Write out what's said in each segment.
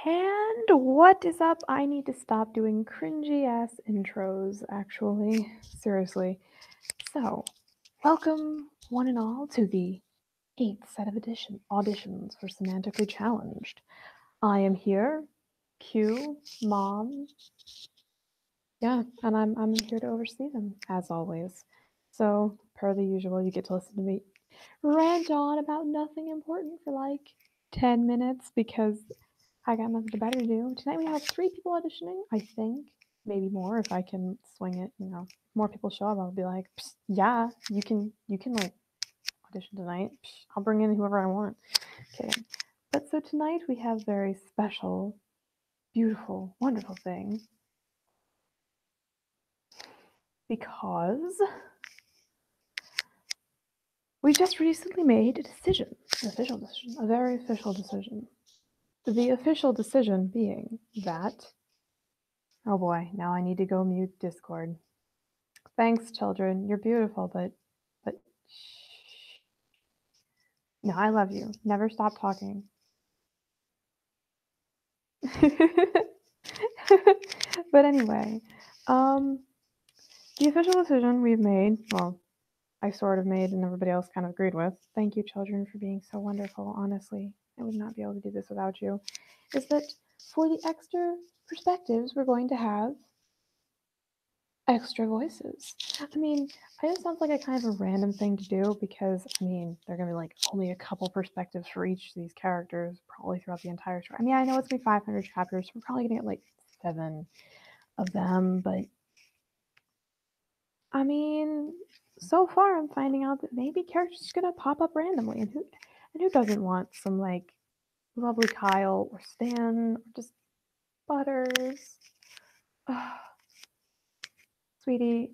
And what is up? I need to stop doing cringy ass intros, actually. Seriously. So, welcome, one and all, to the 8th set of auditions for Semantically Challenged. I am here, Q, Mom. Yeah, and I'm here to oversee them, as always. So, per the usual, you get to listen to me rant on about nothing important for like 10 minutes because I got nothing better to do. Tonight we have 3 people auditioning, I think. Maybe more if I can swing it, More people show up, I'll be like, yeah, you can like audition tonight. I'll bring in whoever I want. Kidding. But so tonight we have a very special, beautiful, wonderful thing. Because we just recently made a decision, an official decision, a very official decision. The official decision being that, oh boy, now I need to go mute Discord. Thanks, children. You're beautiful, but shh. No, I love you. Never stop talking. But anyway, the official decision we've made, well, I sort of made and everybody else kind of agreed with. Thank you, children, for being so wonderful. Honestly, I would not be able to do this without you. Is that for the extra perspectives, we're going to have extra voices. I mean, I know it sounds like a kind of a random thing to do because, I mean, they're going to be like only a couple perspectives for each of these characters, probably throughout the entire story. I mean, I know it's going to be 500 chapters. So we're probably going to get like 7 of them, but I mean, so far I'm finding out that maybe characters are going to pop up randomly, and who doesn't want some like lovely Kyle or Stan or just Butters? Sweetie,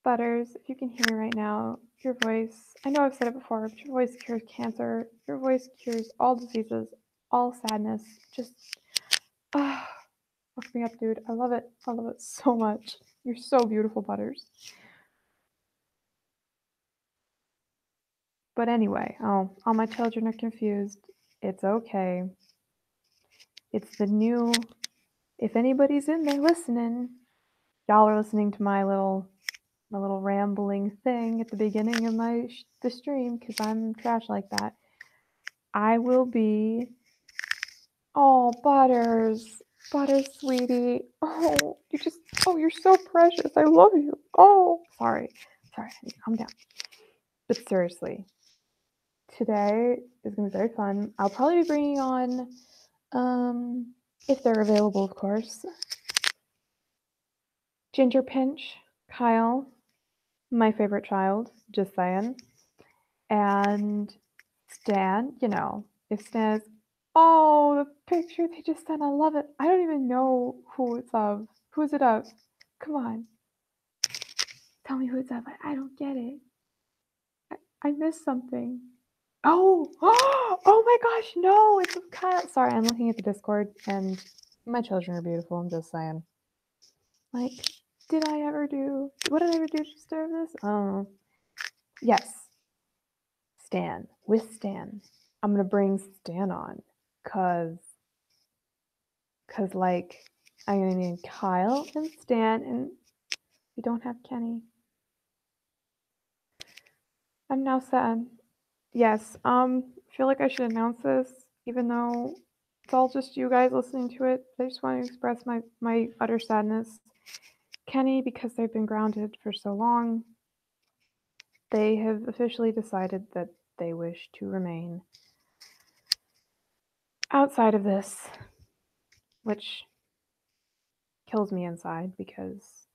Butters, if you can hear me right now, your voice, I know I've said it before, but your voice cures cancer. Your voice cures all diseases, all sadness. Just, hook me up, dude. I love it. I love it so much. You're so beautiful, Butters. But anyway, all my children are confused. It's okay. It's the new, if anybody's in there listening, y'all are listening to my little rambling thing at the beginning of the stream because I'm trash like that. I will be. Oh, Butters, sweetie. Oh, you're so precious. I love you. Oh, sorry, I need to calm down. But seriously, today is gonna be very fun. I'll probably be bringing on, if they're available, of course, Ginger Pinch, Kyle, my favorite child, just saying. And Stan, if Stan is, oh, the picture they just sent, I love it. I don't even know who it's of. Who is it of? Come on. Tell me who it's of. I don't get it. I missed something. Oh, oh my gosh, no, it's of Kyle. Sorry, I'm looking at the Discord and my children are beautiful, I'm just saying. Like, what did I ever do to deserve this? I don't know. Yes, Stan, with Stan. I'm gonna bring Stan on, cause like I'm gonna need Kyle and Stan, and we don't have Kenny. I'm now sad. Yes, I feel like I should announce this, even though it's all just you guys listening to it. I just want to express my utter sadness. Kenny, because they've been grounded for so long, they have officially decided that they wish to remain outside of this, which kills me inside because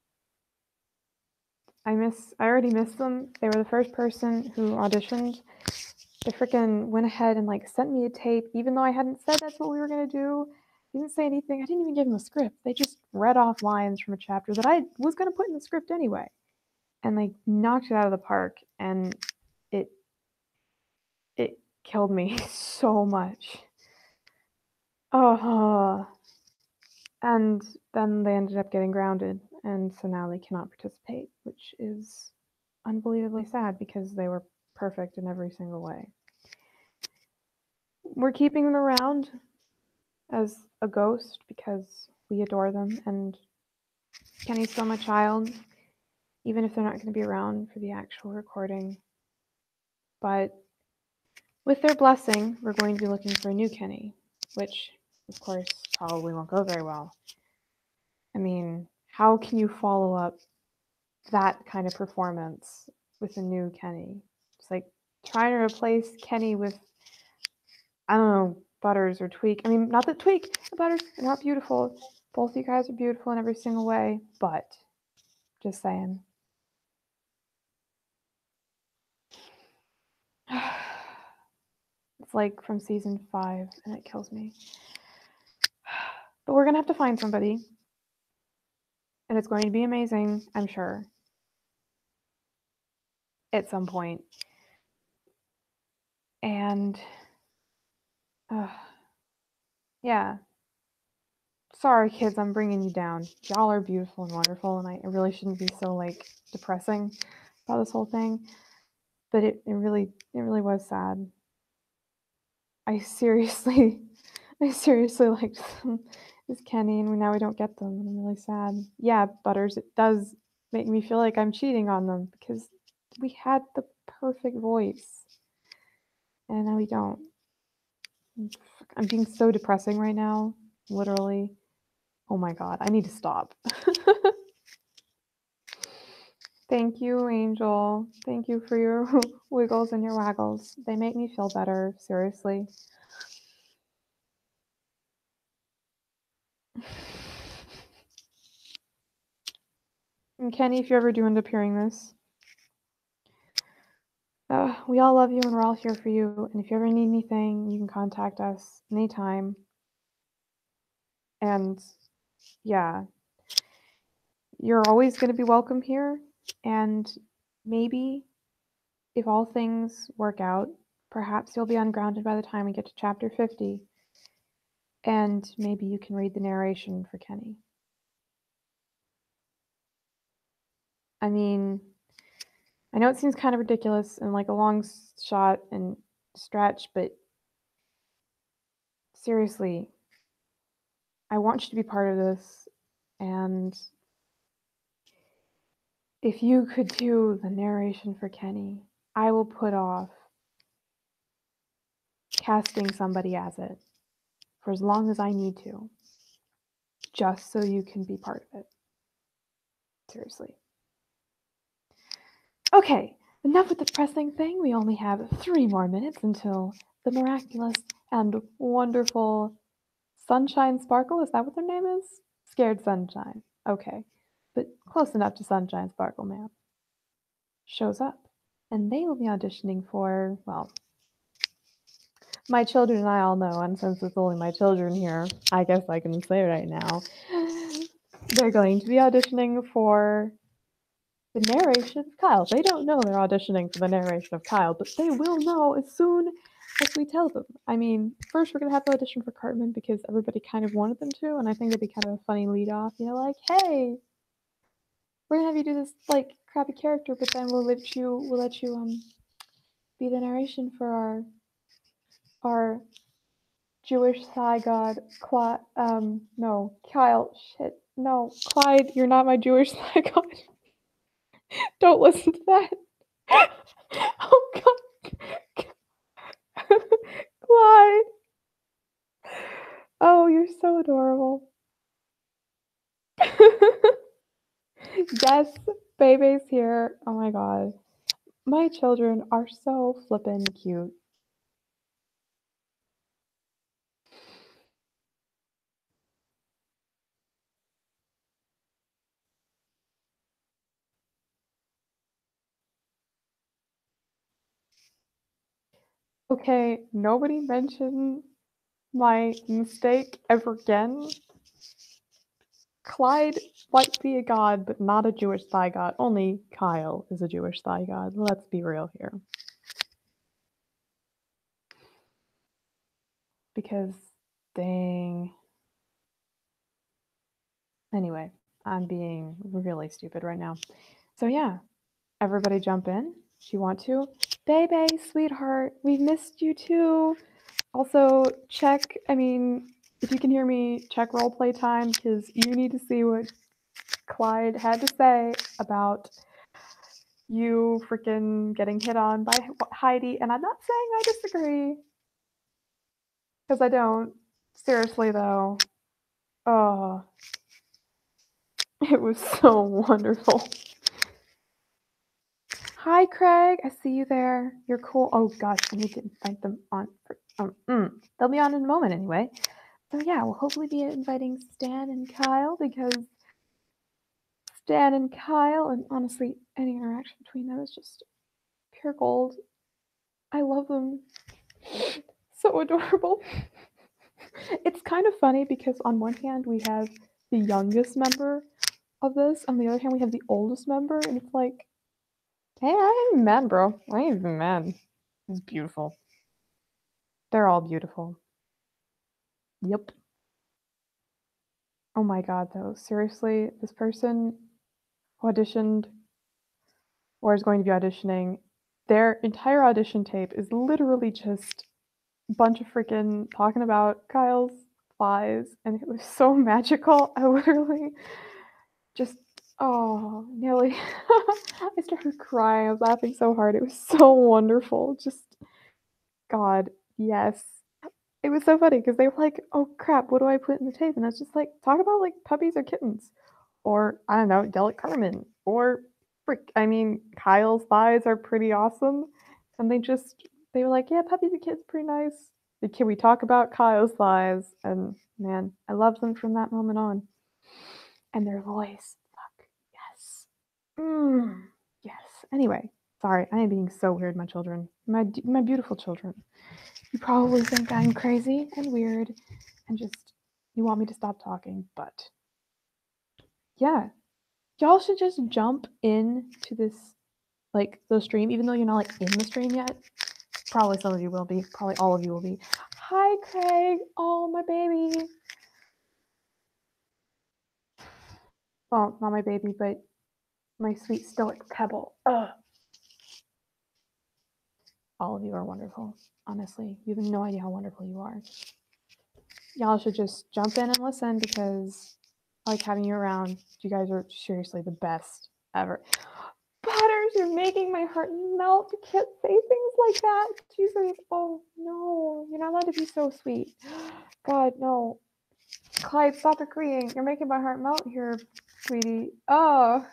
I already missed them. They were the first person who auditioned. They freaking went ahead and like sent me a tape, even though I hadn't said that's what we were gonna do. Didn't say anything. I didn't even give them a script. They just read off lines from a chapter that I was gonna put in the script anyway, and they knocked it out of the park. And it killed me so much. Oh, and then they ended up getting grounded, and so now they cannot participate, which is unbelievably sad because they were perfect in every single way. We're keeping them around as a ghost because we adore them, and Kenny's still my child, even if they're not going to be around for the actual recording. But with their blessing, we're going to be looking for a new Kenny, which, of course, probably won't go very well. I mean, how can you follow up that kind of performance with a new Kenny? It's like trying to replace Kenny with, I don't know, Butters or Tweak. I mean, not that Tweak and Butters are not beautiful. Both you guys are beautiful in every single way, but just saying. It's like from season 5, and it kills me. But we're going to have to find somebody, and it's going to be amazing, I'm sure, at some point. And, yeah. Sorry, kids, I'm bringing you down. Y'all are beautiful and wonderful, and I really shouldn't be so, like, depressing about this whole thing. But it really was sad. I seriously liked this Kenny, and now we don't get them, and I'm really sad. Yeah, Butters, it does make me feel like I'm cheating on them because we had the perfect voice, and now we don't. I'm being so depressing right now, literally. Oh my god, I need to stop. Thank you, Angel. Thank you for your wiggles and your waggles. They make me feel better, seriously. And Kenny, if you ever do end up hearing this, we all love you and we're all here for you. And if you ever need anything, you can contact us anytime. And yeah, you're always going to be welcome here. And maybe if all things work out, perhaps you'll be ungrounded by the time we get to chapter 50. And maybe you can read the narration for Kenny. I mean, I know it seems kind of ridiculous and like a long shot and stretch, but seriously, I want you to be part of this. And if you could do the narration for Kenny, I will put off casting somebody as it for as long as I need to, just so you can be part of it. Seriously. Okay, enough with the pressing thing. We only have 3 more minutes until the miraculous and wonderful Sunshine Sparkle. Is that what their name is? Scared Sunshine. Okay, but close enough to Sunshine Sparkle, man. Shows up, and they will be auditioning for, well, my children and I all know, and since it's only my children here, I guess I can say right now, they're going to be auditioning for the narration of Kyle. They don't know they're auditioning for the narration of Kyle, but they will know as soon as we tell them. I mean, first we're going to have to audition for Cartman because everybody kind of wanted them to, and I think that'd be kind of a funny lead off, you know, like, hey, we're going to have you do this, like, crappy character, but then we'll let you be the narration for our Jewish Thigh God, no, Kyle, shit, no, Clyde, you're not my Jewish Thigh God. Don't listen to that. Oh God, Clyde. Oh, you're so adorable. Yes, Bebe's here. Oh my God, my children are so flippin' cute. Okay, nobody mention my mistake ever again. Clyde might be a god, but not a Jewish thigh god. Only Kyle is a Jewish thigh god. Let's be real here. Because, dang. Anyway, I'm being really stupid right now. So yeah, everybody jump in if you want to. Bebe, sweetheart, we've missed you too. Also, check, I mean, if you can hear me, check roleplay time because you need to see what Clyde had to say about you freaking getting hit on by Heidi. And I'm not saying I disagree because I don't. Seriously, though. Oh, it was so wonderful. Hi, Craig. I see you there. You're cool. Oh, gosh. I need to invite them on. They'll be on in a moment anyway. So, yeah, we'll hopefully be inviting Stan and Kyle because Stan and Kyle, and honestly, any interaction between them is just pure gold. I love them. So adorable. It's kind of funny because on one hand, we have the youngest member of this, on the other hand, we have the oldest member, and it's like, hey, I ain't mad, bro. I ain't even mad. It's beautiful. They're all beautiful. Yep. Oh my god, though. Seriously, this person auditioned or is going to be auditioning. Their entire audition tape is literally just a bunch of freaking talking about Kyle's thighs, and it was so magical. I literally just, oh, nearly, I started crying. I was laughing so hard. It was so wonderful. Just, God, yes. It was so funny because they were like, "Oh crap, what do I put in the tape?" And I was just like, "Talk about like puppies or kittens, or I don't know, Delic Carmen, or frick. I mean, Kyle's thighs are pretty awesome." And they were like, "Yeah, puppies and kittens, pretty nice." But can we talk about Kyle's thighs? And man, I loved them from that moment on. And their voice, fuck yes, yes. Anyway, sorry, I am being so weird, my children, my beautiful children. You probably think I'm crazy and weird and just you want me to stop talking, but yeah. Y'all should just jump into this like the stream, even though you're not like in the stream yet. Probably some of you will be, probably all of you will be. Hi Craig. Oh my baby. Well, not my baby, but my sweet stoic pebble. Ugh. All of you are wonderful. Honestly, you have no idea how wonderful you are. Y'all should just jump in and listen because I like having you around. You guys are seriously the best ever. Butters, you're making my heart melt. You can't say things like that. Jesus. Oh no. You're not allowed to be so sweet. God, no. Clyde, stop agreeing. You're making my heart melt here, sweetie. Oh.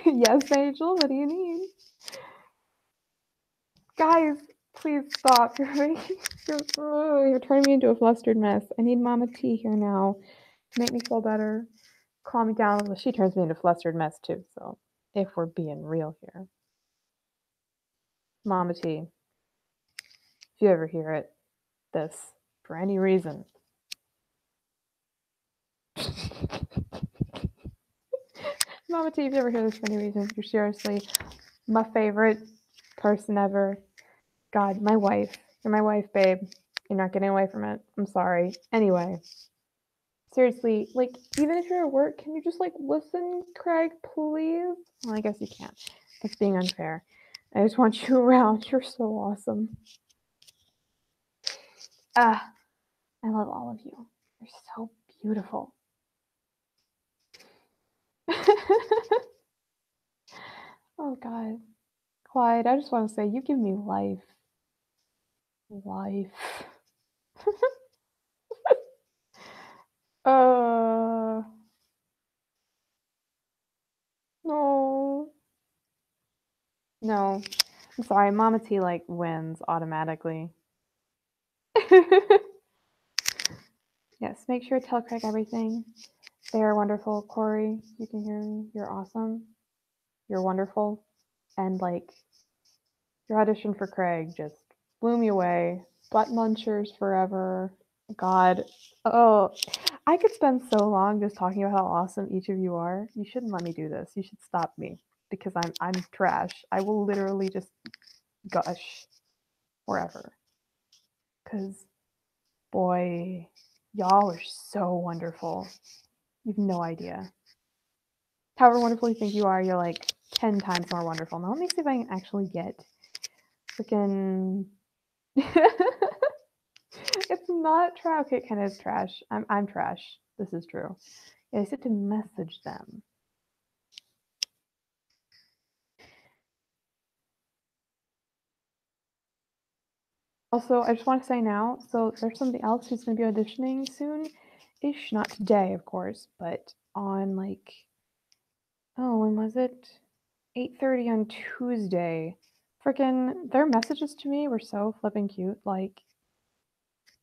Yes, Angel, what do you need? Guys, please stop. You're turning me into a flustered mess. I need Mama T here now to make me feel better. Calm me down. Well, she turns me into a flustered mess too, so if we're being real here. Mama T, if you ever hear this for any reason. Mama T, if you ever hear this for any reason, you're seriously my favorite person ever. God, my wife. You're my wife, babe. You're not getting away from it. I'm sorry. Anyway. Seriously, like, even if you're at work, can you just, like, listen, Craig, please? Well, I guess you can't. That's being unfair. I just want you around. You're so awesome. I love all of you. You're so beautiful. Oh, God. Clyde, I just want to say, you give me life. Life. uh... No. No. I'm sorry, Mama T, like, wins automatically. Yes, make sure to tell Craig everything. They are wonderful. Corey, you can hear me. You're awesome. You're wonderful. And, like, your audition for Craig just blew me away. Butt munchers forever. God. Oh, I could spend so long just talking about how awesome each of you are. You shouldn't let me do this. You should stop me because I'm trash. I will literally just gush forever. Because, boy, y'all are so wonderful. You've no idea. However wonderful you think you are, you're like 10 times more wonderful. Now let me see if I can actually get freaking it's not trash. Okay, it kind of is trash. I'm trash. This is true. Yeah, I said to message them. Also, I just want to say now, so there's somebody else who's going to be auditioning soon-ish. Not today, of course, but on like, oh, when was it? 8:30 on Tuesday. Freaking, their messages to me were so flipping cute. Like,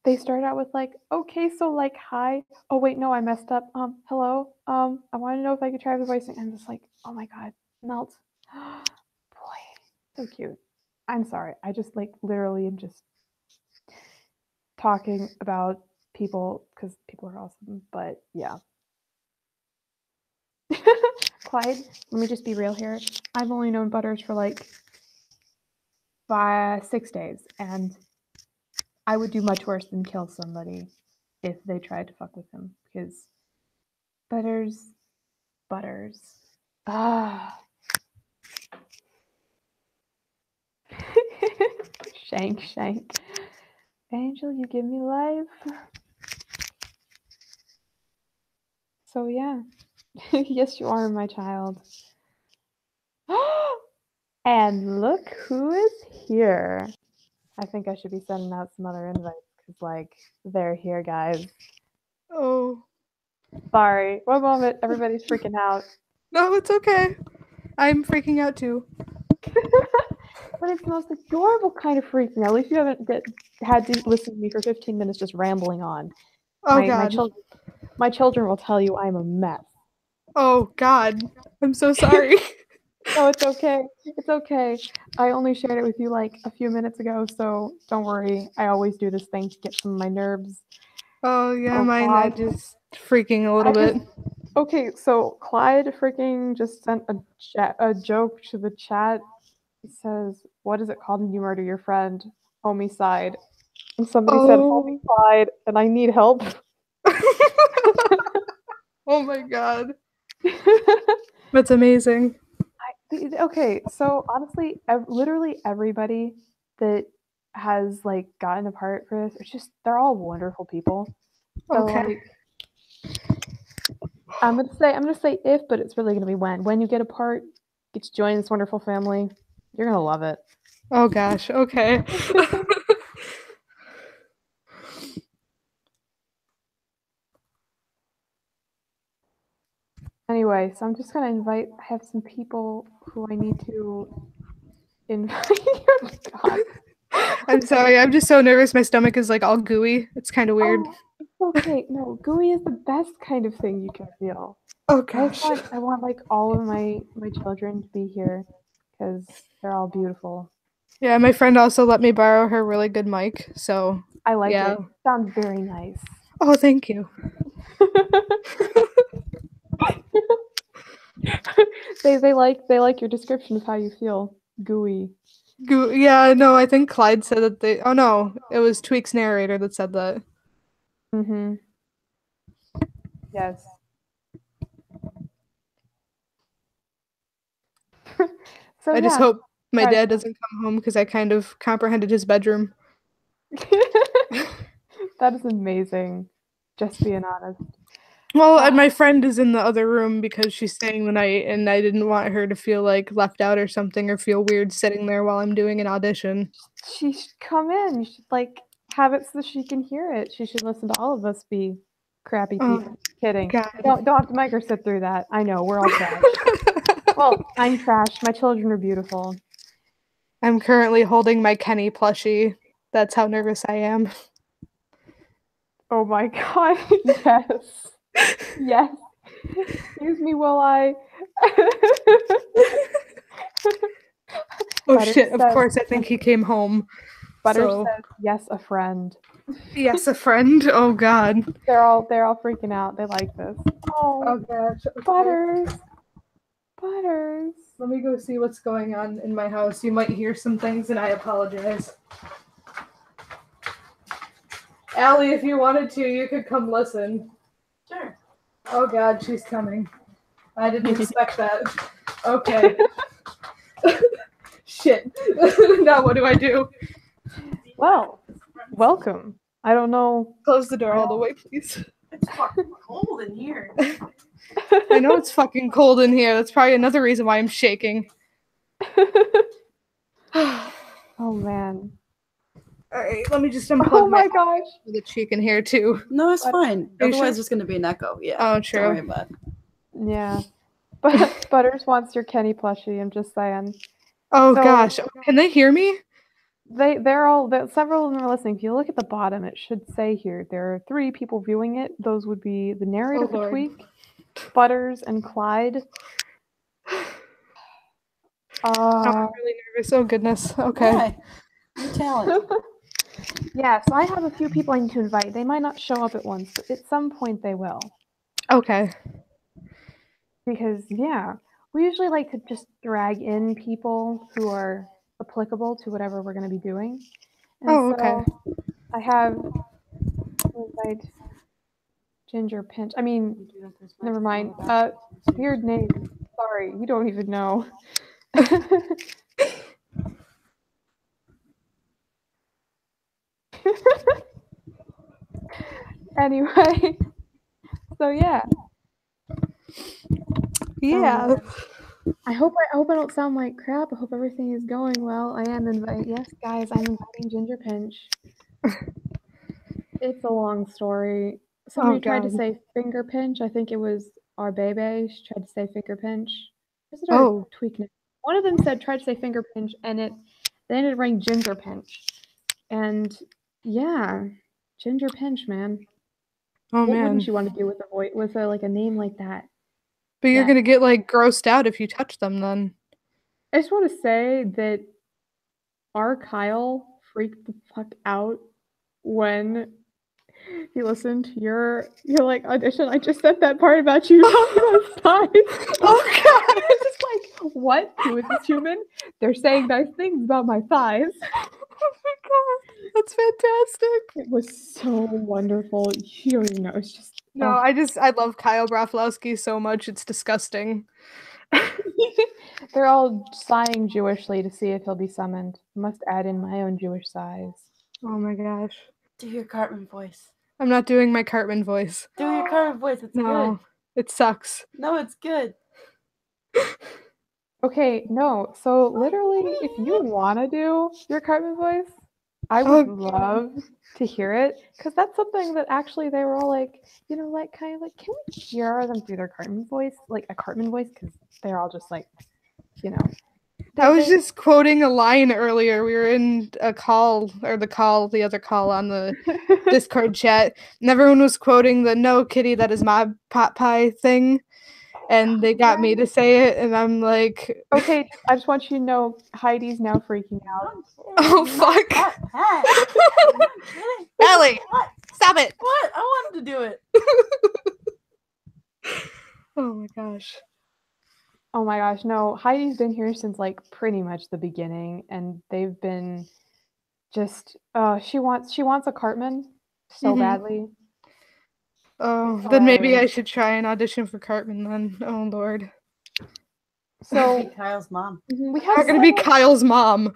they started out with like, okay, so like, hi. Oh wait, no, I messed up. Hello. I want to know if I could try the voicing. I'm just like, oh my god, melt. Boy, so cute. I'm sorry. I just like literally am just talking about people because people are awesome. But yeah. Clyde, let me just be real here. I've only known Butters for like 6 days, and I would do much worse than kill somebody if they tried to fuck with him because Butters. Ah. Shank. Angel, you give me life. So yeah. Yes, you are my child. And look who is here. I think I should be sending out some other invites because, like, they're here, guys. Oh. Sorry. One moment. Everybody's freaking out. No, it's okay. I'm freaking out too. But it's the most adorable kind of freaking out. At least you haven't had to listen to me for 15 minutes just rambling on. Oh, My God. my children will tell you I'm a mess. Oh, God. I'm so sorry. No, it's okay. It's okay. I only shared it with you like a few minutes ago, so don't worry. I always do this thing to get some of my nerves. Oh, yeah, Oh, mine, I'm Clyde. just freaking a little bit. Okay, so Clyde freaking just sent a joke to the chat. He says, "What is it called when you murder your friend? Homicide." And somebody said, Oh. "Homicide," and I need help. Oh, my God. That's amazing. Okay, so honestly, literally everybody that has like gotten a part for this, they're all wonderful people. So Okay. like, I'm gonna say if, but it's really gonna be when. When you get a part, get to join this wonderful family, you're gonna love it. Oh, gosh. Okay. Anyway, so I'm just gonna I have some people who I need to invite. God. I'm sorry. I'm just so nervous. My stomach is like all gooey. It's kind of weird. Oh, it's okay. No, gooey is the best kind of thing you can feel. Oh, gosh. I want like all of my children to be here because they're all beautiful. Yeah, my friend also let me borrow her really good mic. So, I like yeah. it. Sounds very nice. Oh, thank you. They like your description of how you feel. Gooey. Yeah, no, I think Clyde said that they. Oh, no. It was Tweak's narrator that said that. Mm-hmm. Yes. So I just yeah. hope my Surprise. dad doesn't come home because I kind of comprehended his bedroom. That is amazing. Just being honest. Well, and Ah, my friend is in the other room because she's staying the night, and I didn't want her to feel like left out or something or feel weird sitting there while I'm doing an audition. she should come in. You should like have it so she can hear it. She should listen to all of us be crappy people. Oh, Kidding. God. Don't have to make her sit through that. I know we're all trash. Well, I'm trash. My children are beautiful. I'm currently holding my Kenny plushie. That's how nervous I am. Oh my god. Yes. Yes. Excuse me while I. Oh Butter shit, of says, course I think he came home. Butter So, says, yes, a friend. yes, a friend. Oh god. They're all freaking out. They like this. Oh, Oh gosh. Okay. Butters. Butters. Let me go see what's going on in my house. You might hear some things and I apologize. Allie, if you wanted to, you could come listen. Sure. Oh god, she's coming. I didn't expect that. Okay. Shit. Now what do I do? Well, welcome. I don't know. Close the door all the way, please. It's fucking cold in here. I know it's fucking cold in here. That's probably another reason why I'm shaking. Oh man. Alright, let me just unplug Oh my gosh. so that she can hear too. No, it's But- fine. Are you Otherwise, sure? there's gonna be an echo. Yeah. Oh, Don't true. worry about it. Yeah. But Butters wants your Kenny plushie, I'm just saying. Oh So- gosh. Can they hear me? Several of them are listening. If you look at the bottom, it should say here there are 3 people viewing it. Those would be the narrator Oh, for Lord. Tweak, Butters, and Clyde. I'm really nervous. Oh goodness. Okay. Why? Your talent. Yeah, so I have a few people I need to invite. They might not show up at once, but at some point they will. Okay. Because, yeah, we usually like to just drag in people who are applicable to whatever we're going to be doing. And Oh, so okay. I have to invite Ginger Pinch. I mean, never mind. Weird name. Sorry, you don't even know. Anyway, so yeah. Yeah. I hope I don't sound like crap. I hope everything is going well. I am inviting. Yes, guys, I'm inviting Ginger Pinch. It's a long story. Somebody tried to God. say finger pinch. I think it was our baby. She tried to say finger pinch. Is it our Oh. Tweak name? One of them tried to say finger pinch, and they ended up writing ginger pinch. And yeah, Ginger Pinch, man. Oh What man. wouldn't you want to do with like a name like that? But you're Yeah. gonna get like grossed out if you touch them then. I just want to say that our Kyle freaked the fuck out when he listened to your like audition. I just said that part about you talking about thighs. Oh god. It's just like, what? Who is this human? They're saying nice things about my thighs. Oh my god. That's fantastic. It was so wonderful. You don't even know. It's just No, I love Kyle Braflowski so much. It's disgusting. They're all sighing Jewishly to see if he'll be summoned. Must add in my own Jewish sighs. Oh my gosh. Do your Cartman voice. I'm not doing my Cartman voice. Do your Cartman voice. It's No. It sucks. good. No, it's good. Okay, no. So literally, if you want to do your Cartman voice, I would love to hear it because that's something that actually they were all like, like kind of like, can we hear them through their Cartman voice, like a Cartman voice, because they're all just like, I was just quoting a line earlier. We were in a call, or the other call on the Discord chat, and everyone was quoting the "No, kitty, that is my pot pie" thing, and they got me to say it, and I'm like, Okay, I just want you to know Heidi's now freaking out. oh fuck, What? Ellie, stop it! What? I wanted to do it. Oh my gosh. Oh my gosh, no. Heidi's been here since like pretty much the beginning, and they've been just she wants a Cartman so badly. Oh, It's then maybe I hilarious. should try and audition for Cartman then. Oh lord. So Be Kyle's mom. we I'm have not gonna be several- Kyle's mom.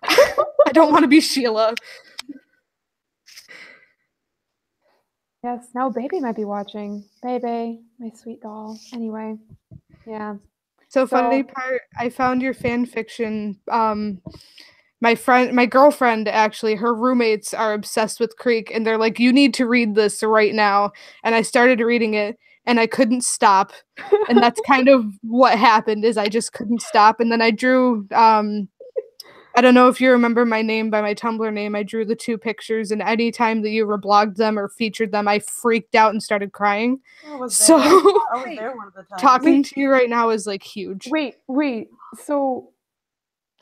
I don't want to be Sheila. Yes, now baby might be watching. Baby, my sweet doll. Anyway, yeah. So funny part, I found your fan fiction. My girlfriend actually, her roommates are obsessed with Creek, and they're like, "You need to read this right now." And I started reading it, and I couldn't stop. And that's kind of what happened. Is I just couldn't stop, and then I drew. I don't know if you remember my name by my Tumblr name. I drew the 2 pictures, and anytime that you reblogged them or featured them, I freaked out and started crying. I was So there. I was there one of the times. talking to you right now is like huge. Wait. So,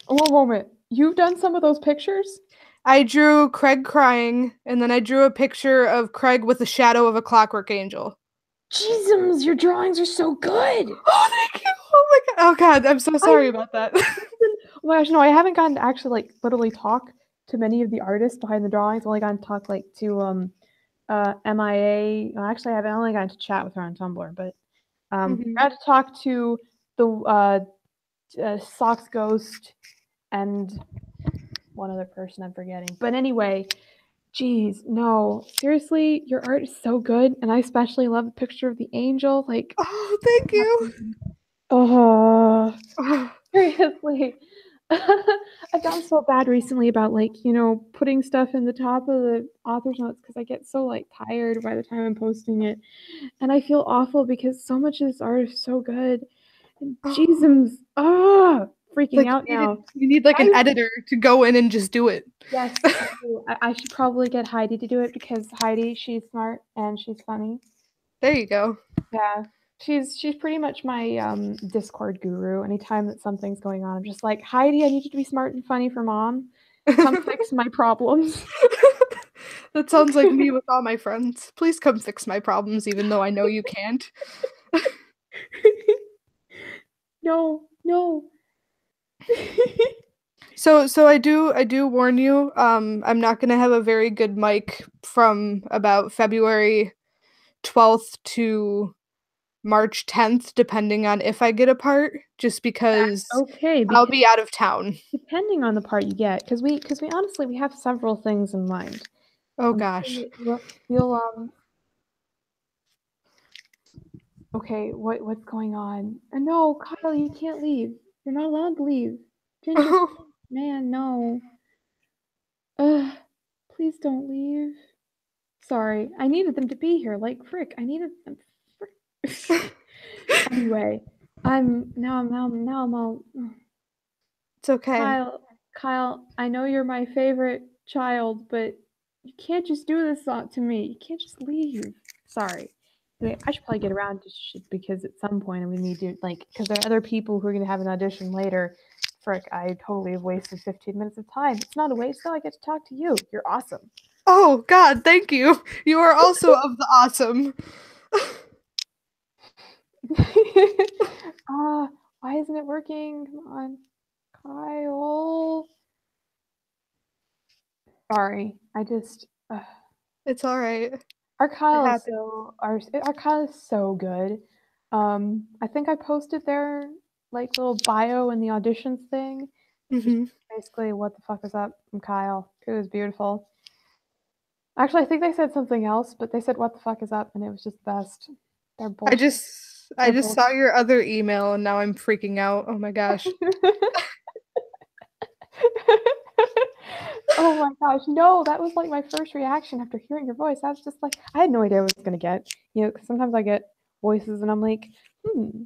one moment. You've done some of those pictures? I drew Craig crying, and then I drew a picture of Craig with the shadow of a clockwork angel. Jesus, your drawings are so good. Oh, thank you. Oh my god. Oh god, I'm so sorry about that. Oh my gosh, no, I haven't gotten to actually like literally talk to many of the artists behind the drawings. I've only gotten to talk like to MIA. Well, actually, I haven't only gotten to chat with her on Tumblr, but Mhm. I got to talk to the Socks Ghost and one other person I'm forgetting. But anyway, Jeez, no. Seriously, your art is so good, and I especially love the picture of the angel. Like, Oh, thank you. oh, Oh, seriously. I've gotten so bad recently about putting stuff in the top of the author's notes because I get so tired by the time I'm posting it. And I feel awful because so much of this art is so good. And jeez, I'm freaking like out now. you need like an editor to go in and just do it. Yes, I do. I should probably get Heidi to do it because Heidi, she's smart and she's funny. There you go. Yeah. She's pretty much my Discord guru. Anytime that something's going on, I'm just like, Heidi, I need you to be smart and funny for mom. Come fix my problems. That sounds like me with all my friends. Please come fix my problems, even though I know you can't. No, no. So I do warn you, I'm not gonna have a very good mic from about February 12th to March 10th, depending on if I get a part, just because Okay, I'll because be out of town. depending on the part you get, because we honestly we have several things in mind. Oh I'm sure gosh. you'll okay, what's going on? No, Kyle, you can't leave. You're not allowed to leave. Ginger, Oh, man, no. Ugh, please don't leave. Sorry, I needed them to be here. Like frick, I needed them. Frick. Anyway, I'm all. it's okay. Kyle, I know you're my favorite child, but you can't just do this to me. You can't just leave. Sorry. Anyway, I should probably get around to shit because at some point we need to because there are other people who are gonna have an audition later. Frick, I totally have wasted 15 minutes of time. It's not a waste though. I get to talk to you. You're awesome. Oh god, thank you. You are also of the awesome. Why isn't it working? Come on, Kyle. Sorry, I just. It's all right. Our It Kyle is happened. our Kyle is so good. I think I posted their little bio in the auditions thing. Just Mhm. basically, what the fuck is up? I'm Kyle. It was beautiful. Actually, I think they said something else, but they said what the fuck is up, and it was just the best. They're I both. just I They're just both. saw your other email and now I'm freaking out. Oh my gosh. Oh my gosh, no, that was my first reaction after hearing your voice. I was just like, I had no idea what I was gonna get. Because sometimes I get voices and I'm like, hmm.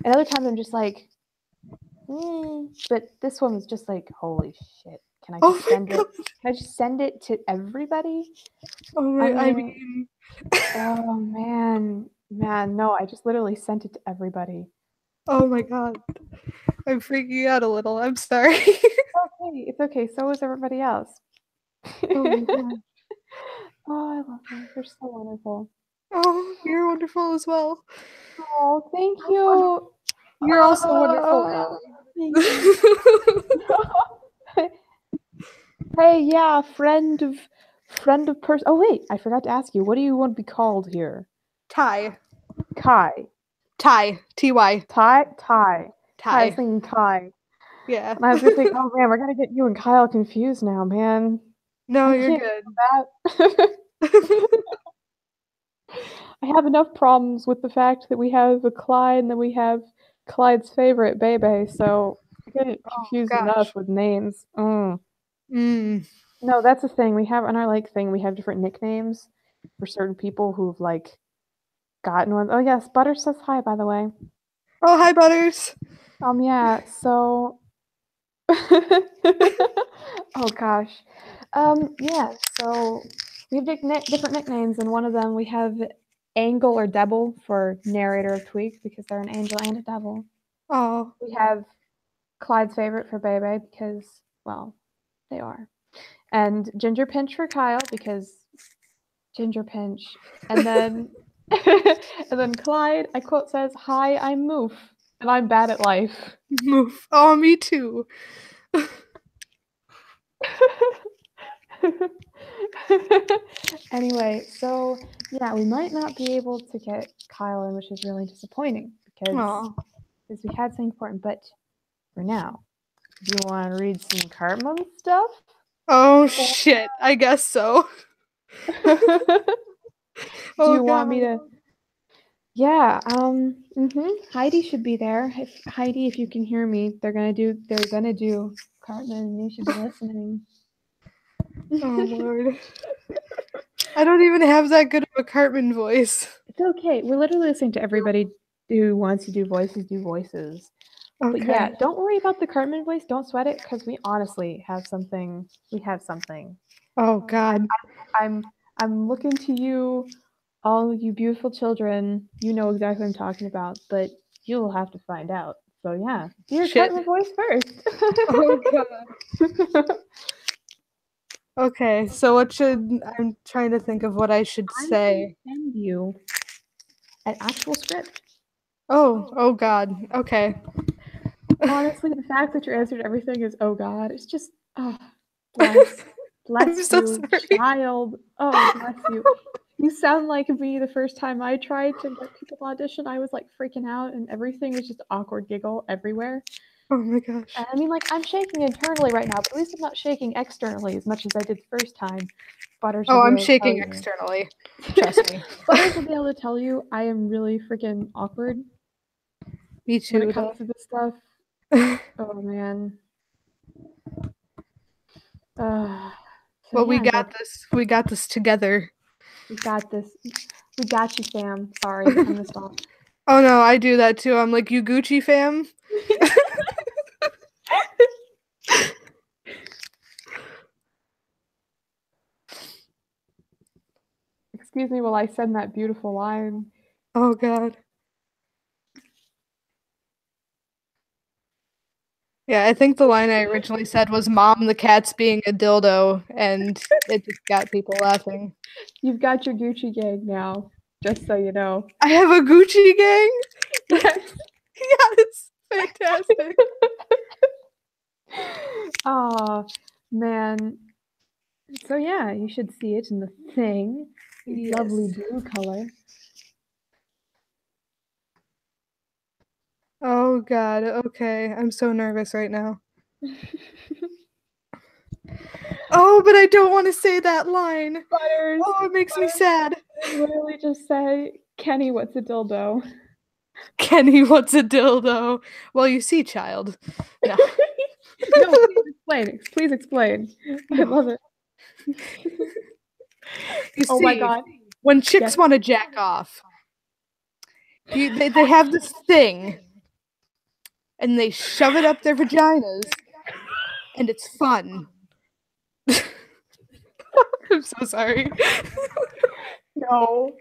And other times I'm just like, but this one was just like, holy shit. Can I Oh just my send it? god. Can I just send it to everybody? Oh I my I mean, mean oh man. Man, no, I just literally sent it to everybody. oh my god. I'm freaking out a little. I'm sorry. Okay, it's okay. So is everybody else. Oh my god. Oh, I love you. You're so wonderful. Oh, you're wonderful as well. Oh, thank you. You're also wonderful, Thank you. man. Hey, yeah, friend of person. Oh wait, I forgot to ask you. What do you want to be called here? Ty. Kai. Ty. Ty. Ty. Ty. I was Ty. thinking Kai. Yeah. And I was gonna think, oh man, we're gonna get you and Kyle confused now, man. No, I you're can't good. do that. I have enough problems with the fact that we have a Clyde and then we have Clyde's favorite, Bebe, so I get Oh confused enough gosh. with names. Mm. No, that's the thing. We have on our thing, we have different nicknames for certain people who've gotten one. Oh yes, Butter says hi, by the way. Oh, hi, Butters. Yeah, so oh gosh. Yeah, so we have different nicknames, and one of them we have Angle or Devil for narrator of Tweak because they're an angel and a devil. Oh. We have Clyde's favorite for Bebe because, well, they are. And Ginger Pinch for Kyle because Ginger Pinch. And then and then Clyde, I quote says, "Hi, I'm Moof, and I'm bad at life." Move. Oh, me too. Anyway, so yeah, we might not be able to get Kyle in, which is really disappointing Oh. because we had something important. But for now, do you want to read some Cartman stuff? Oh shit, I guess so. Do Oh you want me God. to? Yeah. Heidi should be there. If Heidi, if you can hear me, they're gonna do. Cartman, and you should be listening. Oh Lord. I don't even have that good of a Cartman voice. It's okay. We're literally listening to everybody who wants to do voices. But yeah, Okay. don't worry about the Cartman voice. Don't sweat it, because we honestly have something. We have something. Oh God. I'm looking to you, all you beautiful children. You know exactly what I'm talking about, but you'll have to find out. So yeah, do your Shit. Cartman voice first. Oh God. Okay, so what should I'm trying to think of what I should I'm going say. to send you an actual script. Oh God. Okay. Honestly, the fact that your answer to everything is "Oh God," it's just bless I'm so you, sorry. child. Oh, bless you. You sound like me the first time I tried to get people to audition. I was like freaking out, and everything was just awkward giggle everywhere. Oh my gosh. And I mean, like, I'm shaking internally right now, but at least I'm not shaking externally as much as I did the first time. Butters will Oh, be I'm able to tell shaking you. externally. Trust me. Butters will be able to tell you I am really freaking awkward Me when too, it comes to this stuff. though. Oh man. So Well, we yeah, got this. We got this together. we got this. We got you, Sam. Sorry, I'm gonna stop. Oh no, I do that too. I'm like, you Gucci fam? Excuse me while I send that beautiful line. Oh God. Yeah, I think the line I originally said was "Mom, the cat's being a dildo," and it just got people laughing. You've got your Gucci gang now, just so you know. I have a Gucci gang? Yes. Yes, fantastic. Aw, man. So yeah, you should see it in the thing. Yes. Lovely blue color. Oh God, okay. I'm so nervous right now. Oh, but I don't want to say that line. Butters. Oh, it makes me sad. Literally just say, Kenny, what's a dildo? Kenny, what's a dildo? Well, you see, child. No. No, please explain. Please explain. I love it. You Oh my see, god. when chicks Yes. want to jack off, they have this thing, and they shove it up their vaginas, and it's fun. I'm so sorry. No.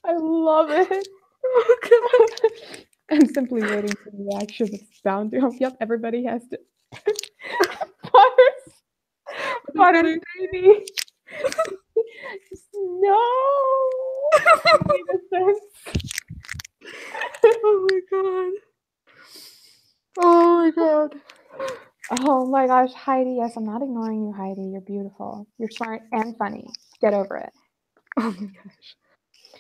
I love it. Oh God. I'm simply waiting for the reaction that's bound to. Yep, everybody has to. Butters. Butters, baby. No. Innocence. Oh my God. Oh my God. Oh my gosh, Heidi. Yes, I'm not ignoring you, Heidi. You're beautiful. You're smart and funny. Get over it. Oh my gosh.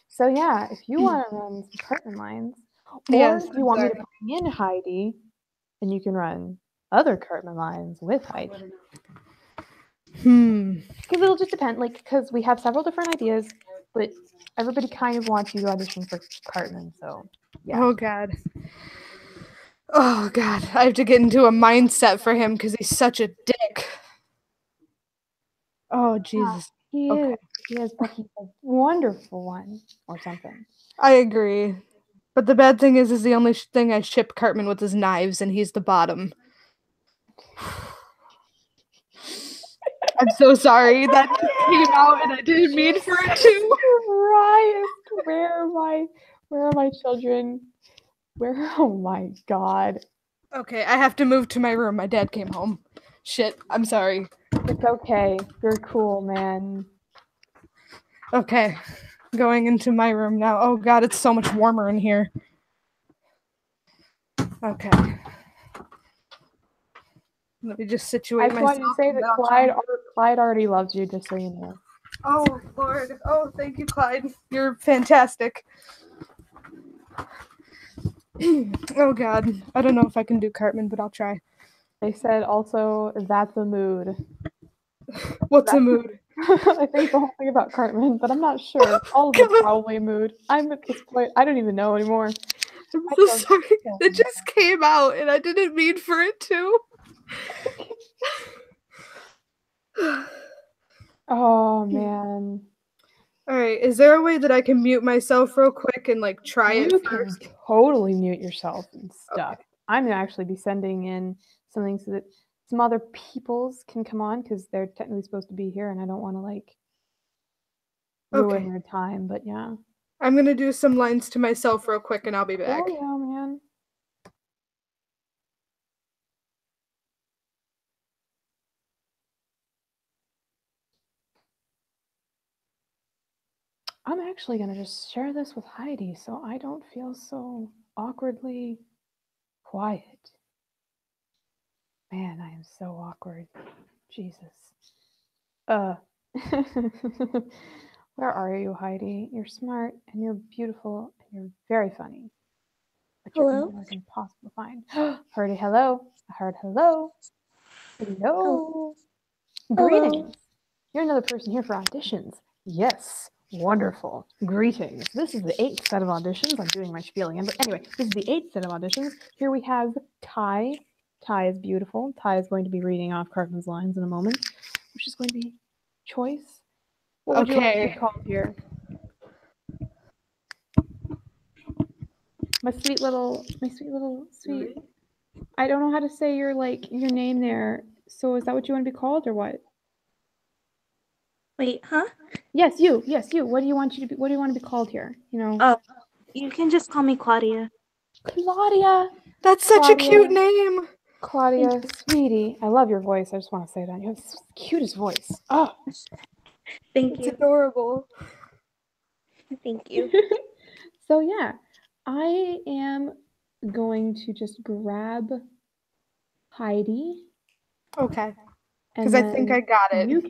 So yeah, if you want to run some curtain lines, or Yes, if you I'm want me sorry. to bring in Heidi, then you can run other curtain lines with Heidi. Because it'll just depend, like, because we have several different ideas, but everybody kind of wants you to audition for Cartman, so yeah. Oh God. Oh God. I have to get into a mindset for him because he's such a dick. Oh Jesus. He Okay. is, but he's a wonderful one, or something. I agree. But the bad thing is the only thing I ship Cartman with is knives, and he's the bottom. I'm so sorry. That just came out, and I didn't mean for it to. Christ, where are my children? Oh my god. Okay, I have to move to my room. My dad came home. Shit, I'm sorry. It's okay. You're cool, man. Okay, going into my room now. Oh God, it's so much warmer in here. Okay. Let me just situate I just myself. wanted to say that Clyde already loves you, just so you know. Oh Lord. Oh, thank you, Clyde. You're fantastic. Oh God. I don't know if I can do Cartman, but I'll try. They said also that's a mood. What's a mood? I think the whole thing about Cartman, but I'm not sure. All of it's probably a mood. I'm at this point, I don't even know anymore. I'm I so love sorry. so It much. just came out and I didn't mean for it to. Oh man. Alright, is there a way that I can mute myself real quick and like try it You can first? totally mute yourself and stuff. Okay. I'm gonna actually be sending in something so that some other peoples can come on because they're technically supposed to be here, and I don't want to like ruin Okay. their time. But yeah. I'm gonna do some lines to myself real quick and I'll be back. Oh yeah, man. I'm actually gonna just share this with Heidi so I don't feel so awkwardly quiet. Man, I am so awkward. Jesus. Where are you, Heidi? You're smart and you're beautiful and you're very funny. But you're Hello? more than possible to find. Heard a hello. I heard hello. Hello. Hello. Greetings. You're another person here for auditions. Yes. Wonderful. Greetings. This is the 8th set of auditions. I'm doing my spiel again. But anyway, this is the 8th set of auditions. Here we have Ty. Ty is beautiful. Ty is going to be reading off Cartman's lines in a moment, which is going to be choice. What would you like to be Okay. called here? My sweet little sweet. I don't know how to say your name there. So is that what you want to be called or what? Wait, huh? Yes, you. Yes, you. What do you want to be called here? You know. Oh, you can just call me Claudia. Claudia. That's such a cute name. Claudia, sweetie. I love your voice. I just want to say that. You have the cutest voice. Oh. Thank It's you. adorable. Thank you. So yeah, I am going to just grab Heidi. Okay. And Because I think I got it. you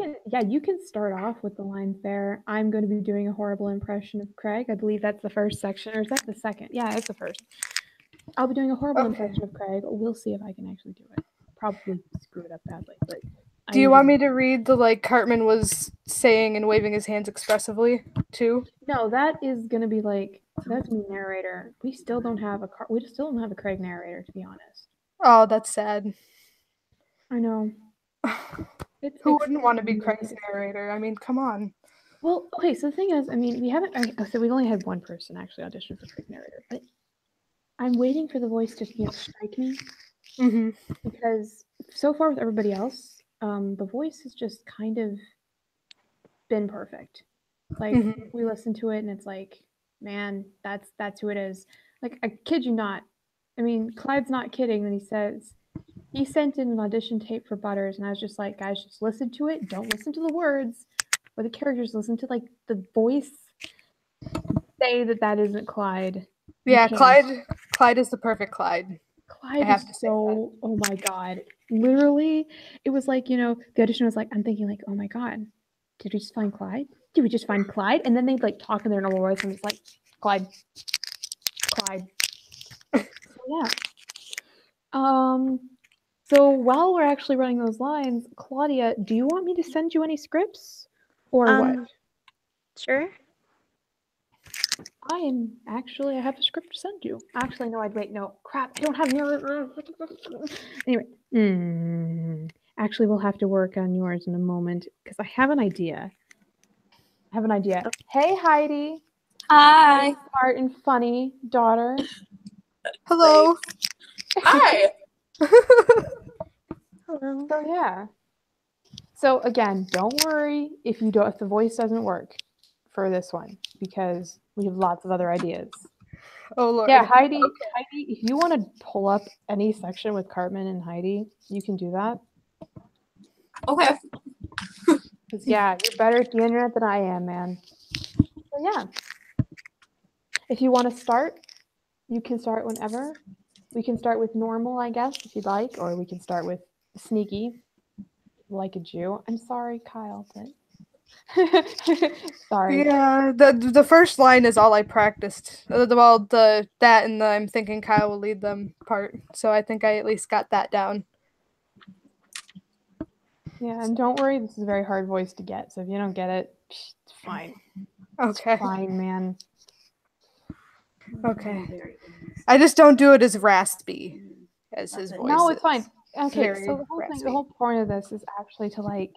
can start off with the lines there. I'm going to be doing a horrible impression of Craig. I believe that's the first section, or is that the second? Yeah, it's the first. I'll be doing a horrible impression of Craig. We'll see if I can actually do it. Probably screw it up badly, but Do you want me to read the like Cartman was saying and waving his hands expressively too? No, that is gonna be like that's me narrator. We still don't have a Craig narrator, to be honest. Oh, that's sad. I know. Who wouldn't want to be Craig's narrator? I mean, come on. Well, okay, so the thing is, I mean, we haven't. So we only had one person actually audition for Craig narrator, but I'm waiting for the voice to strike me. Mm-hmm. Because so far with everybody else, the voice has just kind of been perfect. Like we listen to it and it's like, man, that's who it is. Like I kid you not. I mean, Clyde's not kidding when he says he sent in an audition tape for Butters, and I was just like, guys, just listen to it. Don't listen to the words or the characters. Listen to like the voice. Say that isn't Clyde. Yeah, Clyde is the perfect Clyde. Clyde is so, oh my god. Literally, it was like, the audition was like, I'm thinking like, oh my god, did we just find Clyde? Did we just find Clyde? And then they'd like talk in their normal voice and it's like, Clyde. So yeah. So while we're actually running those lines, Claudia, do you want me to send you any scripts? Or what? Sure. I have a script to send you. Actually, no, no, crap, I don't have your, anyway. Actually, we'll have to work on yours in a moment, because I have an idea. Hey, Heidi. Hi. Smart and funny daughter. Hello. Hi. Hello. So, yeah. So, again, don't worry if the voice doesn't work for this one, because we have lots of other ideas. Oh, Lord. Yeah, Heidi, if you want to pull up any section with Cartman and Heidi, you can do that. Okay. Because, yeah, you're better at the internet than I am, man. So, yeah. If you want to start, you can start whenever. We can start with normal, I guess, if you'd like, or we can start with sneaky, like a Jew. I'm sorry, Kyle, but... Sorry. Yeah, the first line is all I practiced. Well, that and the I'm thinking Kyle will lead them part. So I think I at least got that down. Yeah, and don't worry, this is a very hard voice to get. So if you don't get it, it's fine. Okay. It's fine, man. Okay. I just don't do it as raspy as his voice. No, it's fine. is. Okay, very so the whole thing, raspy. the whole point of this is actually to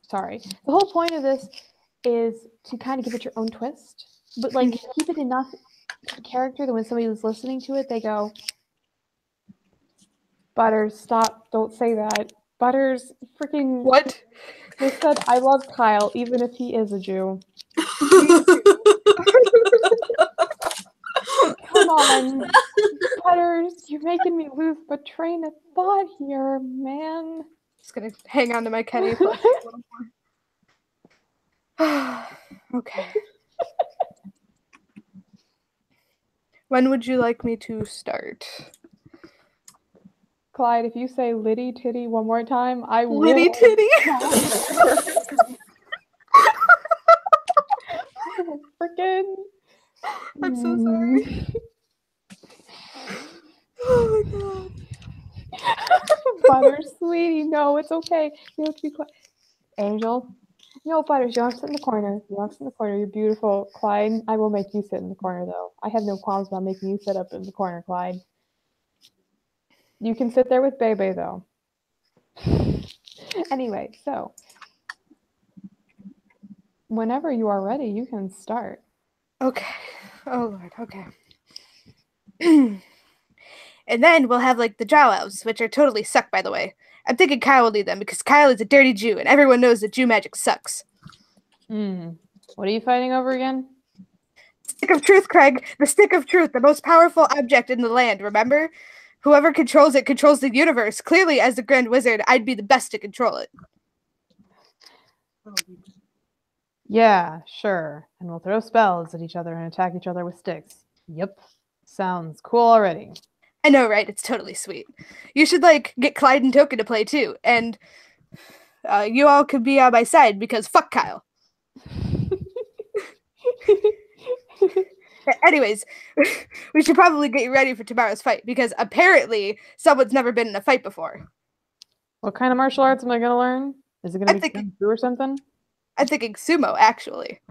sorry. The whole point of this is to kind of give it your own twist, but keep it enough character that when somebody was listening to it, they go, Butters, stop, don't say that. Butters, freaking. What? Just said, I love Kyle, even if he is a Jew. Come on. Butters, you're making me lose my train of thought here, man. Just gonna hang on to my Kenny plushie a little more. Okay. When would you like me to start? Clyde, if you say Liddy Titty one more time, I will. Liddy Titty? Freaking. I'm so sorry. Oh my god. Butters, sweetie, no, it's okay. You have to be quiet. Angel, no, Butters, you don't have to sit in the corner. You don't have to sit in the corner. You're beautiful. Clyde, I will make you sit in the corner, though. I have no qualms about making you sit up in the corner, Clyde. You can sit there with Bebe, though. Anyway, so whenever you are ready, you can start. Okay. Oh lord, okay. And then we'll have the drow elves, which are totally suck, by the way. I'm thinking Kyle will lead them because Kyle is a dirty Jew, and everyone knows that Jew magic sucks. What are you fighting over again? Stick of truth, Craig. The stick of truth, the most powerful object in the land, remember? Whoever controls it controls the universe. Clearly, as the Grand Wizard, I'd be the best to control it. Yeah, sure. And we'll throw spells at each other and attack each other with sticks. Yep. Sounds cool already. I know, right? It's totally sweet. You should, get Clyde and Token to play, too. And you all could be on my side, because fuck Kyle. Anyways, we should probably get you ready for tomorrow's fight, because apparently someone's never been in a fight before. What kind of martial arts am I going to learn? Is it going to be Kung Fu or something? I'm thinking sumo, actually.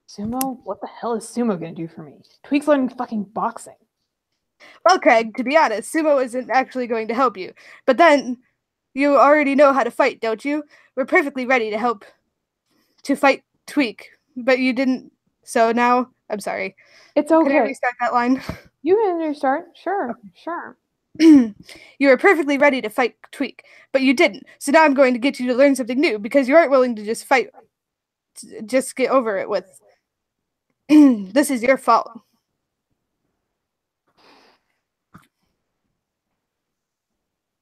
Sumo? What the hell is sumo going to do for me? Tweak's learning fucking boxing. Well, Craig, to be honest, sumo isn't actually going to help you. But then, you already know how to fight, don't you? We're perfectly ready to help to fight Tweak, but you didn't, so now, I'm sorry. It's okay. Can I restart that line? You can restart. Sure, okay. Sure. You were perfectly ready to fight Tweak, but you didn't. So now I'm going to get you to learn something new, because you aren't willing to just fight. Just get over it with, this is your fault.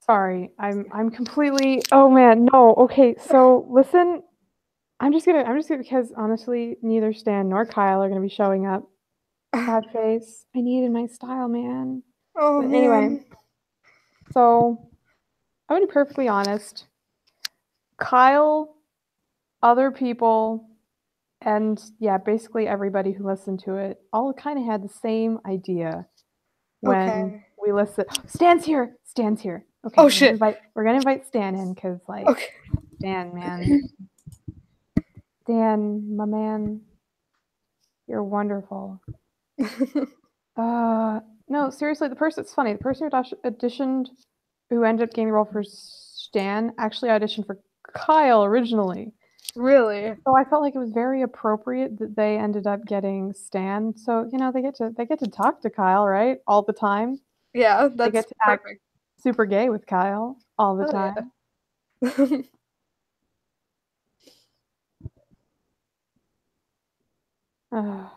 Sorry, I'm completely. Oh man, no. Okay, so listen, I'm just gonna because honestly, neither Stan nor Kyle are gonna be showing up. Sad face. I needed my style, man. Oh, but man. Anyway, so I'm gonna be perfectly honest. Kyle, other people, and yeah, basically everybody who listened to it all kind of had the same idea when we listened. Stan's here. Okay. Oh shit. We're gonna invite Stan in because okay. Stan, man. Stan, my man, you're wonderful. No, seriously, it's funny. The person who auditioned, who ended up getting the role for Stan, actually auditioned for Kyle originally. Really? So I felt like it was very appropriate that they ended up getting Stan. So they get to talk to Kyle, right, all the time. Yeah, that's they get to perfect. Act super gay with Kyle all the time. Yeah.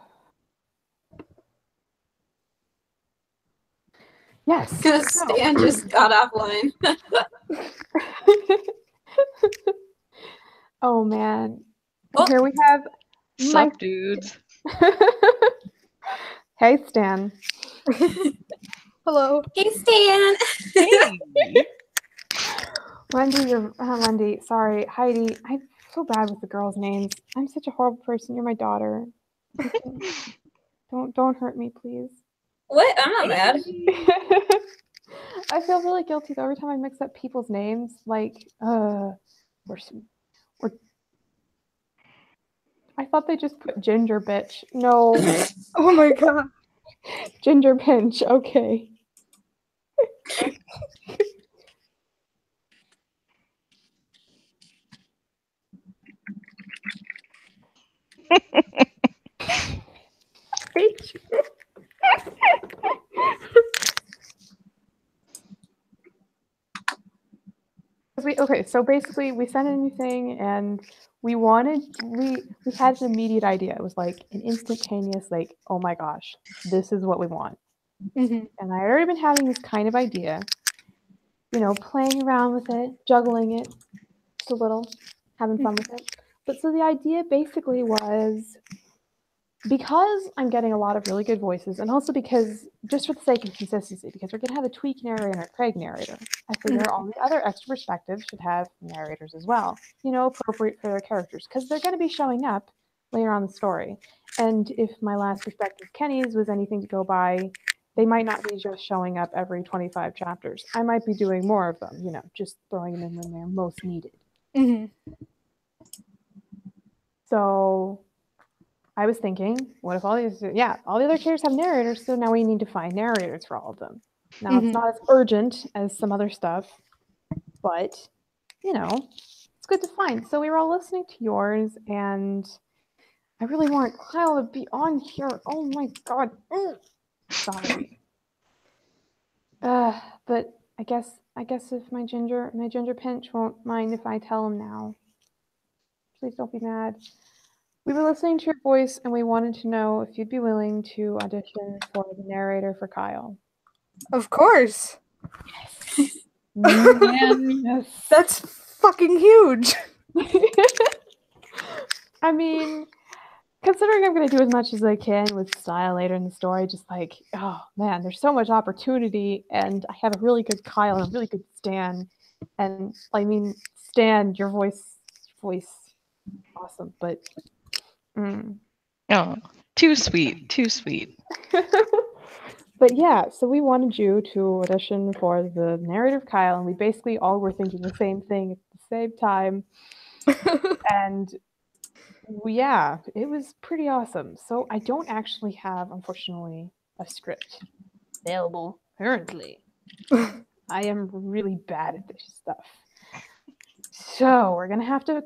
Yes. Because Stan just got offline. Oh man. Oh. Here we have Sup, dudes. Hey, Stan. Hello. Hey, Stan. Hey. Wendy, sorry. Heidi, I feel bad with the girls' names. I'm such a horrible person. You're my daughter. Don't hurt me, please. What? I'm not mad. I feel really guilty though every time I mix up people's names. Like, or I thought they just put ginger bitch. No, Oh my god. ginger pinch. Okay. So basically we sent in anything and we had an immediate idea. It was like an instantaneous like, oh my gosh, this is what we want. Mhm. And I had already been having this kind of idea, playing around with it, juggling it just a little, having fun with it. But so the idea basically was, because I'm getting a lot of really good voices, and also because, just for the sake of consistency, because we're going to have a Tweak narrator and a Craig narrator, I figure all the other extra perspectives should have narrators as well, appropriate for their characters, because they're going to be showing up later on the story. And if my last perspective, Kenny's, was anything to go by, they might not be just showing up every 25 chapters. I might be doing more of them, just throwing them in when they're most needed. Mhm. So I was thinking, what if all the other characters have narrators, so now we need to find narrators for all of them. Now, it's not as urgent as some other stuff, but, it's good to find. So we were all listening to yours, and I really want Kyle to be on here. Oh my god. Sorry. But I guess if my ginger pinch won't mind if I tell him now. Please don't be mad. We were listening to your voice and we wanted to know if you'd be willing to audition for the narrator for Kyle. Of course. Man, yes. That's fucking huge. I mean, considering I'm going to do as much as I can with style later in the story, just like, oh man, there's so much opportunity, and I have a really good Kyle and a really good Stan. And I mean, Stan, your voice, awesome, but. Oh, too sweet. Too sweet. But yeah, so we wanted you to audition for the narrator of Kyle, and we basically all were thinking the same thing at the same time. And yeah, it was pretty awesome. So I don't actually have, unfortunately, a script available currently. I am really bad at this stuff. So we're gonna have to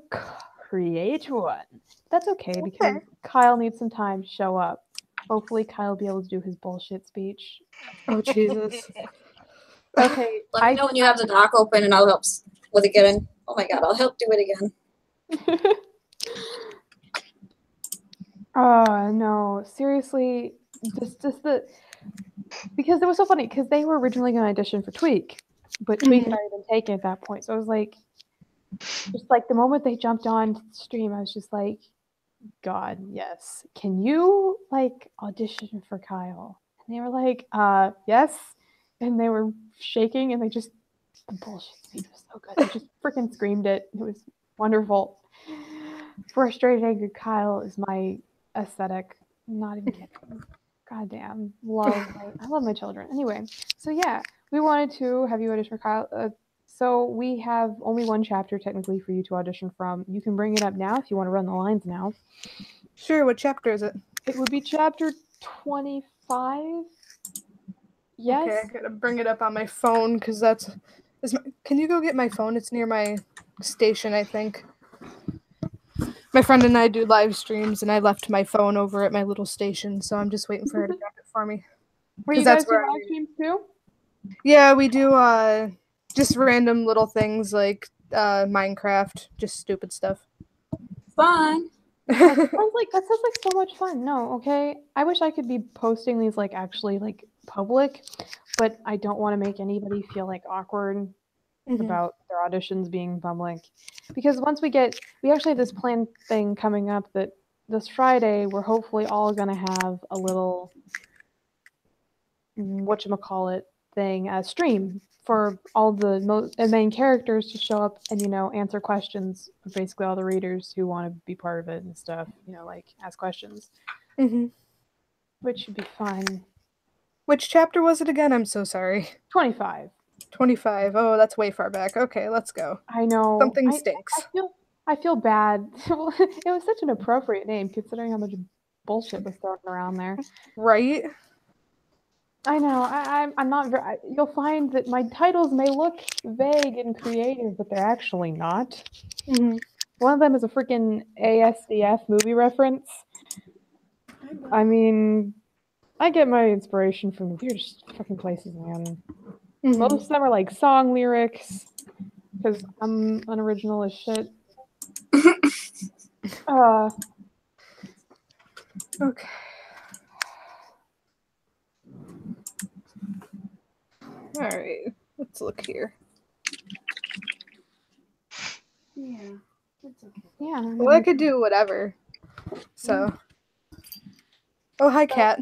create one. That's okay, because Kyle needs some time to show up. Hopefully Kyle will be able to do his bullshit speech. Oh, Jesus. Okay. Let me know when you have the doc open and I'll help with it again. Oh my god, I'll help do it again. Oh no, seriously, just because it was so funny, because they were originally going to audition for Tweak, but Tweak had already been taken at that point. So I was like, just like the moment they jumped on the stream, I was just like, God, yes. Can you like audition for Kyle? And they were like, yes. And they were shaking, and the bullshit speech was so good. They just freaking screamed it. It was wonderful. Frustrated, angry Kyle is my aesthetic. I'm not even kidding. Goddamn. I love my children. Anyway, so yeah, we wanted to have you audition for Kyle. So we have only one chapter technically for you to audition from. You can bring it up now if you want to run the lines now. Sure, what chapter is it? It would be chapter 25. Yes. Okay, I gotta bring it up on my phone because can you go get my phone? It's near my station, I think. My friend and I do live streams, and I left my phone over at my little station, so I'm just waiting for her to grab it for me. Were you that's guys do where live streams too? Yeah, we do just random little things like Minecraft, just stupid stuff. Fun. That sounds like so much fun. No, okay. I wish I could be posting these like actually like public, but I don't want to make anybody feel like awkward about their auditions being public. Because once we actually have this planned thing coming up that this Friday we're hopefully all gonna have a little whatchamacallit thing, a stream for all the main characters to show up and answer questions for basically all the readers who want to be part of it and stuff, like ask questions, which should be fun. Which chapter was it again? I'm so sorry. 25. 25. Oh, that's way far back. Okay, let's go. I know. Something I stinks. I feel bad. It was such an appropriate name considering how much bullshit was thrown around there. Right? I know. I'm not very. You'll find that my titles may look vague and creative, but they're actually not. Mm-hmm. One of them is a freaking ASDF movie reference. I mean, I get my inspiration from the weirdest fucking places, man. Mm-hmm. Most of them are like song lyrics, because I'm unoriginal as shit. Okay. All right. Let's look here. Yeah. It's okay. Yeah. Well, I could do whatever. So. Oh, hi, Kat.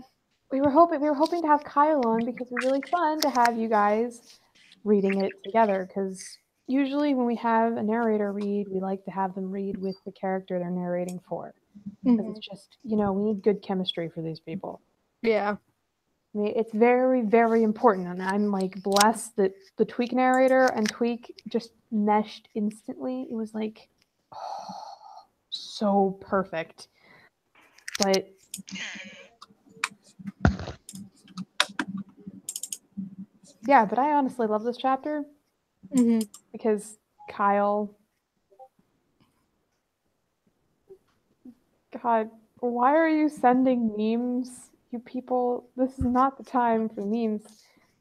We were hoping to have Kyle on because it's really fun to have you guys reading it together. Because usually when we have a narrator read, we like to have them read with the character they're narrating for. Because it's just, we need good chemistry for these people. Yeah. I mean, it's very, very important, and I'm like blessed that the Tweak narrator and Tweak just meshed instantly. It was like, so perfect. But yeah, but I honestly love this chapter because Kyle. God, why are you sending memes, you people? This is not the time for memes.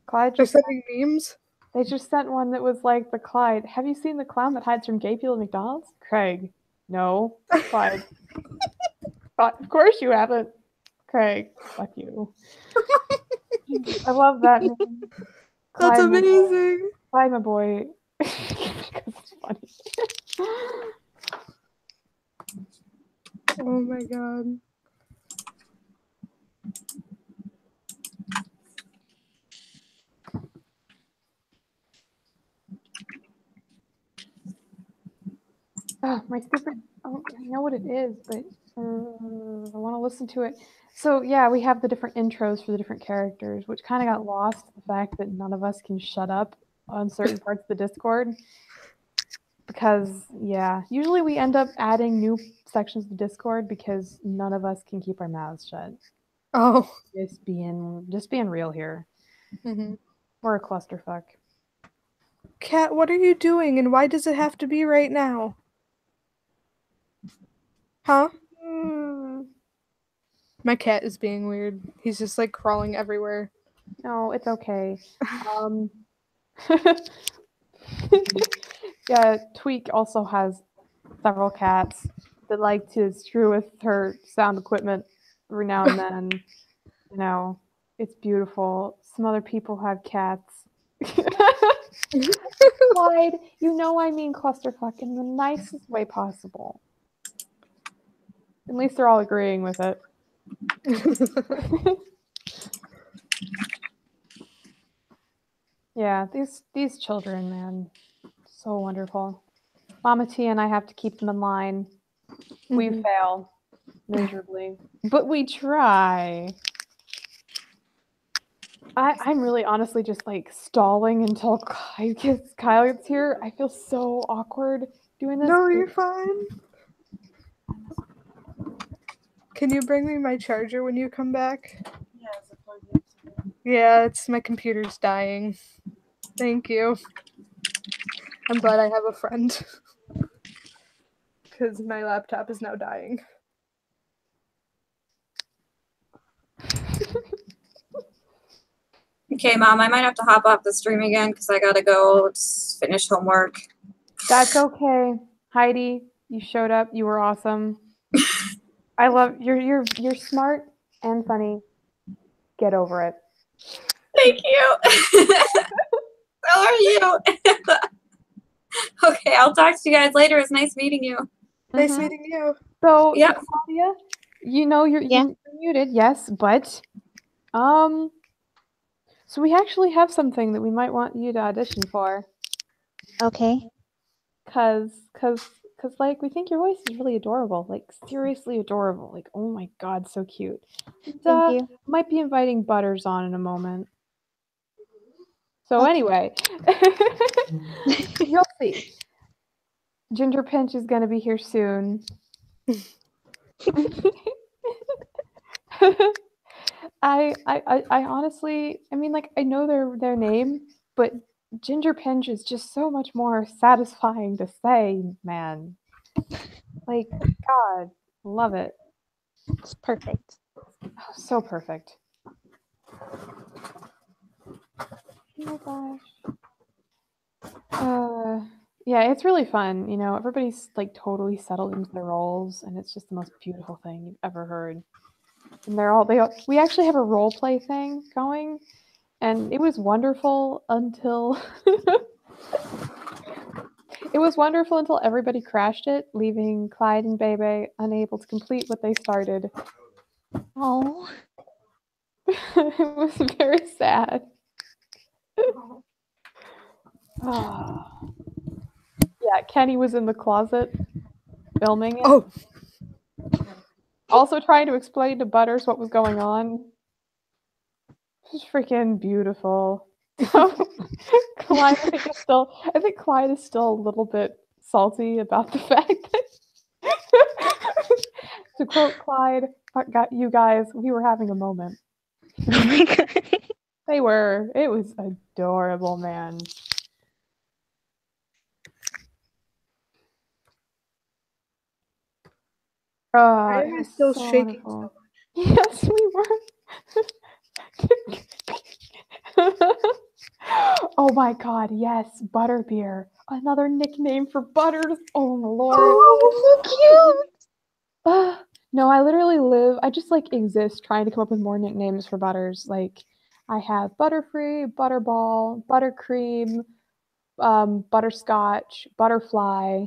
Clyde They're just sending memes. They just sent one that was like the Clyde. Have you seen the clown that hides from gay people at McDonald's? Craig. No. Clyde. Of course you haven't. Craig. Fuck you. I love that name. That's Clyde, amazing. Clyde, my boy. Because it's funny. Oh my god. Oh, my stupid. Oh, I know what it is, but I want to listen to it. So yeah, we have the different intros for the different characters, which kind of got lost. The fact that none of us can shut up on certain parts of the Discord, because yeah, usually we end up adding new sections of Discord because none of us can keep our mouths shut. Oh. Just being real here. Mm-hmm. We're a clusterfuck. Kat, what are you doing, and why does it have to be right now? Huh? My cat is being weird. He's just like crawling everywhere. No, it's okay. Yeah, Tweak also has several cats that like to screw with her sound equipment every now and then. It's beautiful. Some other people have cats. Clyde, I mean clusterfuck in the nicest way possible. At least they're all agreeing with it. Yeah, these children, man, so wonderful. Mama T and I have to keep them in line. We fail miserably, but we try. I'm really honestly just like stalling until Kyle gets here. I feel so awkward doing this. No, you're fine. Can you bring me my charger when you come back? Yeah, it's a plug in. Yeah, my computer's dying. Thank you. I'm glad I have a friend. Because my laptop is now dying. Okay, Mom, I might have to hop off the stream again because I gotta go finish homework. That's okay, Heidi. You showed up. You were awesome. I love you're smart and funny. Get over it. Thank you. So are you. Okay, I'll talk to you guys later. It's nice meeting you. Nice meeting you. So, Yep. Claudia, you're muted, yes, but so we actually have something that we might want you to audition for. Okay. Cause because like we think your voice is really adorable, like seriously adorable. Like, oh my god, so cute. And, Thank you. might be inviting Butters on in a moment. So Okay. anyway, you'll see. Ginger Pinch is gonna be here soon. I honestly, I mean, like I know their name, but Ginger Pinch is just so much more satisfying to say, man. Like, God, love it. It's perfect. Oh, so perfect. Oh my gosh. Yeah, it's really fun. You know, everybody's like totally settled into their roles, and it's just the most beautiful thing you've ever heard. And we actually have a role play thing going, and it was wonderful until it was wonderful until everybody crashed it, leaving Clyde and Bebe unable to complete what they started. Oh. It was very sad. Oh. Yeah, Kenny was in the closet filming it. Oh, Also trying to explain to Butters what was going on. It was freaking beautiful. Clyde, I think Clyde is still a little bit salty about the fact that, to quote Clyde, you guys, we were having a moment. Oh my god. They were. It was adorable, man. why It am I was still so shaking wonderful. so much? Yes, we were. Oh my god, yes, Butterbeer. Another nickname for Butters. Oh my lord. Oh, so cute. No, I just like exist trying to come up with more nicknames for Butters. Like, I have Butterfree, Butterball, Buttercream, Butterscotch, Butterfly,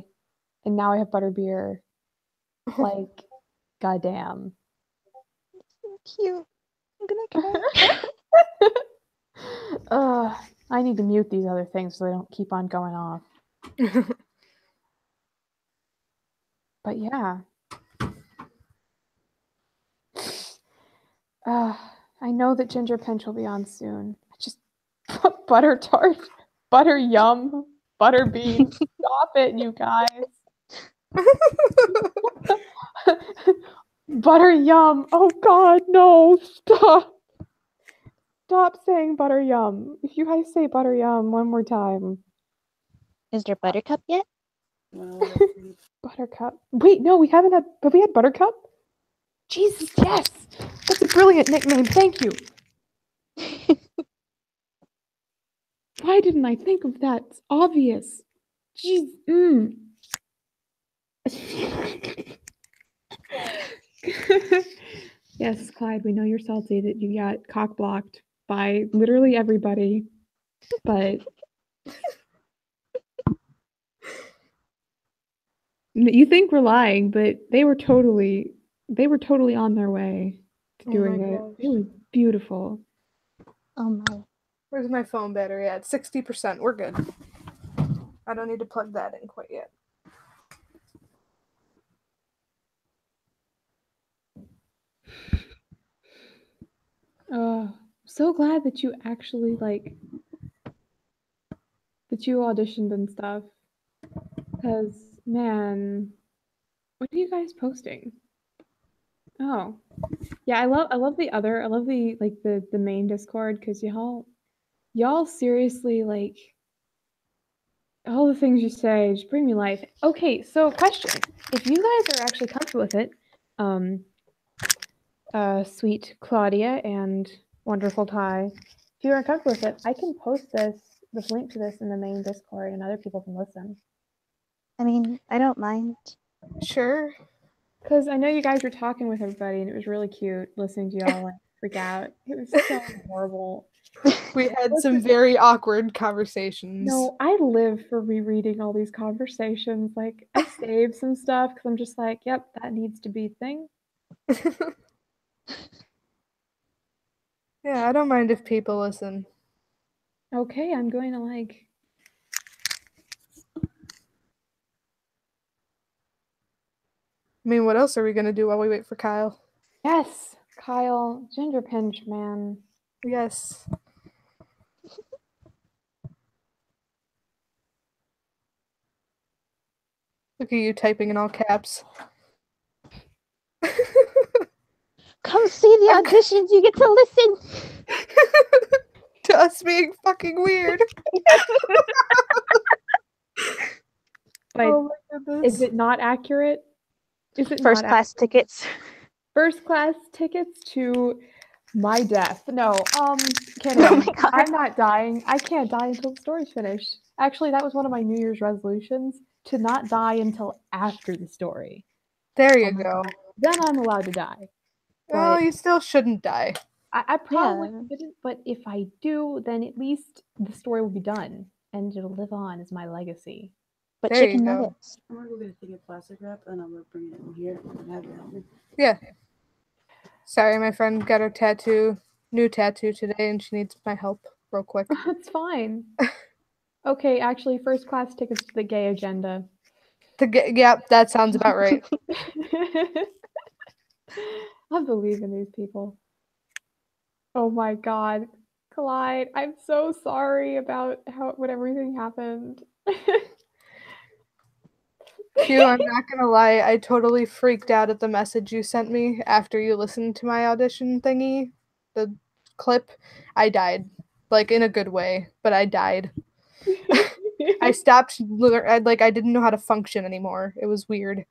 and now I have Butterbeer. Like, goddamn. So cute. I'm gonna cry. I need to mute these other things so they don't keep on going off. But yeah. I know that Ginger Pinch will be on soon. I just butter tart, butter yum, butter bean. Stop it, you guys. Butter yum. Oh god, no. Stop. Stop saying butter yum. If you guys say butter yum one more time. Is there buttercup yet? Buttercup. Wait, no, we haven't had. Have we had Buttercup? Jesus, yes. That's a brilliant nickname. Thank you. Why didn't I think of that? It's obvious. Jeez. Yes, Clyde, we know you're salty that you got cock blocked by literally everybody, but you think we're lying, but they were totally on their way to doing it. gosh. It was beautiful. Oh my. Where's my phone battery at? 60%. We're good. I don't need to plug that in quite yet. So glad that you actually that you auditioned and stuff. Because man, what are you guys posting? Oh, yeah, I love the main Discord because y'all seriously like all the things you say just bring me life. Okay, so question: if you guys are actually comfortable with it, sweet Claudia and wonderful Ty, if you are comfortable with it, I can post this link to this in the main Discord, and other people can listen. I mean, I don't mind. Sure. Because I know you guys were talking with everybody, and it was really cute listening to y'all like freak out. It was so horrible. We had some very awkward conversations. No, I live for rereading all these conversations. Like, I saved some stuff because I'm just like, yep, that needs to be a thing. Yeah, I don't mind if people listen. Okay, I'm going to like. I mean, what else are we gonna do while we wait for Kyle? Yes, Kyle, Ginger Pinch, man. Yes. Look at you typing in all caps. Come see the auditions. You get to listen. To us being fucking weird. But Oh my goodness. is it not accurate? Is it First not class tickets. first class tickets to my death? No, kidding. Oh my God. I'm not dying. I can't die until the story's finished. Actually, that was one of my New Year's resolutions, to not die until after the story. There you Oh my go. God. Then I'm allowed to die. Well, But you still shouldn't die. I probably Yeah. shouldn't, but if I do, then at least the story will be done and it'll live on as my legacy. But There you chicken go. nuggets. I'm gonna go get a thing of plastic wrap and I'm gonna bring it in here and have you help me. Yeah. Sorry, my friend got her new tattoo today, and she needs my help real quick. That's fine. Okay, actually, first class tickets to the gay agenda. Yep, that sounds about right. I believe in these people. Oh my god. Clyde, I'm so sorry about when everything happened. Q, I'm not gonna lie, I totally freaked out at the message you sent me after you listened to my audition thingy, the clip. I died. Like, in a good way, but I died. I stopped, I didn't know how to function anymore. It was weird.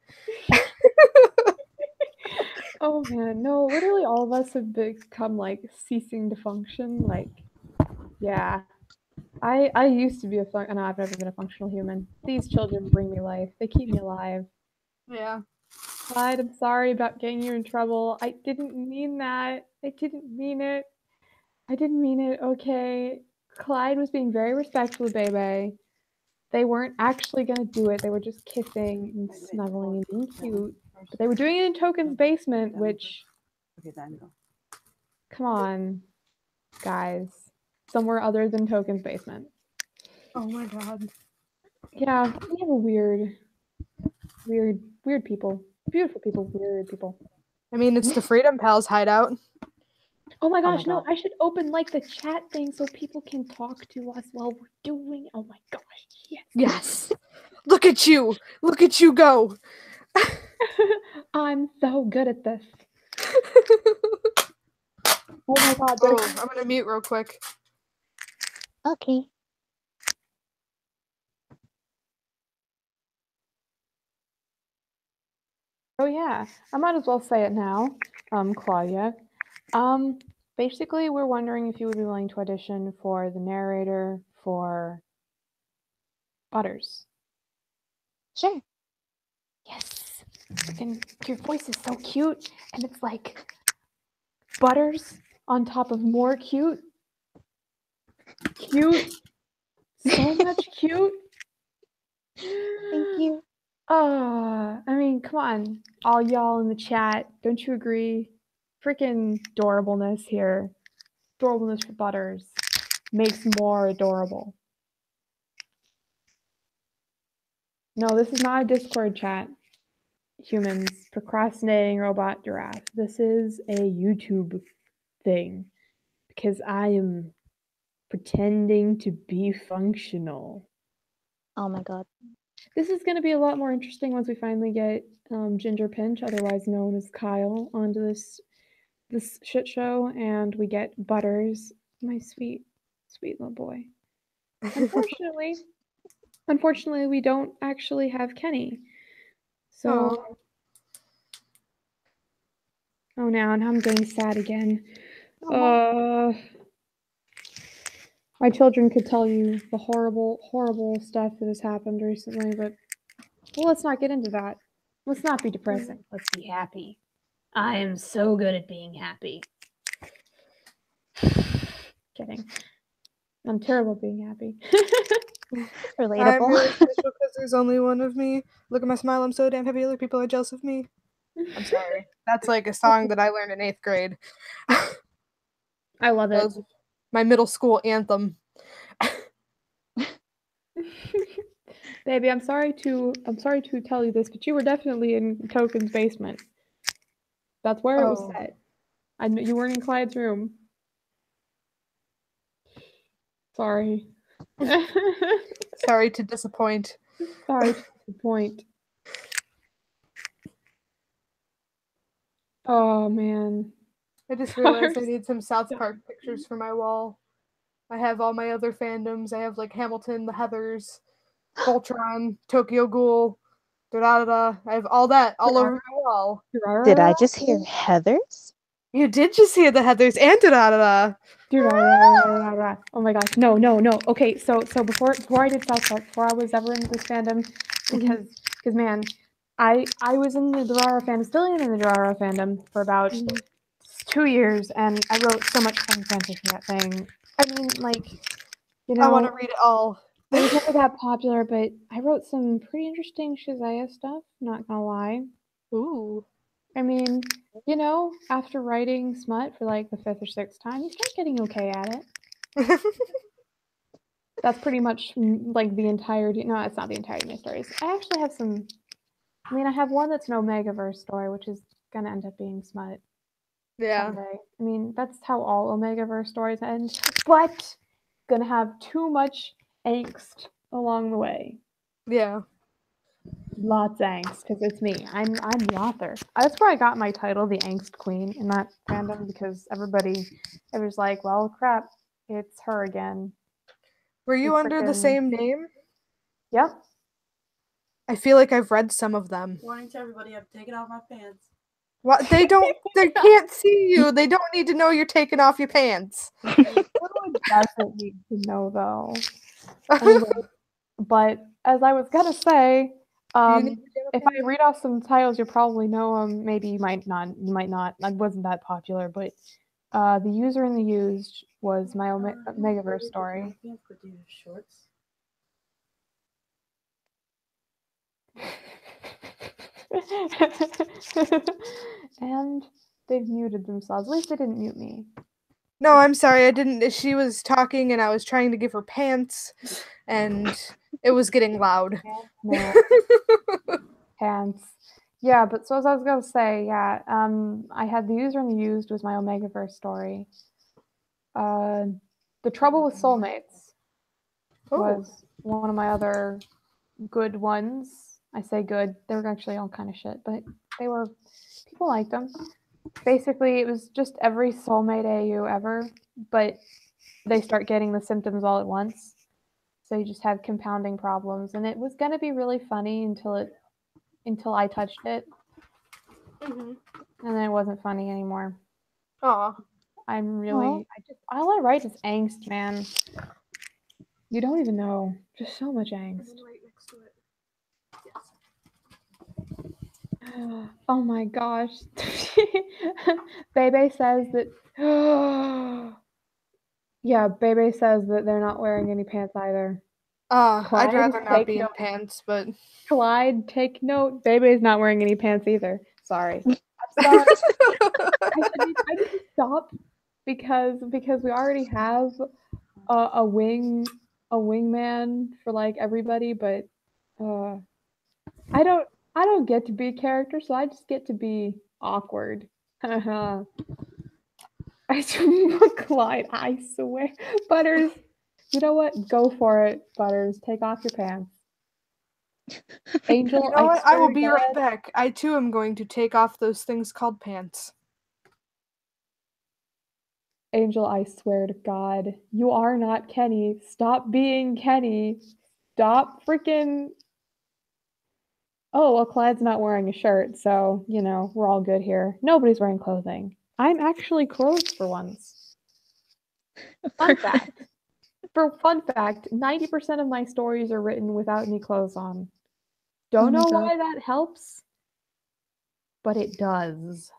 Oh man, no, literally all of us have become like ceasing to function. Like, yeah. I used to be no, I've never been a functional human. These children bring me life. They keep me alive. Yeah. Clyde, I'm sorry about getting you in trouble. I didn't mean that. I didn't mean it. I didn't mean it, okay? Clyde was being very respectful of Bebe. They weren't actually gonna do it. They were just kissing and snuggling and being cute. But they were doing it in Token's basement, which, Okay, time to go. come on, guys. Somewhere other than Token's basement. Oh my god. Yeah, we have a weird people. Beautiful people, weird people. I mean, it's the Freedom Pals hideout. Oh my Oh my gosh, no, God. I should open like the chat thing so people can talk to us while we're doing. Oh my gosh, yes. Yes. Look at you. Look at you go. I'm so good at this. Oh my god, Oh, I'm gonna mute real quick. Okay. oh yeah, I might as well say it now, Claudia. Basically, we're wondering if you would be willing to audition for the narrator for Butters. Sure. Yes. And your voice is so cute, and it's like Butters on top of more cute. Cute. So much cute. Thank you. I mean, come on, all y'all in the chat, don't you agree? Freaking adorableness here. Adorableness for Butters makes more adorable. No, this is not a Discord chat. Humans, procrastinating robot giraffe. This is a YouTube thing because I am pretending to be functional. Oh my God. This is going to be a lot more interesting once we finally get Ginger Pinch, otherwise known as Kyle, onto this shit show, and we get Butters, my sweet little boy. Unfortunately, we don't actually have Kenny. So, oh, now I'm getting sad again. My children could tell you the horrible stuff that has happened recently, but well, let's not get into that. Let's not be depressing. Let's be happy. I am so good at being happy. Kidding. I'm terrible at being happy. I'm Relatable. really special because there's only one of me. Look at my smile, I'm so damn happy. Other people are jealous of me. I'm sorry. That's like a song that I learned in 8th grade. I love That it. was my middle school anthem. Baby, I'm sorry to tell you this, but you were definitely in Token's basement. That's where it was Oh. set. I knew you weren't in Clyde's room. Sorry. Sorry to disappoint. Sorry to disappoint. Oh man. I just realized I need some South Park pictures for my wall. I have all my other fandoms. I have like Hamilton, the Heathers, Voltron, Tokyo Ghoul, da da da. I have all that all over my wall. Did I just hear Heathers? You did just hear the Heathers and da da da. Oh my gosh. No. Okay, so before I did South Park, before I was ever into this fandom, because man, I was in the Durara fandom, still in the Durara fandom for about 2 years, and I wrote so much fucking fanfic for that thing. I mean, like, you I want know, to read it all. it was never that popular, but I wrote some pretty interesting Shazaya stuff, not gonna lie. Ooh. I mean, you know, after writing smut for like the 5th or 6th time, you start getting okay at it. That's pretty much like the entirety. No, it's not the entirety of my stories. I actually have some. I mean, I have one that's an Omegaverse story, which is gonna end up being smut Yeah. someday. I mean, that's how all Omegaverse stories end. But gonna have too much angst along the way. Yeah. Lots of angst, because it's me. I'm the author. That's where I got my title, the Angst Queen, in that fandom, because it was like, well, crap, it's her again. Were you It's under the frickin- same name? Yep. I feel like I've read some of them. Warning to everybody, I'm taking off my pants. What? They can't see you. They don't need to know you're taking off your pants. Someone doesn't need to know though. Anyway, but as I was gonna say, You need to if I read off some titles, you'll probably know them. Maybe you might not. You might not. I wasn't that popular, but the user and the used was my Megaverse story. Put your shorts. And they've muted themselves. At least they didn't mute me. No, I'm sorry. I didn't. She was talking, and I was trying to give her pants, and it was getting loud. Man, pants. Yeah, but so as I was gonna say, yeah, I had the user and the used was my Omegaverse story. The Trouble with Soulmates was one of my other good ones. I say good; they were actually all kind of shit, but people liked them. Basically, it was just every soulmate AU ever, but they start getting the symptoms all at once. So you just have compounding problems, and it was gonna be really funny until I touched it, and then it wasn't funny anymore. Aw. I'm really, all I write is angst, man. You don't even know, just so much angst. Right next to it. Oh my gosh. Bebe says that. Yeah, Bebe says that they're not wearing any pants either. I'd Clyde, rather not take be in note. pants, but Clyde, take note. Bebe's not wearing any pants either. Sorry. I'm sorry. I need to stop because we already have a wingman for like everybody, but I don't get to be a character, so I just get to be awkward. I Clyde, I swear. Butters, you know what? Go for it, Butters. Take off your pants. Angel, you know what? I swear will to be God, right back. I too am going to take off those things called pants. Angel, I swear to God, you are not Kenny. Stop being Kenny. Stop freaking. Oh, well, Clyde's not wearing a shirt, so, you know, we're all good here. Nobody's wearing clothing. I'm actually clothed for once. Fun fact. 90% of my stories are written without any clothes on. Don't know why that helps, but it does.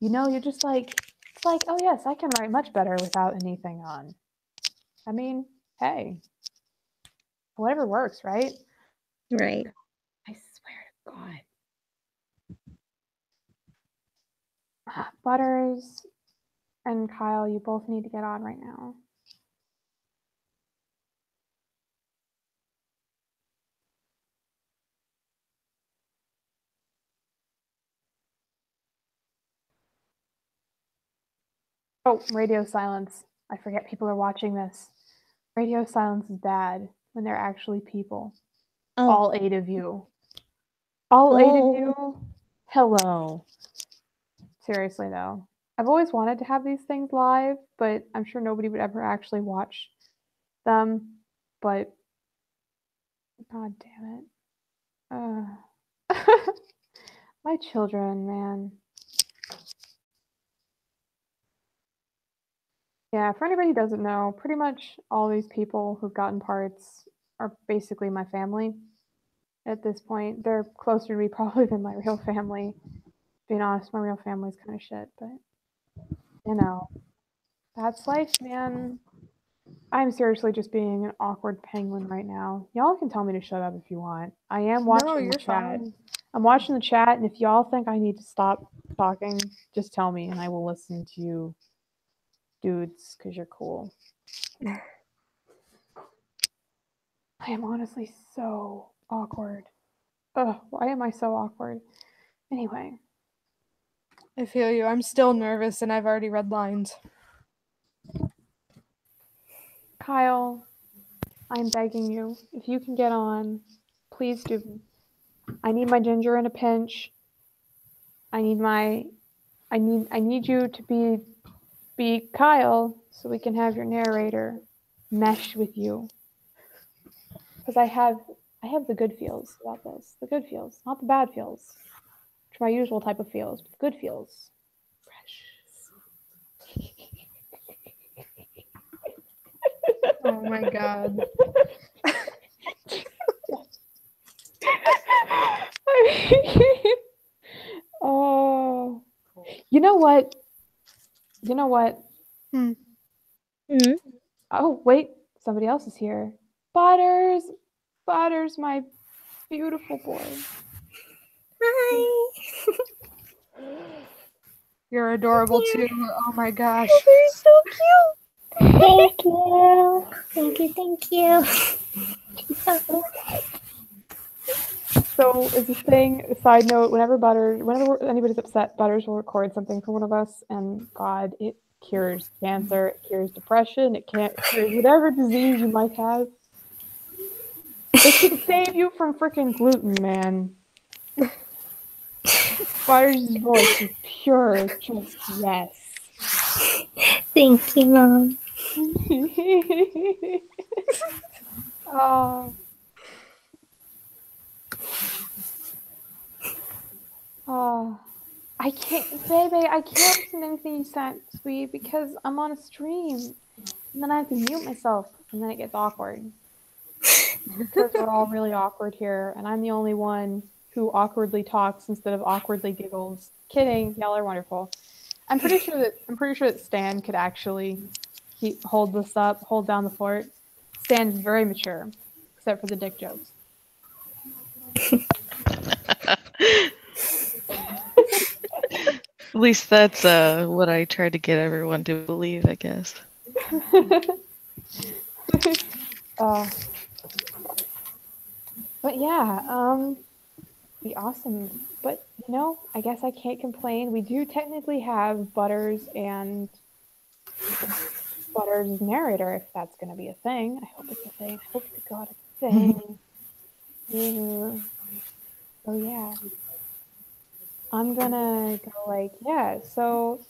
You know, you're just like, it's like, oh yes, I can write much better without anything on. I mean, hey, whatever works, right? Right. I swear to God. Butters and Kyle, you both need to get on right now. Oh, radio silence. I forget people are watching this. Radio silence is bad when they're actually people. Oh. All 8 of you. All 8 of Oh. you. Hello. Seriously though. I've always wanted to have these things live, but I'm sure nobody would ever actually watch them. But god damn it. My children, man. Yeah, for anybody who doesn't know, pretty much all these people who've gotten parts are basically my family at this point. They're closer to me probably than my real family. Being honest, my real family's kind of shit, but you know, that's life, man. I'm seriously just being an awkward penguin right now. Y'all can tell me to shut up if you want. I am watching No, the you're chat. fine. I'm watching the chat, and if y'all think I need to stop talking, just tell me, and I will listen to you dudes, because you're cool. I am honestly so awkward. Ugh, why am I so awkward? Anyway. I feel you. I'm still nervous and I've already read lines. Kyle, I'm begging you, if you can get on, please do. I need my ginger in a pinch. I need you to be Kyle so we can have your narrator mesh with you. Because I have the good feels about this. The good feels, not the bad feels. Which are my usual type of feels, but the good feels. Oh my god. Oh, you know what? You know what? Hmm. Hmm? Oh, wait, somebody else is here. Butters, Butters, my beautiful boy. Hi. You're adorable too. Oh my gosh. You're so cute. Thank you. Thank you. Thank you. So is this thing, a side note, whenever anybody's upset, Butters will record something for one of us, and God, it cures cancer, it cures depression, it cures whatever disease you might have. It could save you from freaking gluten, man. Butters' voice is pure, just yes. Thank you, Mom. Oh. Oh. I can't, baby, I can't listen to anything you sent, sweet, because I'm on a stream. And then I have to mute myself, and then it gets awkward. Because we're all really awkward here, and I'm the only one who awkwardly talks instead of awkwardly giggles. Kidding, y'all are wonderful. I'm pretty sure that Stan could actually hold down the fort. Stan is very mature, except for the dick jokes. At least that's what I try to get everyone to believe, I guess. But yeah, be awesome. But you know, I guess I can't complain. We do technically have Butters and Butters' narrator, if that's gonna be a thing. I hope it's a thing. I hope to God it's a thing. So yeah. I'm gonna go like, yeah, so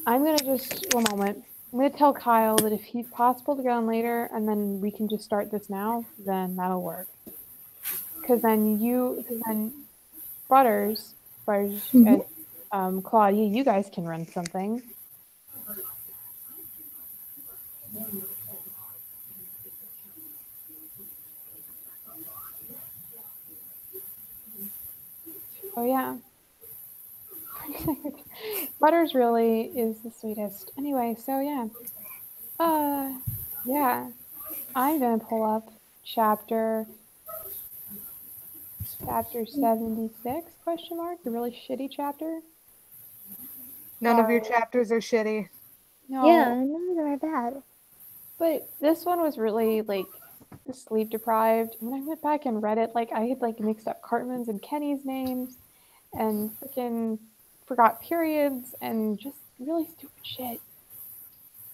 I'm gonna just, one moment. I'm gonna tell Kyle that if he's possible to get on later and then we can just start this now, then that'll work. Because then Butters, and Claudia, you guys can run something. Oh yeah. Butters really is the sweetest. Anyway, so yeah. Yeah. I'm gonna pull up chapter 76 question mark, the really shitty chapter. None of your chapters are shitty. No. Yeah, none of them are bad. But this one was really like sleep deprived. When I went back and read it, like I had like mixed up Cartman's and Kenny's names and freaking forgot periods and just really stupid shit.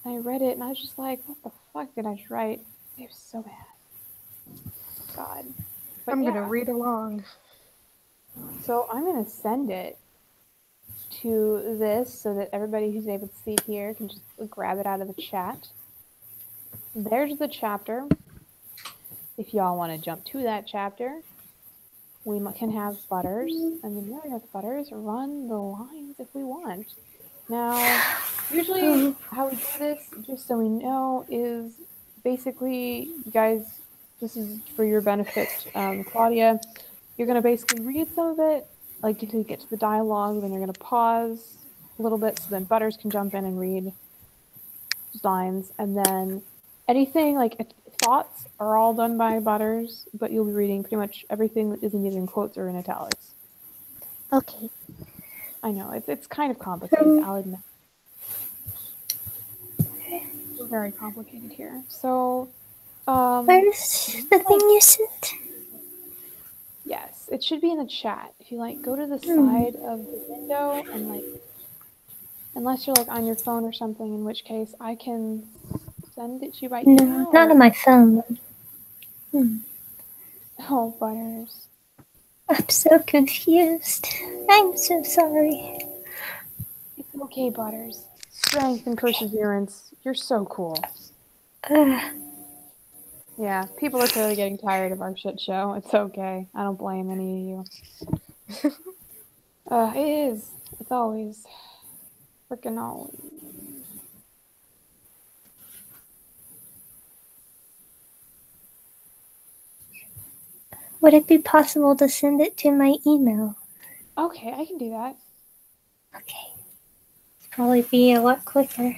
And I read it and I was just like, what the fuck did I just write? It was so bad. God. But I'm yeah, gonna read along. so I'm gonna send it to this so that everybody who's able to see it here can just grab it out of the chat. There's the chapter. If y'all want to jump to that chapter, we can have Butters, and then we have Butters run the lines if we want. Now, usually how we do this, just so we know, is basically, you guys, this is for your benefit, Claudia, you're going to basically read some of it, like until you get to the dialogue, then you're going to pause a little bit so then Butters can jump in and read lines, and then anything like thoughts are all done by Butters, but you'll be reading pretty much everything that isn't either in quotes or in italics. Okay. I know, it's kind of complicated, I'll admit. We're very complicated here. So, Where's the thing you sent? yes, it should be in the chat. If you like, go to the side of the window and like, unless you're like on your phone or something, in which case I can send it to you by email. No, not on my phone. Oh, Butters. I'm so confused. I'm so sorry. It's okay, Butters. Strength and perseverance. You're so cool. Yeah, people are clearly getting tired of our shit show. It's okay. I don't blame any of you. It is. It's always. Freaking always. Would it be possible to send it to my email? Okay, I can do that. Okay. It'd probably be a lot quicker.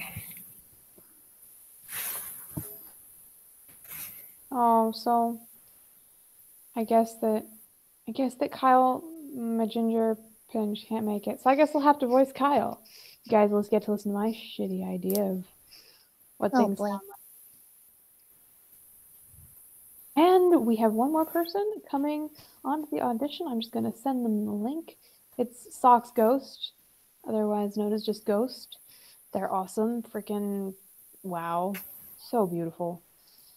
Oh, so I guess that Kyle, my ginger pinch, can't make it. So I guess we'll have to voice Kyle. You guys, let's get to listen to my shitty idea of what things boy. sound like. And we have one more person coming onto the audition. I'm just going to send them the link. It's Socks Ghost, otherwise known as just Ghost. They're awesome. Freaking wow. So beautiful.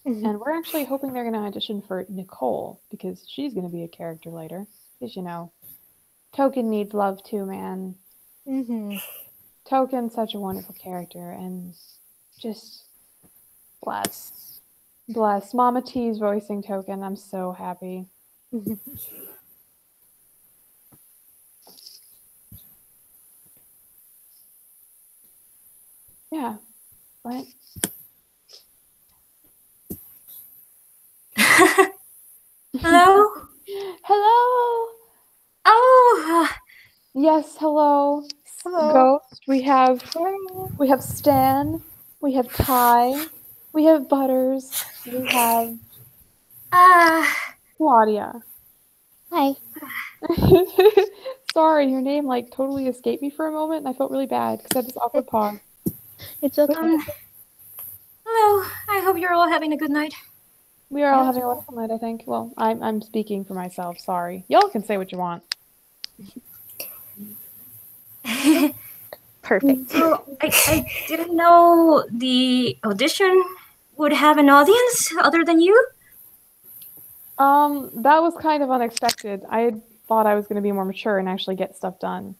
And we're actually hoping they're going to audition for Nicole, because she's going to be a character later. Because, you know, Token needs love too, man. Token's such a wonderful character, and just bless. Bless. Mama T's voicing Token. I'm so happy. Yeah. But Hello? hello. Oh! Yes, hello. Hello. Ghost. We have Stan. We have Ty. We have Butters. We have Claudia. Hi. Sorry, your name like totally escaped me for a moment, and I felt really bad because I had this awkward pause. It's okay. Hello. I hope you're all having a good night. We are all having a wonderful night, I think. Well, I'm speaking for myself. Sorry. Y'all can say what you want. Perfect. So, I didn't know the audition would have an audience other than you. That was kind of unexpected. I thought I was going to be more mature and actually get stuff done.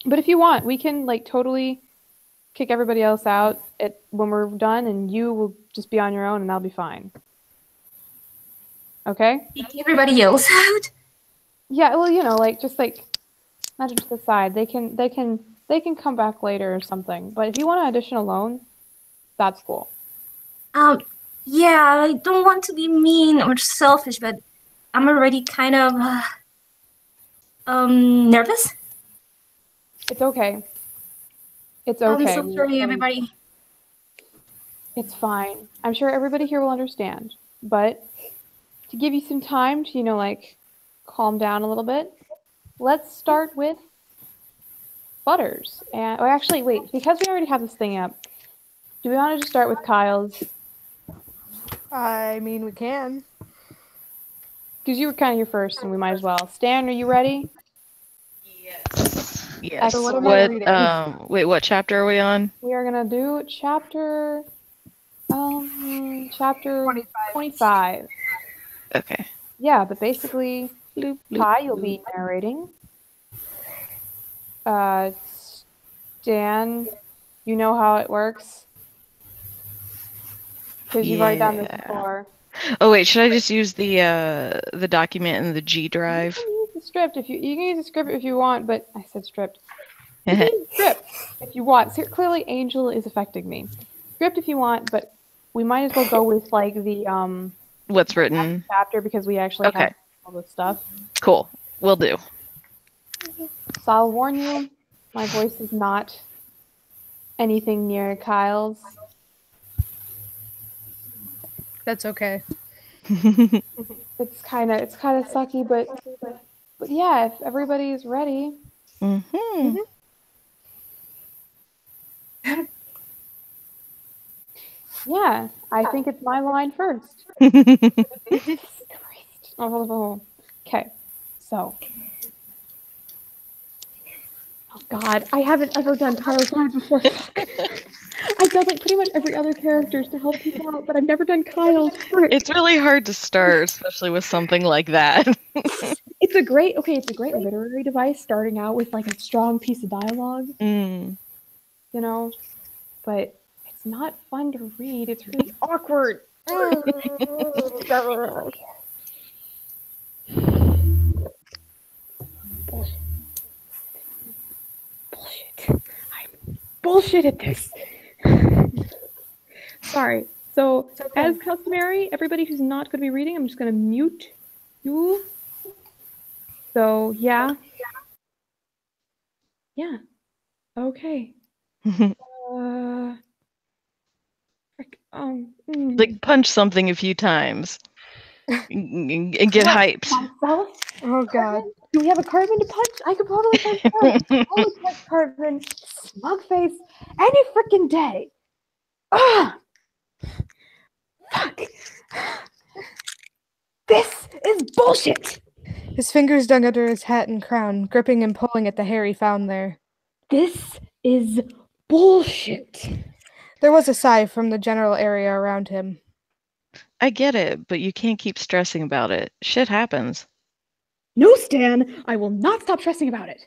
But if you want, we can like totally kick everybody else out when we're done, and you will just be on your own, and that'll be fine. Okay? Kick everybody else out. Yeah, well, you know, like just like not just the side. They can come back later or something. But if you want to audition alone, that's cool. Yeah, I don't want to be mean or selfish, but I'm already kind of nervous. It's okay. It's okay. I'm so sorry, everybody. It's fine. I'm sure everybody here will understand. But to give you some time to, you know, like calm down a little bit, let's start with Butters. And actually, wait, because we already have this thing up, do we want to just start with Kyle's? I mean, we can. Because you were kind of here first, and we might as well. Stan, are you ready? Yes. Yes. So what am I What? reading? Wait. What chapter are we on? We are gonna do chapter 25. Okay. Yeah, but basically, Bloop, bloop, Kai, you'll bloop. be narrating. Stan, you know how it works because you've already done this Yeah. before. Oh wait, should I just use the document in the G You drive? can use the script if you can use the script if you want, but I said script. You can use the script if you want. So clearly, Angel is affecting me. Script if you want, but we might as well go with like the What's written? chapter because we actually Okay. have all this stuff. Cool. Will do. So I'll warn you, my voice is not anything near Kyle's. That's okay. It's kind of sucky, but yeah, if everybody's ready. Mm-hmm. Yeah, I think it's my line first. Oh, okay, so. Oh God, I haven't ever done Kyle's line before. I've done like pretty much every other characters to help people out, but I've never done Kyle's. It's really hard to start, especially with something like that. It's a great literary device starting out with like a strong piece of dialogue, Mm. you know, but it's not fun to read. It's really awkward. Bullshit. I'm bullshit at this. Sorry. So, as customary, everybody who's not going to be reading, I'm just going to mute you. So, yeah. Yeah. Okay. Like punch something a few times and get hyped. Myself? Oh God. Do we have a Cartman to punch? I could totally punch Cartman. I would punch Cartman, Smugface, any freaking day. Ah! Fuck! This is bullshit! His fingers dug under his hat and crown, gripping and pulling at the hair he found there. This is bullshit. There was a sigh from the general area around him. I get it, but you can't keep stressing about it. Shit happens. No, Stan, I will not stop stressing about it.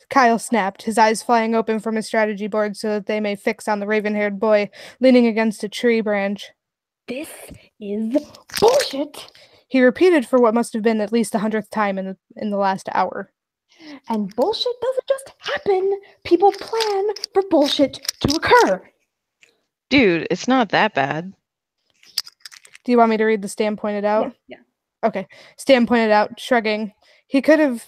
Kyle snapped, his eyes flying open from his strategy board so that they may fix on the raven-haired boy, leaning against a tree branch. This is bullshit. He repeated for what must have been at least the 100th time in the last hour. And bullshit doesn't just happen. People plan for bullshit to occur. Dude, it's not that bad. Do you want me to read the Stan pointed out? Yeah. Okay. Stan pointed out, shrugging. He could have...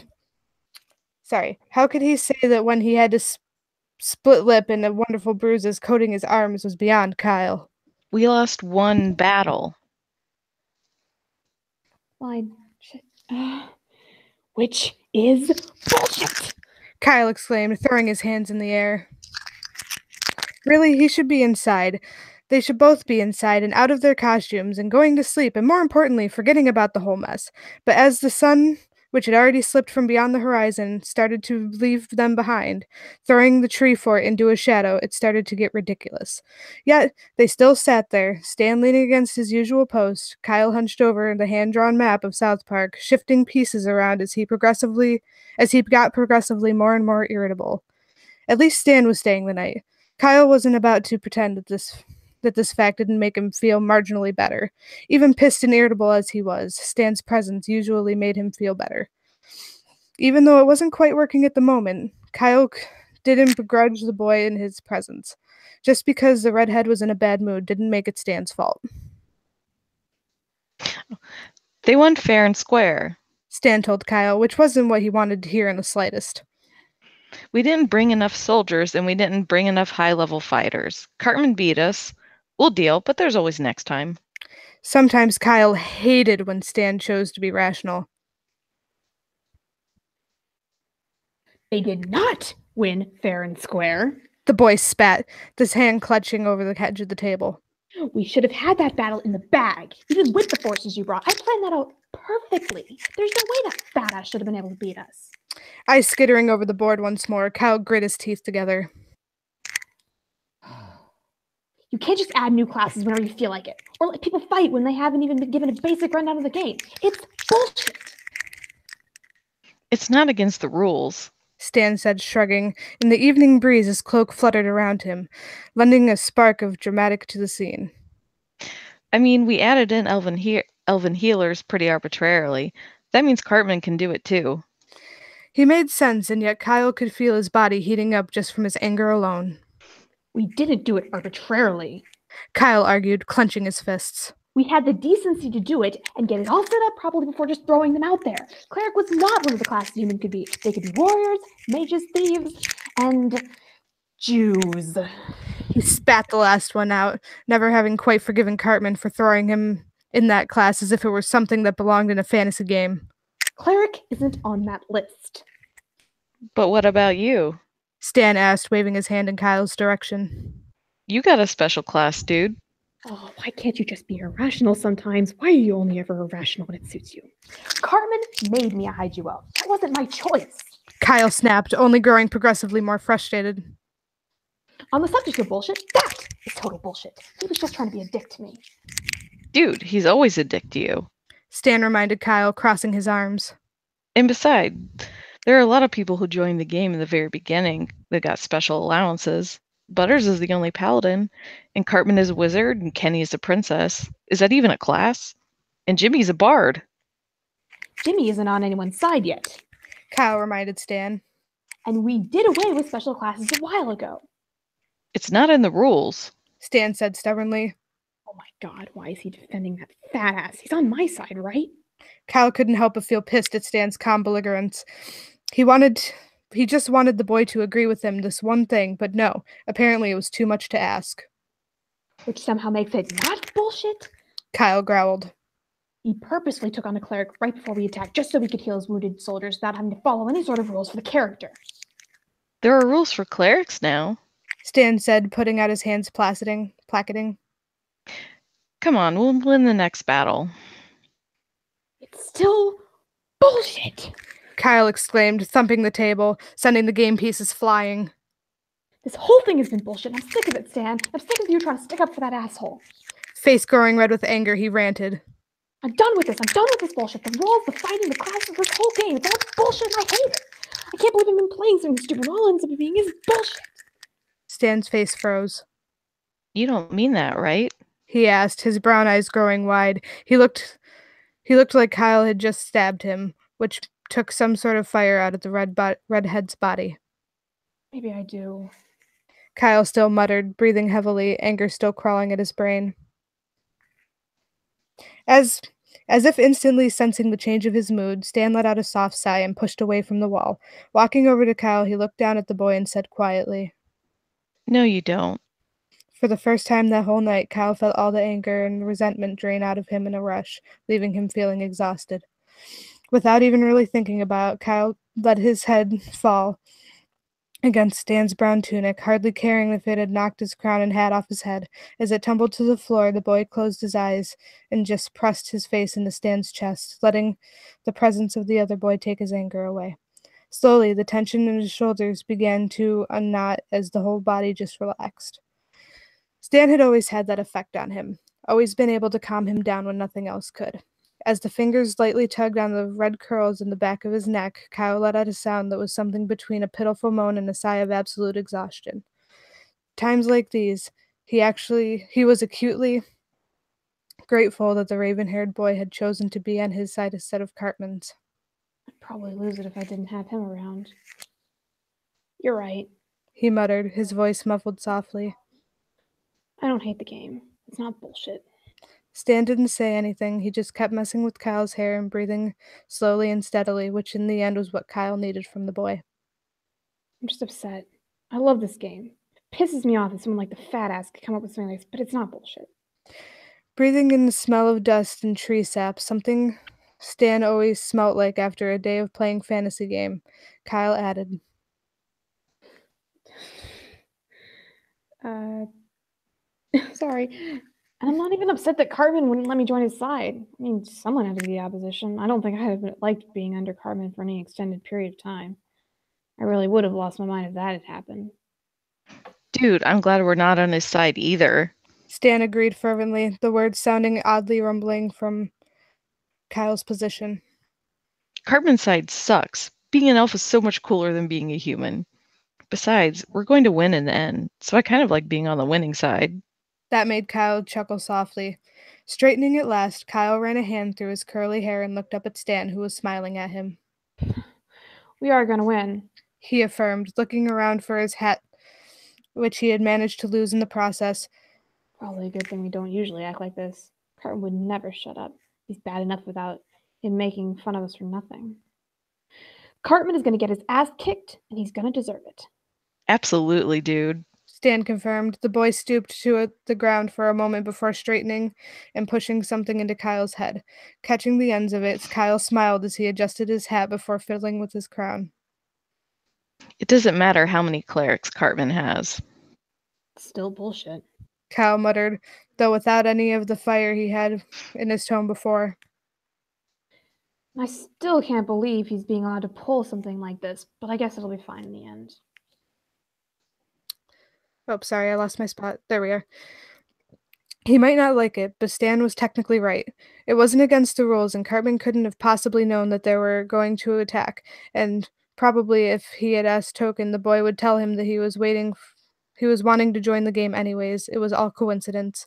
Sorry. How could he say that when he had to split lip and the wonderful bruises coating his arms was beyond Kyle? We lost one battle. Fine. Shit. Which is bullshit. Kyle exclaimed, throwing his hands in the air. Really, he should be inside. They should both be inside and out of their costumes and going to sleep, and more importantly, forgetting about the whole mess. But as the sun, which had already slipped from beyond the horizon, started to leave them behind, throwing the tree fort into a shadow, it started to get ridiculous. Yet, they still sat there, Stan leaning against his usual post, Kyle hunched over the hand-drawn map of South Park, shifting pieces around as he got progressively more and more irritable. At least Stan was staying the night. Kyle wasn't about to pretend that this fact didn't make him feel marginally better. Even pissed and irritable as he was, Stan's presence usually made him feel better. Even though it wasn't quite working at the moment, Kyle didn't begrudge the boy in his presence. Just because the redhead was in a bad mood didn't make it Stan's fault. They won fair and square. Stan told Kyle, which wasn't what he wanted to hear in the slightest. We didn't bring enough soldiers, and we didn't bring enough high-level fighters. Cartman beat us. We'll deal, but there's always next time. Sometimes Kyle hated when Stan chose to be rational. They did not win fair and square. The boy spat, his hand clutching over the edge of the table. We should have had that battle in the bag, even with the forces you brought. I planned that out perfectly. There's no way that badass should have been able to beat us. Eyes skittering over the board once more, Kyle grit his teeth together. You can't just add new classes whenever you feel like it, or let people fight when they haven't even been given a basic rundown of the game. It's bullshit. It's not against the rules. Stan said, shrugging. In the evening breeze, his cloak fluttered around him, lending a spark of dramatic to the scene. I mean, we added in elven healers pretty arbitrarily. That means Cartman can do it too. He made sense, and yet Kyle could feel his body heating up just from his anger alone. We didn't do it arbitrarily. Kyle argued, clenching his fists. We had the decency to do it and get it all set up properly before just throwing them out there. Cleric was not one of the classes human could be. They could be warriors, mages, thieves, and Jews. He spat the last one out, never having quite forgiven Cartman for throwing him in that class as if it were something that belonged in a fantasy game. Cleric isn't on that list. But what about you? Stan asked, waving his hand in Kyle's direction. You got a special class, dude. Oh, why can't you just be irrational sometimes? Why are you only ever irrational when it suits you? Cartman made me hide you out. That wasn't my choice. Kyle snapped, only growing progressively more frustrated. On the subject of bullshit, that is total bullshit. He was just trying to be a dick to me. Dude, he's always a dick to you. Stan reminded Kyle, crossing his arms. And besides, there are a lot of people who joined the game in the very beginning that got special allowances. Butters is the only paladin, and Cartman is a wizard, and Kenny is a princess. Is that even a class? And Jimmy's a bard. Jimmy isn't on anyone's side yet. Kyle reminded Stan. And we did away with special classes a while ago. It's not in the rules. Stan said stubbornly. Oh my god, why is he defending that fat ass? He's on my side, right? Kyle couldn't help but feel pissed at Stan's calm belligerence. He just wanted the boy to agree with him this one thing, but no, apparently it was too much to ask. Which somehow makes it not bullshit? Kyle growled. He purposely took on a cleric right before we attacked, just so we could heal his wounded soldiers without having to follow any sort of rules for the character. There are rules for clerics now. Stan said, putting out his hands placketing. Come on, we'll win the next battle. It's still bullshit. Kyle exclaimed, thumping the table, sending the game pieces flying. This whole thing has been bullshit. I'm sick of it, Stan. I'm sick of you trying to stick up for that asshole. Face growing red with anger, he ranted. I'm done with this. I'm done with this bullshit. The rules, the fighting, the classes, this whole game. It's all bullshit and I hate it. I can't believe I've been playing something stupid. All it ends up being is bullshit. Stan's face froze. You don't mean that, right? He asked, his brown eyes growing wide. He looked like Kyle had just stabbed him, which took some sort of fire out of the redhead's body. Maybe I do. Kyle still muttered, breathing heavily, anger still crawling at his brain. As if instantly sensing the change of his mood, Stan let out a soft sigh and pushed away from the wall. Walking over to Kyle, he looked down at the boy and said quietly, No, you don't. For the first time that whole night, Kyle felt all the anger and resentment drain out of him in a rush, leaving him feeling exhausted. Without even really thinking about it, Kyle let his head fall against Stan's brown tunic, hardly caring if it had knocked his crown and hat off his head. As it tumbled to the floor, the boy closed his eyes and just pressed his face into Stan's chest, letting the presence of the other boy take his anger away. Slowly, the tension in his shoulders began to unknot as the whole body just relaxed. Stan had always had that effect on him, always been able to calm him down when nothing else could. As the fingers lightly tugged on the red curls in the back of his neck, Kyle let out a sound that was something between a pitiful moan and a sigh of absolute exhaustion. Times like these, he was acutely grateful that the raven-haired boy had chosen to be on his side instead of Cartman's. I'd probably lose it if I didn't have him around. You're right. He muttered, his voice muffled softly. I don't hate the game. It's not bullshit. Stan didn't say anything. He just kept messing with Kyle's hair and breathing slowly and steadily, which in the end was what Kyle needed from the boy. I'm just upset. I love this game. It pisses me off that someone like the fat ass could come up with something like this, but it's not bullshit. Breathing in the smell of dust and tree sap, something Stan always smelt like after a day of playing fantasy game, Kyle added. Sorry. And I'm not even upset that Cartman wouldn't let me join his side. I mean, someone had to be the opposition. I don't think I would have liked being under Cartman for any extended period of time. I really would have lost my mind if that had happened. Dude, I'm glad we're not on his side either. Stan agreed fervently, the words sounding oddly rumbling from Kyle's position. Cartman's side sucks. Being an elf is so much cooler than being a human. Besides, we're going to win in the end, so I kind of like being on the winning side. That made Kyle chuckle softly. Straightening at last, Kyle ran a hand through his curly hair and looked up at Stan, who was smiling at him. We are going to win, he affirmed, looking around for his hat, which he had managed to lose in the process. Probably a good thing we don't usually act like this. Cartman would never shut up. He's bad enough without him making fun of us for nothing. Cartman is going to get his ass kicked, and he's going to deserve it. Absolutely, dude. Stan confirmed. The boy stooped to the ground for a moment before straightening and pushing something into Kyle's head. Catching the ends of it, Kyle smiled as he adjusted his hat before fiddling with his crown. It doesn't matter how many clerics Cartman has. Still bullshit, Kyle muttered, though without any of the fire he had in his tone before. I still can't believe he's being allowed to pull something like this, but I guess it'll be fine in the end. Oh, sorry, I lost my spot. There we are. He might not like it, but Stan was technically right. It wasn't against the rules, and Cartman couldn't have possibly known that they were going to attack, and probably if he had asked Token, the boy would tell him that he was wanting to join the game anyways. It was all coincidence.